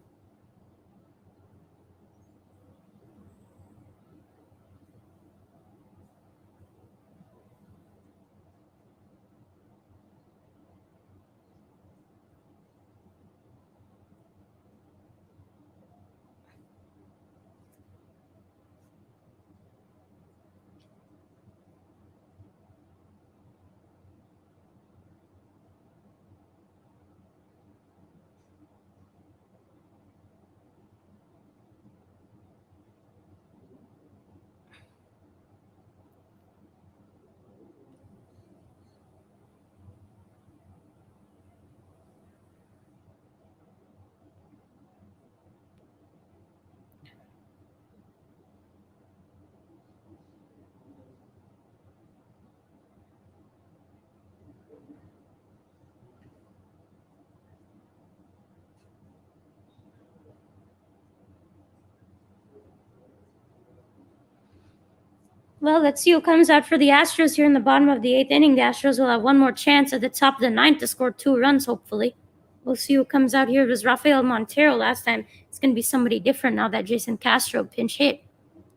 Well, let's see who comes out for the Astros here in the bottom of the 8th inning. The Astros will have one more chance at the top of the 9th to score 2 runs, hopefully. We'll see who comes out here. It was Rafael Montero last time. It's going to be somebody different now that Jason Castro pinch hit.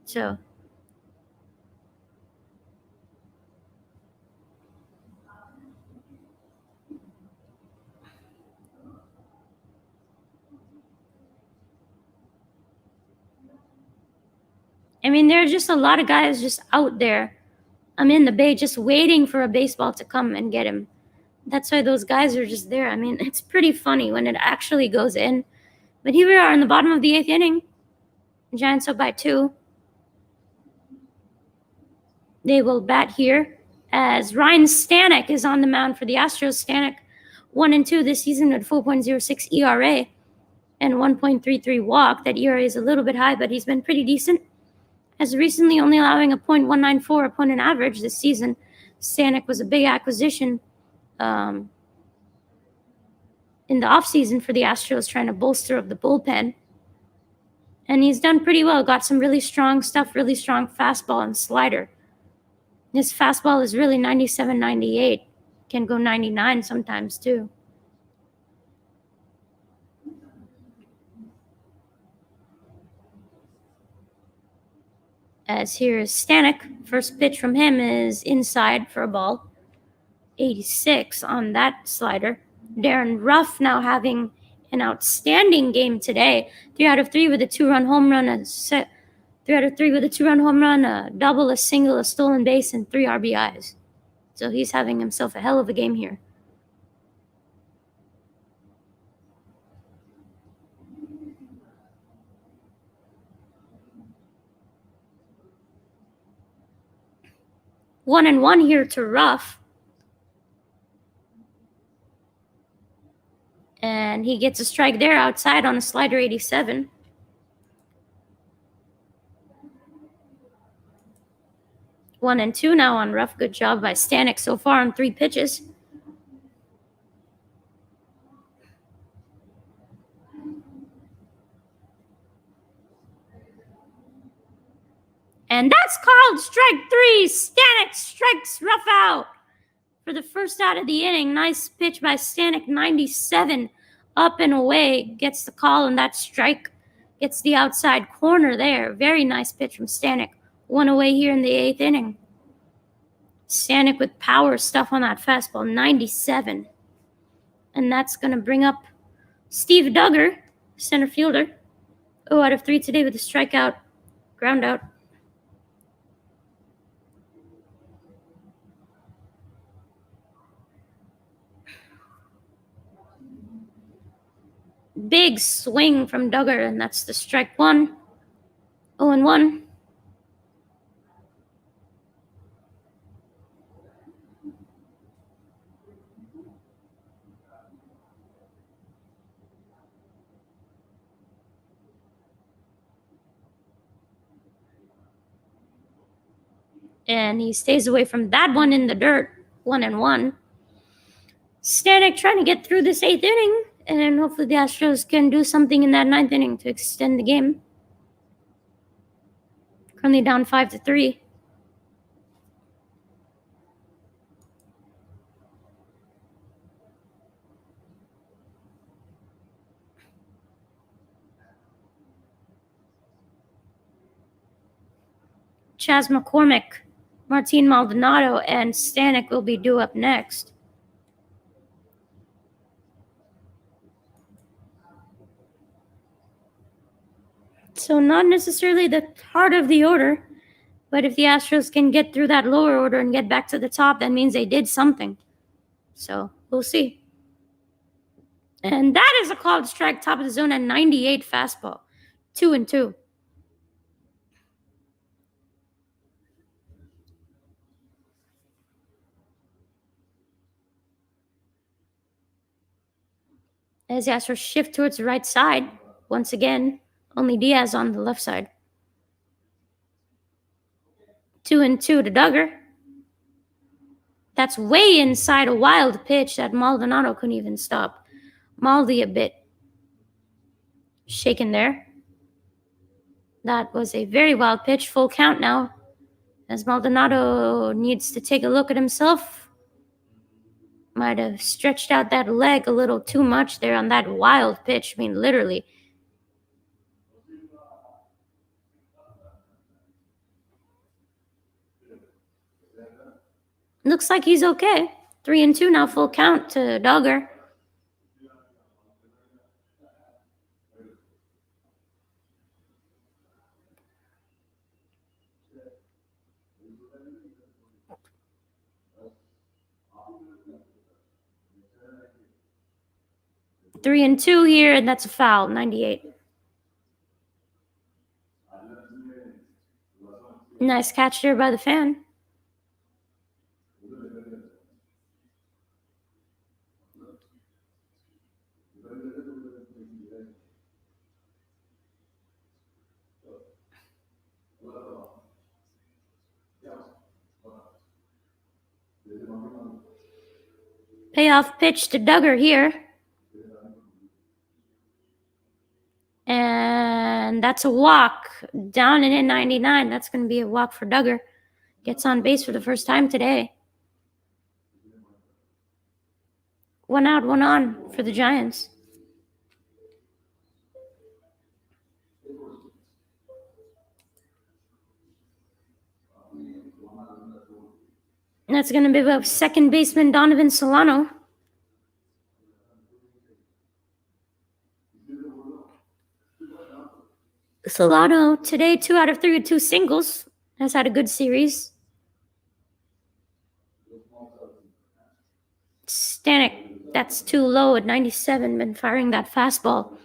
So, I mean, there are just a lot of guys just out there. I'm in the bay just waiting for a baseball to come and get him. That's why those guys are just there. I mean, it's pretty funny when it actually goes in. But here we are in the bottom of the 8th inning. Giants up by 2. They will bat here as Ryan Stanek is on the mound for the Astros. Stanek 1-2 this season at 4.06 ERA and 1.33 walk. That ERA is a little bit high, but he's been pretty decent. As recently only allowing a .194 opponent average this season. Stanek was a big acquisition in the offseason for the Astros, trying to bolster up the bullpen. And he's done pretty well. Got some really strong stuff, really strong fastball and slider. His fastball is really 97, 98. Can go 99 sometimes too. As here is Stanek. First pitch from him is inside for a ball. 86 on that slider. Darren Ruff now having an outstanding game today. 3 out of 3 with a 2-run home run. 3 out of 3 with a 2-run home run, a double, a single, a stolen base, and 3 RBIs. So he's having himself a hell of a game here. One and one here to Ruff. And he gets a strike there outside on a slider 87. One and two now on Ruff. Good job by Stanek so far on 3 pitches. And that's called strike 3. Stanek strikes Ruff out for the first out of the inning. Nice pitch by Stanek, 97 up and away. Gets the call, and that strike gets the outside corner there. Very nice pitch from Stanek. 1 away here in the 8th inning. Stanek with power stuff on that fastball, 97. And that's going to bring up Steve Duggar, center fielder. 0 out of 3 today with a strikeout, ground out. Big swing from Duggar, and that's the strike 1. 0-1. And he stays away from that one in the dirt. 1-1. Stanek trying to get through this 8th inning, and hopefully the Astros can do something in that 9th inning to extend the game. Currently down 5-3. Chas McCormick, Martin Maldonado, and Stanek will be due up next. So not necessarily the heart of the order, but if the Astros can get through that lower order and get back to the top, that means they did something. So we'll see. And that is a called strike, top of the zone at 98 fastball. 2-2. As the Astros shift towards the right side, once again, only Diaz on the left side. 2-2 to Duggar. That's way inside a wild pitch that Maldonado couldn't even stop. Maldi a bit shaken there. That was a very wild pitch. Full count now as Maldonado needs to take a look at himself. Might have stretched out that leg a little too much there on that wild pitch. I mean, literally. Looks like he's okay. 3-2 now, full count to Duggar. Three and two here, and that's a foul. 98. Nice catch there by the fan. Payoff pitch to Duggar here. And that's a walk. Down and in 99. That's going to be a walk for Duggar. Gets on base for the first time today. 1 out, 1 on for the Giants. That's going to be up second baseman Donovan Solano. Solano today 2 out of 3 with 2 singles. Has had a good series. Stanek, that's too low at 97. Been firing that fastball.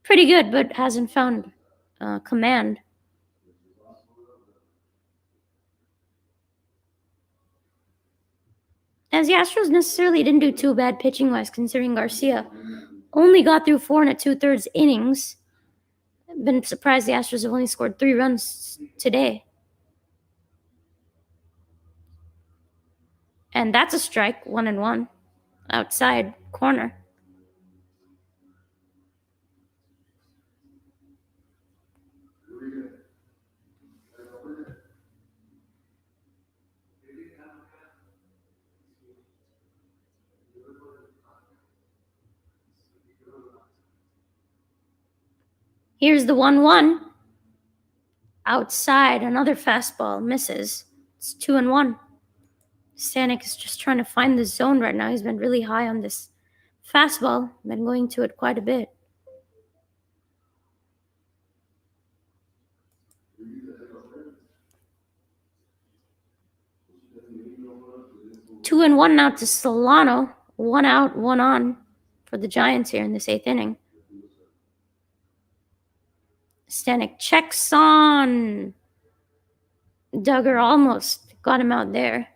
Pretty good, but hasn't found command. As the Astros necessarily didn't do too bad pitching-wise, considering Garcia only got through 4 and 2/3 innings. Been surprised the Astros have only scored 3 runs today. And that's a strike, 1-1, outside corner. Here's the 1-1. Outside, another fastball misses. It's 2-1. Stanek is just trying to find the zone right now. He's been really high on this fastball. Been going to it quite a bit. Two and one now to Solano. 1 out, 1 on for the Giants here in this 8th inning. Stanek checks on. Duggar almost got him out there.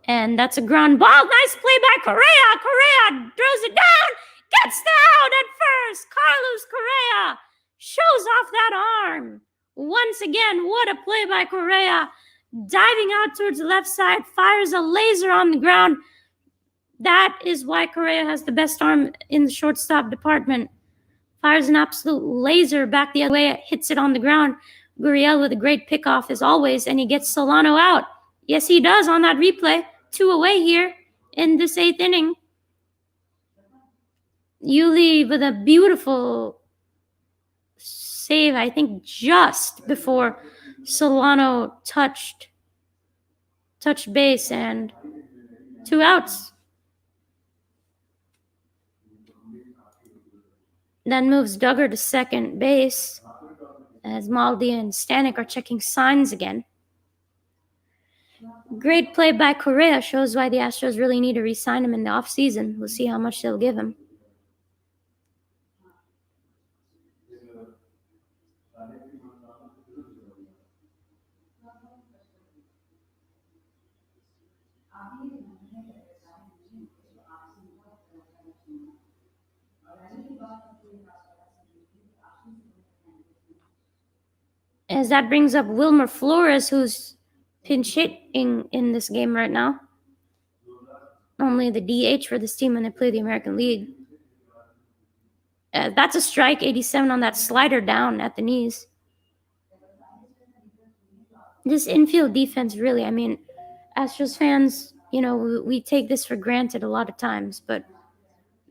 And that's a ground ball. Nice play by Correa. Correa throws it down. Gets down at first. Carlos Correa shows off that arm. Once again, what a play by Correa. Diving out towards the left side. Fires a laser on the ground. That is why Correa has the best arm in the shortstop department. Fires an absolute laser back the other way. Hits it on the ground. Gurriel with a great pickoff as always. And he gets Solano out. Yes, he does on that replay. 2 away here in this 8th inning. Yuli with a beautiful save, I think just before Solano touched base, and 2 outs. Then moves Duggar to second base as Maldi and Stanek are checking signs again. Great play by Correa. Shows why the Astros really need to re-sign him in the offseason. We'll see how much they'll give him. as that brings up Wilmer Flores, who's pinch hitting in this game right now. Only the DH for this team when they play the American League. That's a strike, 87 on that slider down at the knees. This infield defense, really, I mean, Astros fans, we take this for granted a lot of times, but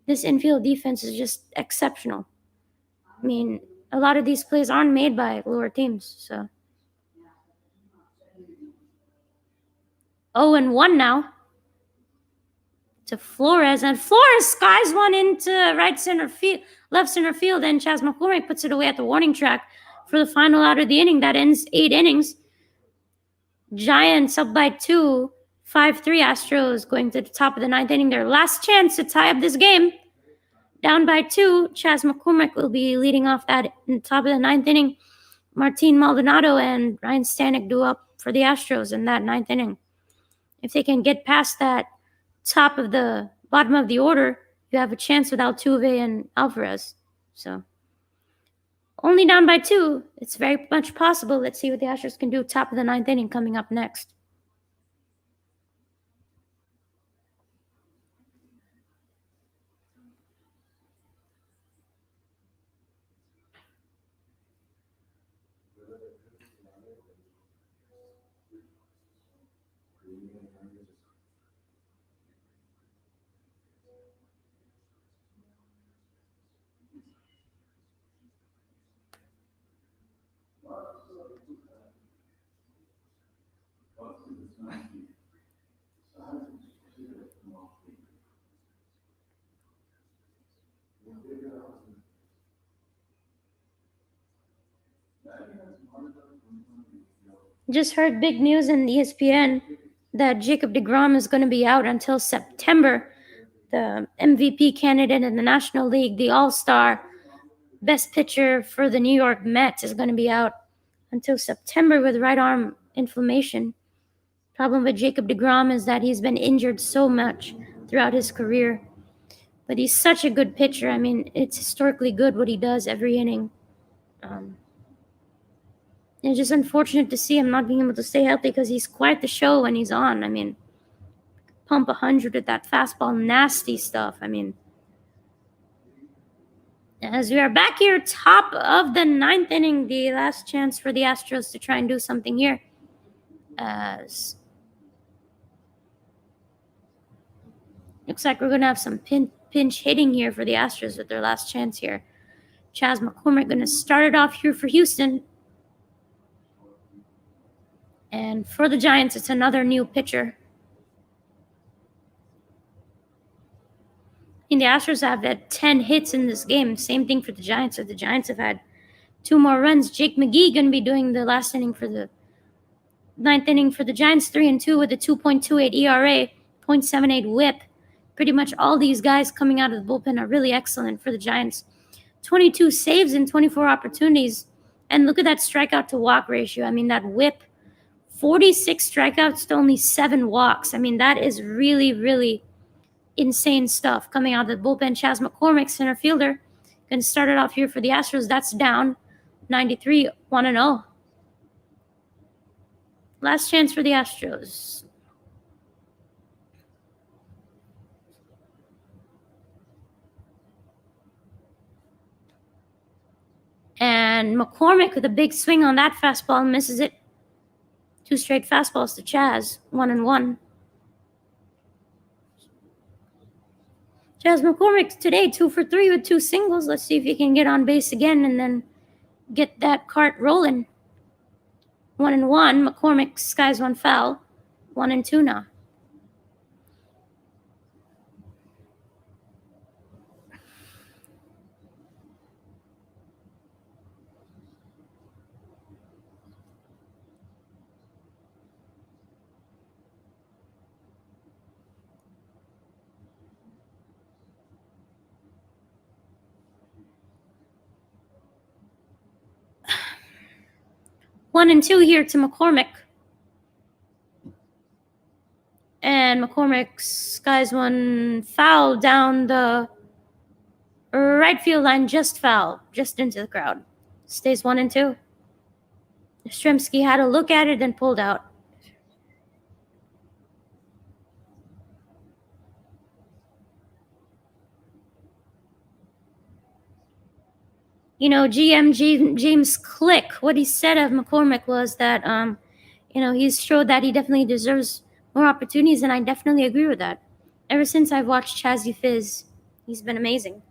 this infield defense is just exceptional. I mean, a lot of these plays aren't made by lower teams, so. 0-1 now to Flores, and Flores skies one into left center field, and Chas McCormick puts it away at the warning track for the final out of the inning. That ends 8 innings. Giants up by 2, 5-3 Astros going to the top of the 9th inning. Their last chance to tie up this game. Down by 2, Chas McCormick will be leading off that in the top of the 9th inning. Martin Maldonado and Ryan Stanek do up for the Astros in that 9th inning. If they can get past that bottom of the order, you have a chance with Altuve and Alvarez. So, only down by 2. It's very much possible. Let's see what the Astros can do top of the 9th inning coming up next. Just heard big news in ESPN that Jacob deGrom is going to be out until September. The MVP candidate in the National League, the All-Star best pitcher for the New York Mets, is going to be out until September with right arm inflammation. Problem with Jacob deGrom is that he's been injured so much throughout his career. But he's such a good pitcher. I mean, it's historically good what he does every inning. It's just unfortunate to see him not being able to stay healthy because he's quite the show when he's on. I mean, pump 100 with that fastball, nasty stuff. I mean, as we are back here, top of the 9th inning, the last chance for the Astros to try and do something here. As looks like we're going to have some pinch hitting here for the Astros with their last chance here. Chas McCormick going to start it off here for Houston. And for the Giants, it's another new pitcher. And the Astros have had 10 hits in this game. Same thing for the Giants. So the Giants have had 2 more runs. Jake McGee going to be doing the last inning for the 9th inning for the Giants, 3-2 with a 2.28 ERA, 0.78 WHIP. Pretty much all these guys coming out of the bullpen are really excellent for the Giants. 22 saves and 24 opportunities. And look at that strikeout to walk ratio. I mean, that WHIP, 46 strikeouts to only 7 walks. I mean, that is really, really insane stuff coming out of the bullpen. Chas McCormick, center fielder, going to start it off here for the Astros. That's down 93, 1-0. Last chance for the Astros. And McCormick with a big swing on that fastball, misses it. 2 straight fastballs to Chas, 1-1. Chas McCormick today 2 for 3 with 2 singles. Let's see if he can get on base again and then get that cart rolling. 1-1. McCormick skies one foul. 1-2 now. One and two here to McCormick. And McCormick skies one foul down the right field line, just foul, just into the crowd. Stays 1-2. Yastrzemski had a look at it and pulled out. You know, James Click, what he said of McCormick was that, he's showed that he definitely deserves more opportunities, and I definitely agree with that. Ever since I've watched Chazzy Fizz, he's been amazing.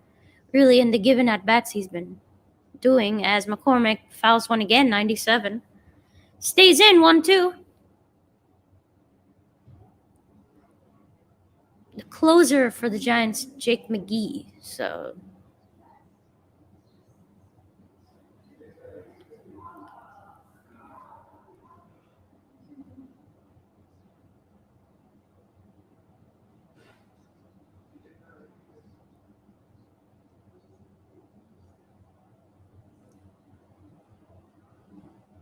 Really, in the given at-bats he's been doing, as McCormick fouls one again, 97. Stays in, 1-2. The closer for the Giants, Jake McGee. So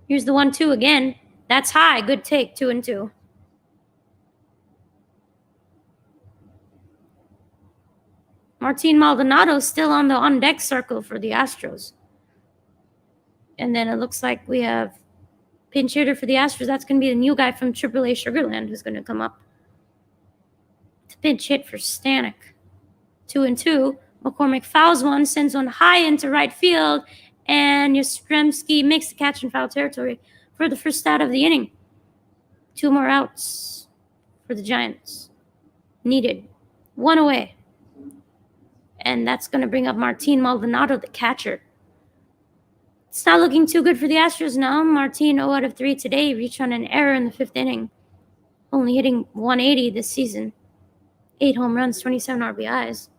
here's the 1-2 again. That's high. Good take. 2-2. Martin Maldonado still on the on-deck circle for the Astros. And then it looks like we have pinch hitter for the Astros. That's going to be the new guy from AAA Sugarland who's going to come up to pinch hit for Stanek. 2-2. McCormick fouls one, sends one high into right field, and Yastrzemski makes the catch in foul territory for the first out of the inning. 2 more outs for the Giants. Needed. 1 away. And that's going to bring up Martin Maldonado, the catcher. It's not looking too good for the Astros now. Martin 0 out of 3 today, reached on an error in the 5th inning. Only hitting 180 this season. 8 home runs, 27 RBIs.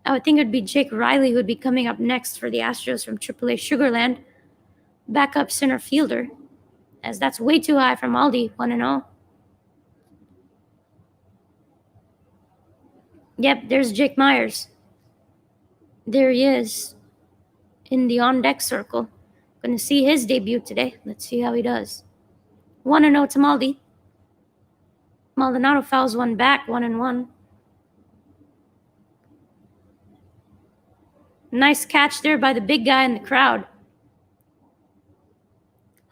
I would think it would be Jake Riley who would be coming up next for the Astros from AAA Sugarland. Backup center fielder, as that's way too high for Maldi, 1-0. Yep, there's Jake Myers. There he is in the on-deck circle. Going to see his debut today. Let's see how he does. 1-0 to Maldi. Maldonado fouls one back, 1-1. Nice catch there by the big guy in the crowd.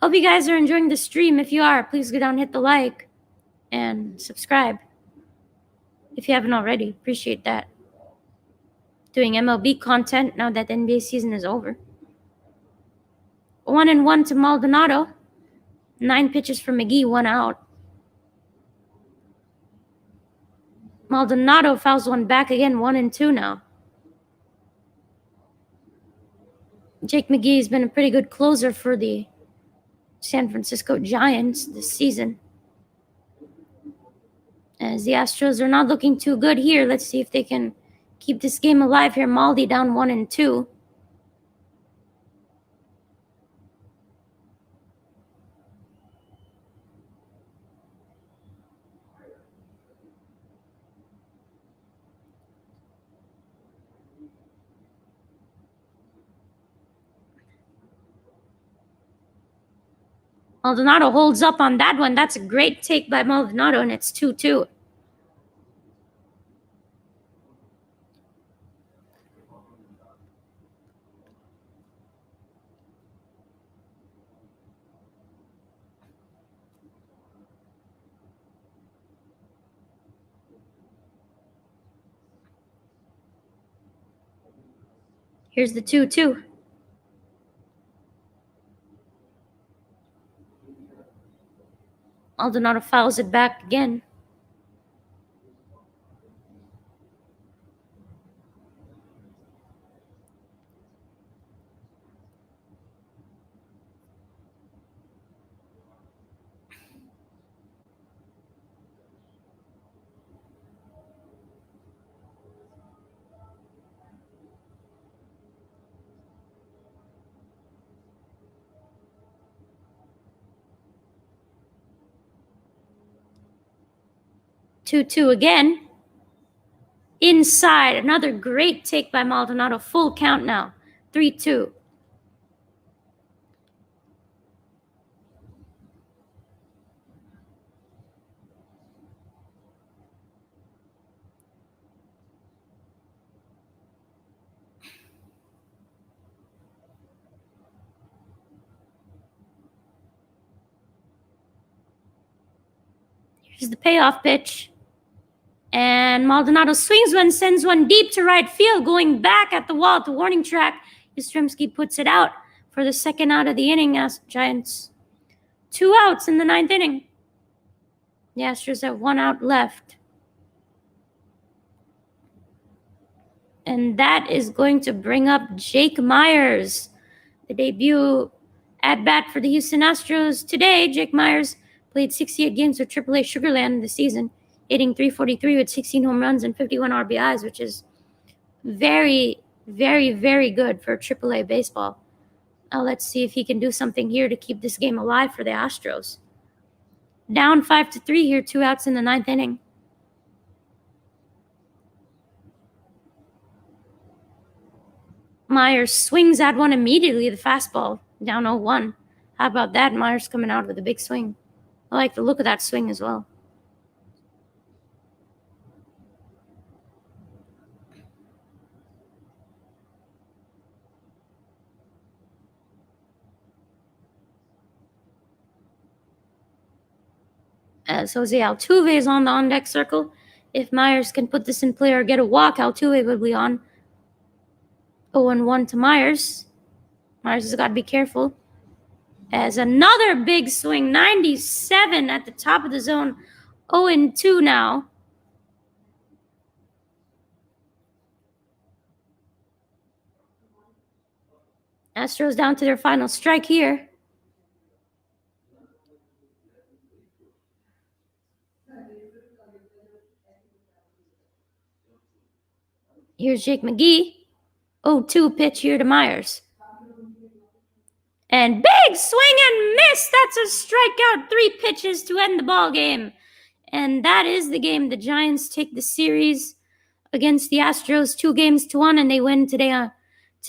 Hope you guys are enjoying the stream. If you are, please go down and hit the like and subscribe if you haven't already. Appreciate that. Doing MLB content now that the NBA season is over. 1-1 to Maldonado. 9 pitches for McGee, 1 out. Maldonado fouls one back again, 1-2 now. Jake McGee has been a pretty good closer for the San Francisco Giants this season. As the Astros are not looking too good here. Let's see if they can keep this game alive here. Maldi down 1-2. Maldonado holds up on that one. That's a great take by Maldonado, and it's 2-2. Here's the 2-2. Maldonado fouls it back again. Two again. Inside. Another great take by Maldonado. Full count now. 3-2. Here's the payoff pitch. And Maldonado swings one, sends one deep to right field, going back at the wall at the warning track. Yastrzemski puts it out for the second out of the inning. Giants 2 outs in the 9th inning. The Astros have 1 out left. And that is going to bring up Jake Myers, the debut at bat for the Houston Astros today. Jake Myers played 68 games with AAA Sugarland this season, hitting .343 with 16 home runs and 51 RBIs, which is very, very, very good for AAA baseball. Now let's see if he can do something here to keep this game alive for the Astros. Down 5-3 here, 2 outs in the 9th inning. Myers swings at one immediately, the fastball, down 0-1. How about that? Myers coming out with a big swing. I like the look of that swing as well. As Jose Altuve is on the on-deck circle. If Myers can put this in play or get a walk, Altuve will be on. 0-1 to Myers. Myers has got to be careful. As another big swing, 97 at the top of the zone. 0-2 now. Astros down to their final strike here. Here's Jake McGee. 0-2 pitch here to Myers. And big swing and miss. That's a strikeout. 3 pitches to end the ball game. And that is the game. The Giants take the series against the Astros 2-1, and they win today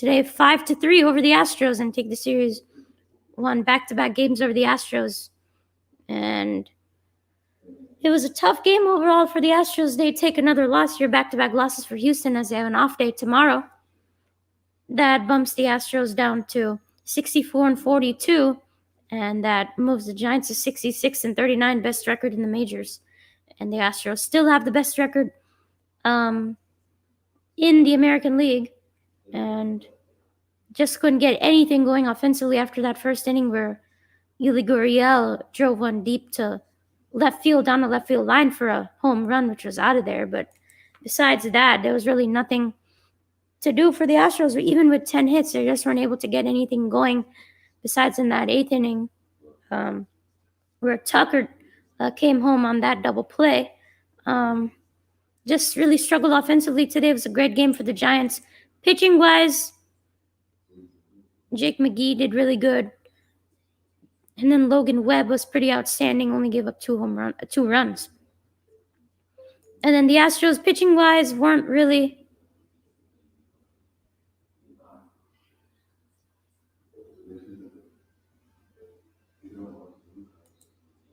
5-3 over the Astros and take the series. Won back-to-back games over the Astros. And it was a tough game overall for the Astros. They take another loss here, back-to-back losses for Houston as they have an off day tomorrow. That bumps the Astros down to 64-42, and that moves the Giants to 66-39, best record in the majors. And the Astros still have the best record in the American League, and just couldn't get anything going offensively after that first inning where Yuli Gurriel drove one deep to left field down the left field line for a home run, which was out of there. But besides that, there was really nothing to do for the Astros. Even with 10 hits, they just weren't able to get anything going besides in that 8th inning where Tucker came home on that double play. Just really struggled offensively today. It was a great game for the Giants. Pitching-wise, Jake McGee did really good. And then Logan Webb was pretty outstanding, only gave up 2 runs. And then the Astros pitching-wise weren't really...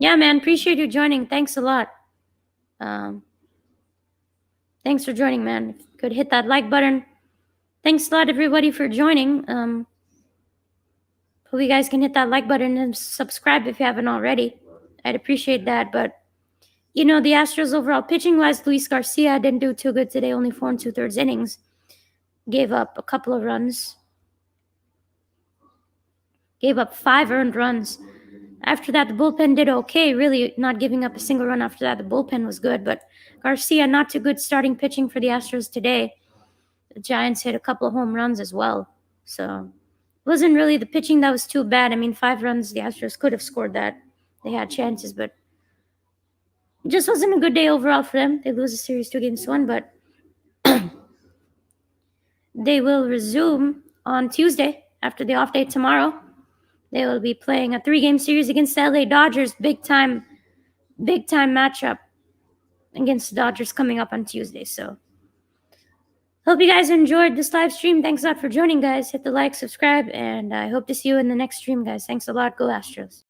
Yeah, man, appreciate you joining. Thanks a lot. Thanks for joining, man. If you could hit that like button. Thanks a lot, everybody, for joining. Hope you guys can hit that like button and subscribe if you haven't already. I'd appreciate that. But, the Astros overall pitching-wise, Luis Garcia didn't do too good today, only 4 2/3 innings. Gave up a couple of runs. Gave up 5 earned runs. After that, the bullpen did okay, really not giving up a single run after that. The bullpen was good, but Garcia, not too good starting pitching for the Astros today. The Giants hit a couple of home runs as well. So it wasn't really the pitching that was too bad. 5 runs, the Astros could have scored that. They had chances, but it just wasn't a good day overall for them. They lose the series 2-1, but they will resume on Tuesday after the off day tomorrow. They will be playing a 3-game series against the LA Dodgers. Big time matchup against the Dodgers coming up on Tuesday. So hope you guys enjoyed this live stream. Thanks a lot for joining, guys. Hit the like, subscribe, and I hope to see you in the next stream, guys. Thanks a lot. Go Astros.